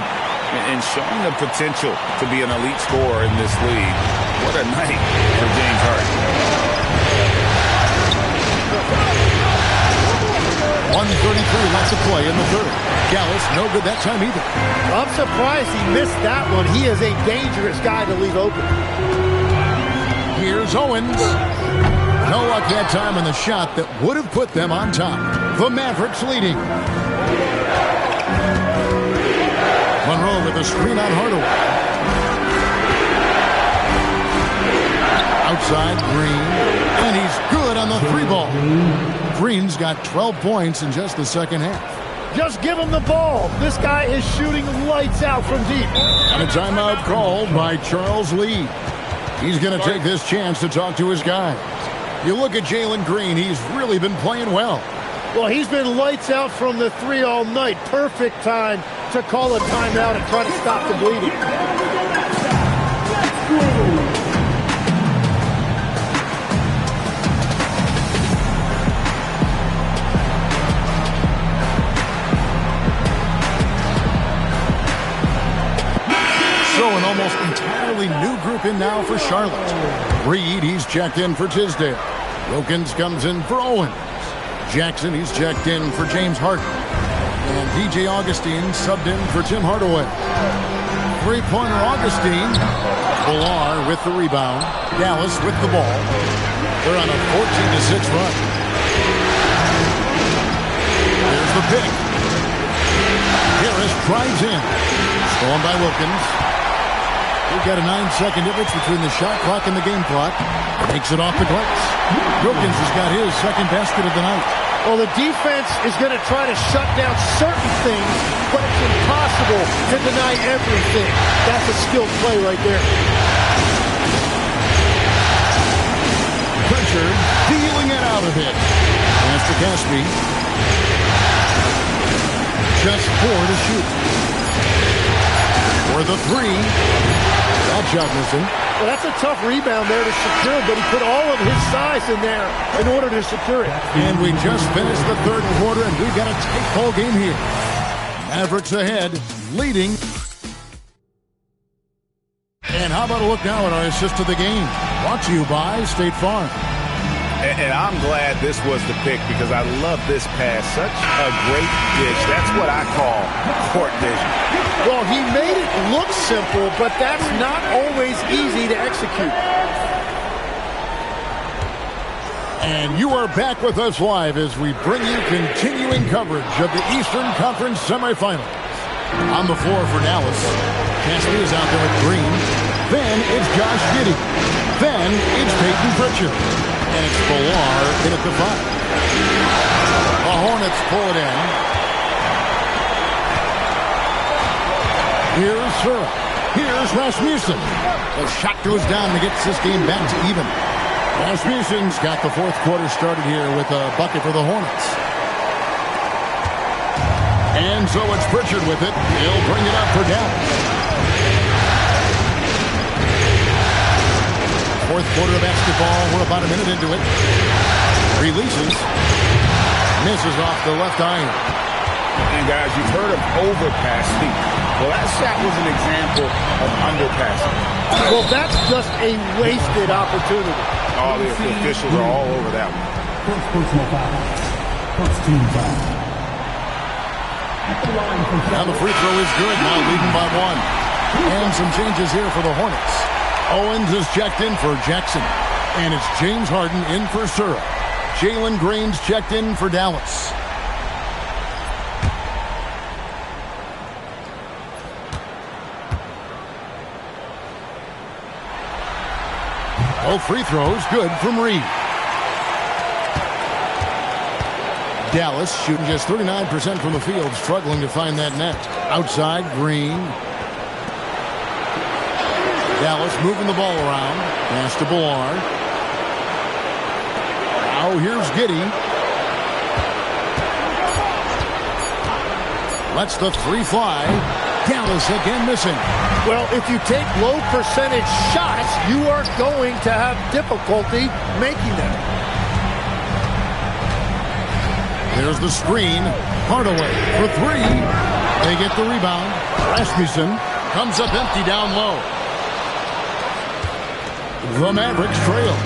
And showing the potential to be an elite scorer in this league. What a night for James Harden. 1:33 left to play in the third. Gallus, no good that time either. I'm surprised he missed that one. He is a dangerous guy to leave open. Here's Owens. No luck that time on the shot that would have put them on top. The Mavericks leading. Monroe with a screen on Hardaway. Outside, Green. And he's good on the 3-ball. Green's got 12 points in just the second half. Just give him the ball. This guy is shooting lights out from deep. And a timeout called by Charles Lee. He's going to take this chance to talk to his guys. You look at Jalen Green, he's really been playing well. Well, he's been lights out from the 3 all night. Perfect time to call a timeout and try to stop the bleeding. So an almost entirely new group in now for Charlotte. Reed, he's checked in for Tisdale. Wilkins comes in for Owens. Jackson, he's checked in for James Harden. And DJ Augustine subbed in for Tim Hardaway. 3-pointer Augustine. Villar with the rebound. Dallas with the ball. They're on a 14-6 run. There's the pick. Harris drives in. Stolen by Wilkins. We've got a 9-second difference between the shot clock and the game clock. Takes it off the glass. Wilkins has got his second basket of the night. Well, the defense is going to try to shut down certain things, but it's impossible to deny everything. That's a skilled play right there. Pritchard dealing it out of it. Pass to Caspi. Just 4 to shoot. For the 3. That shot missing. Well, that's a tough rebound there to secure, but he put all of his size in there in order to secure it. And we just finished the third quarter, and we've got a tight ball game here. Mavericks ahead, leading. And how about a look now at our assist to the game? Brought to you by State Farm. And I'm glad this was the pick because I love this pass. Such a great dish. That's what I call court vision. Well, he made it look simple, but that's not always easy to execute. And you are back with us live as we bring you continuing coverage of the Eastern Conference semifinals. On the floor for Dallas, Caspi is out there with Green. Then it's Josh Giddey. Then it's Peyton Pritchard. And it's Villar in at the 5. The Hornets pull it in. Here's Surratt. Here's Rasmussen. The shot goes down and gets this game back to even. Rasmussen's got the fourth quarter started here with a bucket for the Hornets. And so it's Pritchard with it. He'll bring it up for Dallas. Fourth quarter of basketball. We're about a minute into it. Releases. Misses off the left iron. And guys, you've heard of overpassing. Well, that shot was an example of underpassing. Well, that's just a wasted opportunity. All the officials are all over that one. First personal foul. First team foul. Now the free throw is good. Now leading by 1. And some changes here for the Hornets. Owens is checked in for Jackson. And it's James Harden in for Sura. Jalen Green's checked in for Dallas. Both free throws good from Reed. Dallas shooting just 39% from the field, struggling to find that net. Outside, Green. Dallas moving the ball around. Pass to Ballard. Now here's Giddey. Lets the three fly. Dallas again missing. Well, if you take low percentage shots, you are going to have difficulty making them. There's the screen. Hardaway for 3. They get the rebound. Rasmussen comes up empty down low. The Mavericks trail.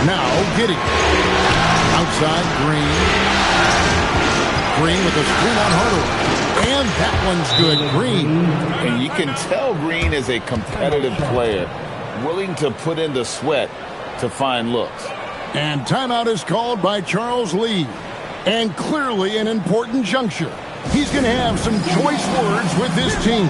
Now Giddey. Outside, Green. Green with a screen on Hardaway. And that one's good. Green. And you can tell Green is a competitive player, willing to put in the sweat to find looks. And timeout is called by Charles Lee. And clearly an important juncture. He's going to have some choice words with this team.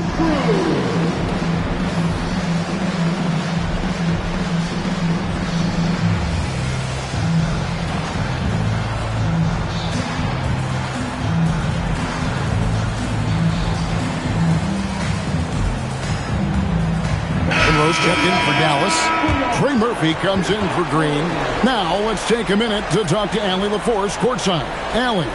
Checked in for Dallas. Trey Murphy comes in for Green. Now let's take a minute to talk to Allie LaForce courtside. Allie.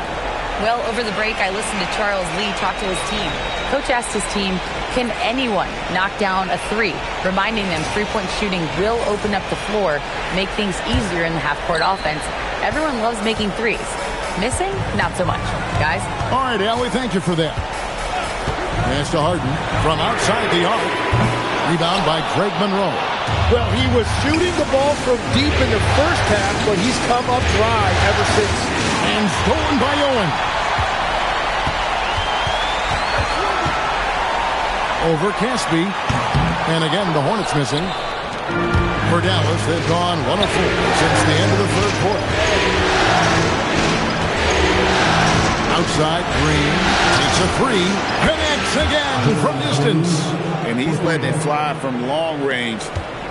Well, over the break, I listened to Charles Lee talk to his team. Coach asked his team, can anyone knock down a 3? Reminding them three-point shooting will open up the floor, make things easier in the half-court offense. Everyone loves making threes. Missing? Not so much. Guys? All right, Allie, thank you for that. Pass to Harden from outside the arc. Rebound by Greg Monroe. Well, he was shooting the ball from deep in the first half, but he's come up dry ever since. And stolen by Owen. Over Caspi. And again, the Hornets missing. For Dallas, they've gone 1 of 4 since the end of the third quarter. Outside, Green takes a 3. Connects again from distance. And he's letting it fly from long range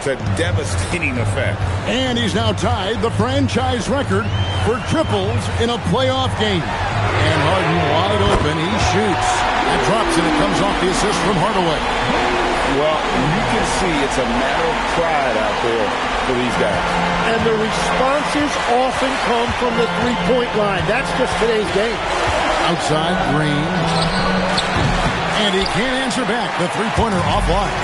to devastating effect. And he's now tied the franchise record for triples in a playoff game. And Harden wide open. He shoots. It drops and it comes off the assist from Hardaway. Well, you can see it's a matter of pride out there for these guys. And the responses often come from the three-point line. That's just today's game. Outside, Green. And he can't answer back. The three-pointer offline.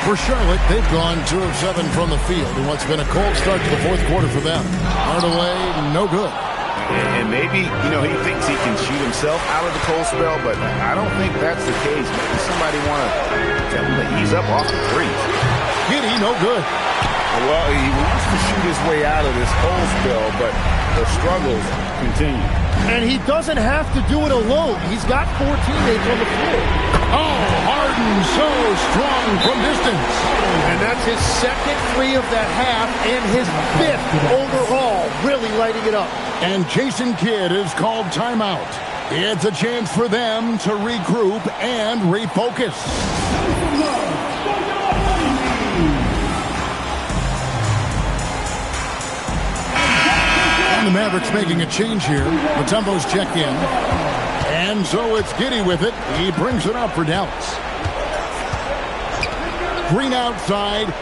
For Charlotte, they've gone 2 of 7 from the field in what's been a cold start to the fourth quarter for them. Hardaway, no good. And maybe, he thinks he can shoot himself out of the cold spell, but I don't think that's the case. Maybe somebody want to tell him to ease up off the threes. Giddey, no good. Well, he wants to shoot his way out of this cold spell, but the struggles continue. And he doesn't have to do it alone. He's got 4 teammates on the floor. Oh, Harden so strong from distance. And that's his second 3 of the half and his 5th overall, really lighting it up. And Jason Kidd is called timeout. It's a chance for them to regroup and refocus. And the Mavericks making a change here. Mutombo's checked in. And so it's Giddey with it. He brings it up for Dallas. Green outside.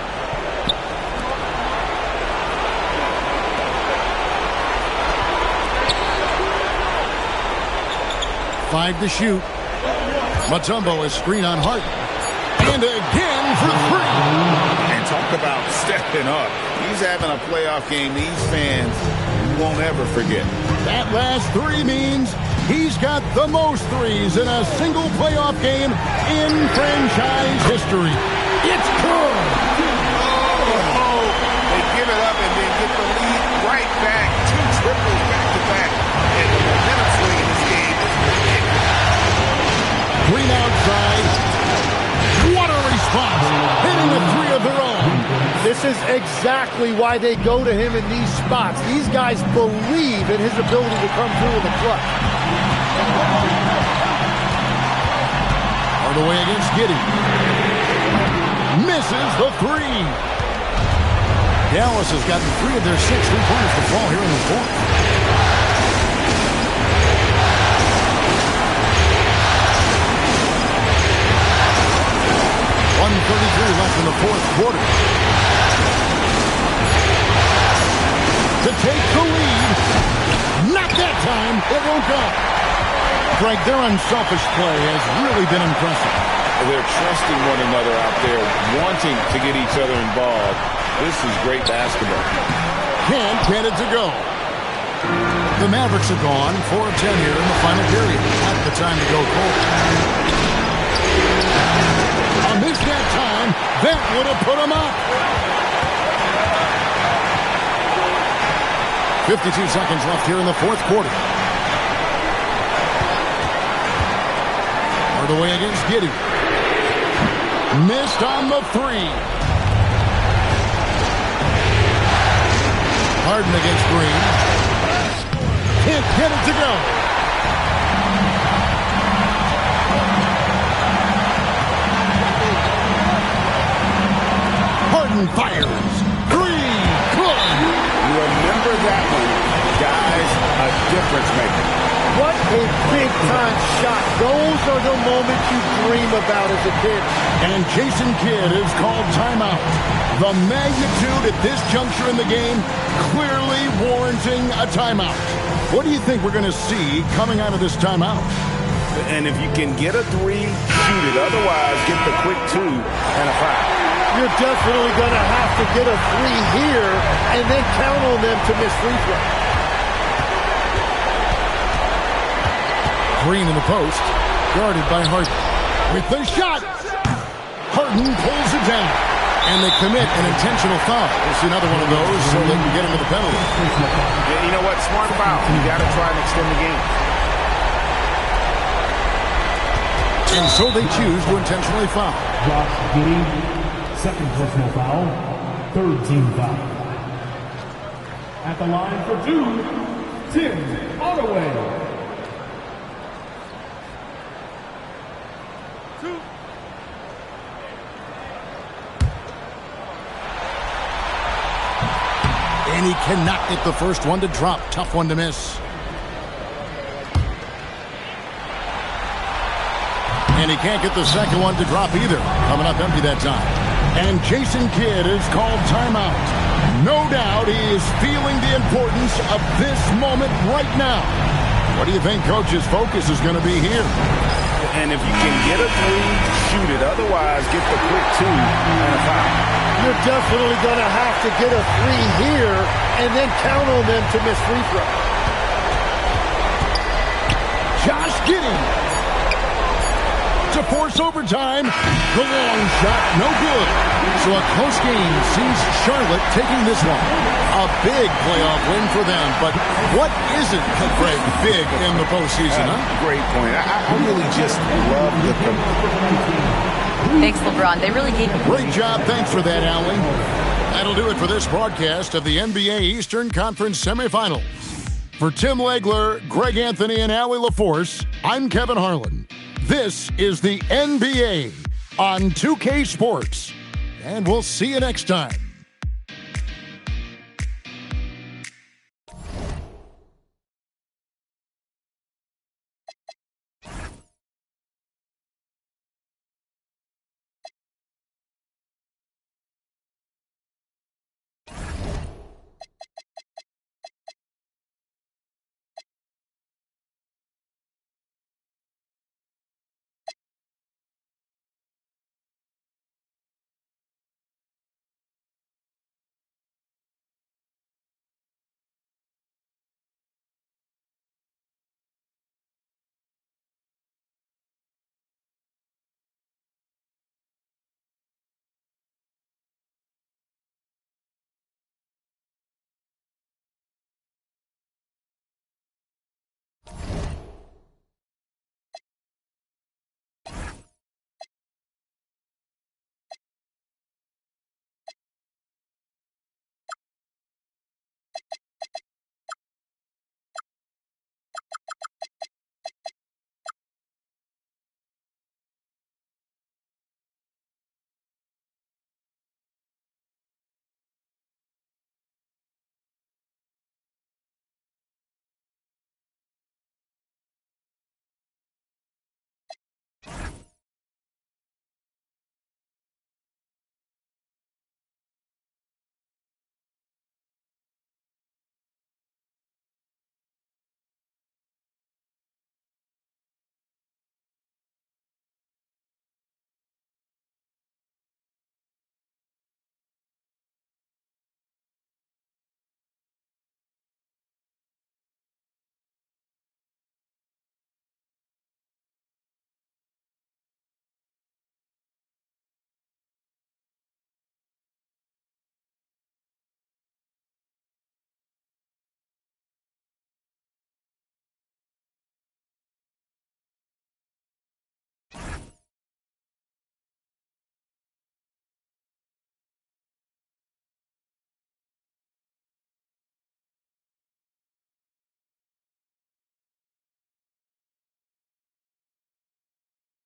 Five to shoot. Mutombo is screen on Harden. And again for 3. And talk about stepping up. He's having a playoff game these fans won't ever forget. That last 3 means he's got the most threes in a single playoff game in franchise history. It's good. Oh, they give it up and then get the lead right back. 2 triples back to back. This is exactly why they go to him in these spots. These guys believe in his ability to come through in the clutch. Hardaway against Giddey. Misses the three. Dallas has gotten 3 of their 6 3-pointers to fall here in the fourth. .133 left in the fourth quarter. To take the lead. Not that time. It won't go. Greg, their unselfish play has really been impressive. They're trusting one another out there, wanting to get each other involved. This is great basketball. Can't get it to go. The Mavericks are gone. 4 of 10 here in the final period. Not the time to go cold. Missed that time. That would have put him up. 52 seconds left here in the fourth quarter. Hardaway against Giddey. Missed on the three. Harden against Green. Can't get it to go. Harden fires. Green. Good. Remember that one, guys. A difference maker. What a big-time shot. Those are the moments you dream about as a kid. And Jason Kidd is called timeout. The magnitude at this juncture in the game clearly warranting a timeout. What do you think we're going to see coming out of this timeout? And if you can get a three, shoot it. Otherwise, get the quick 2 and a foul. You're definitely going to have to get a three here and then count on them to miss free throw. Green in the post, guarded by Harden. With the shot, Harden pulls it down. And they commit an intentional foul. We'll see another one of those so they can get into the penalty. Yeah, you know what? Smart foul. You got to try and extend the game. And so they choose to intentionally foul. Josh Giddey, second personal foul, third team foul. At the line for 2, Tim Hardaway. And he cannot get the first one to drop. Tough one to miss. And he can't get the second one to drop either. Coming up empty that time. And Jason Kidd is called timeout. No doubt he is feeling the importance of this moment right now. What do you think Coach's focus is going to be here? And if you can get a three, shoot it. Otherwise, get the quick 2 and a foul. You're definitely going to have to get a three here and then count on them to miss free throw. Josh Giddey to force overtime. The long shot, no good. So a close game sees Charlotte taking this one. A big playoff win for them. But what isn't, Greg, big in the postseason, huh? Great point. I really just love the... Thanks, LeBron. They really gave me... Great job. Thanks for that, Allie. That'll do it for this broadcast of the NBA Eastern Conference Semifinals. For Tim Legler, Greg Anthony, and Allie LaForce, I'm Kevin Harlan. This is the NBA on 2K Sports. And we'll see you next time.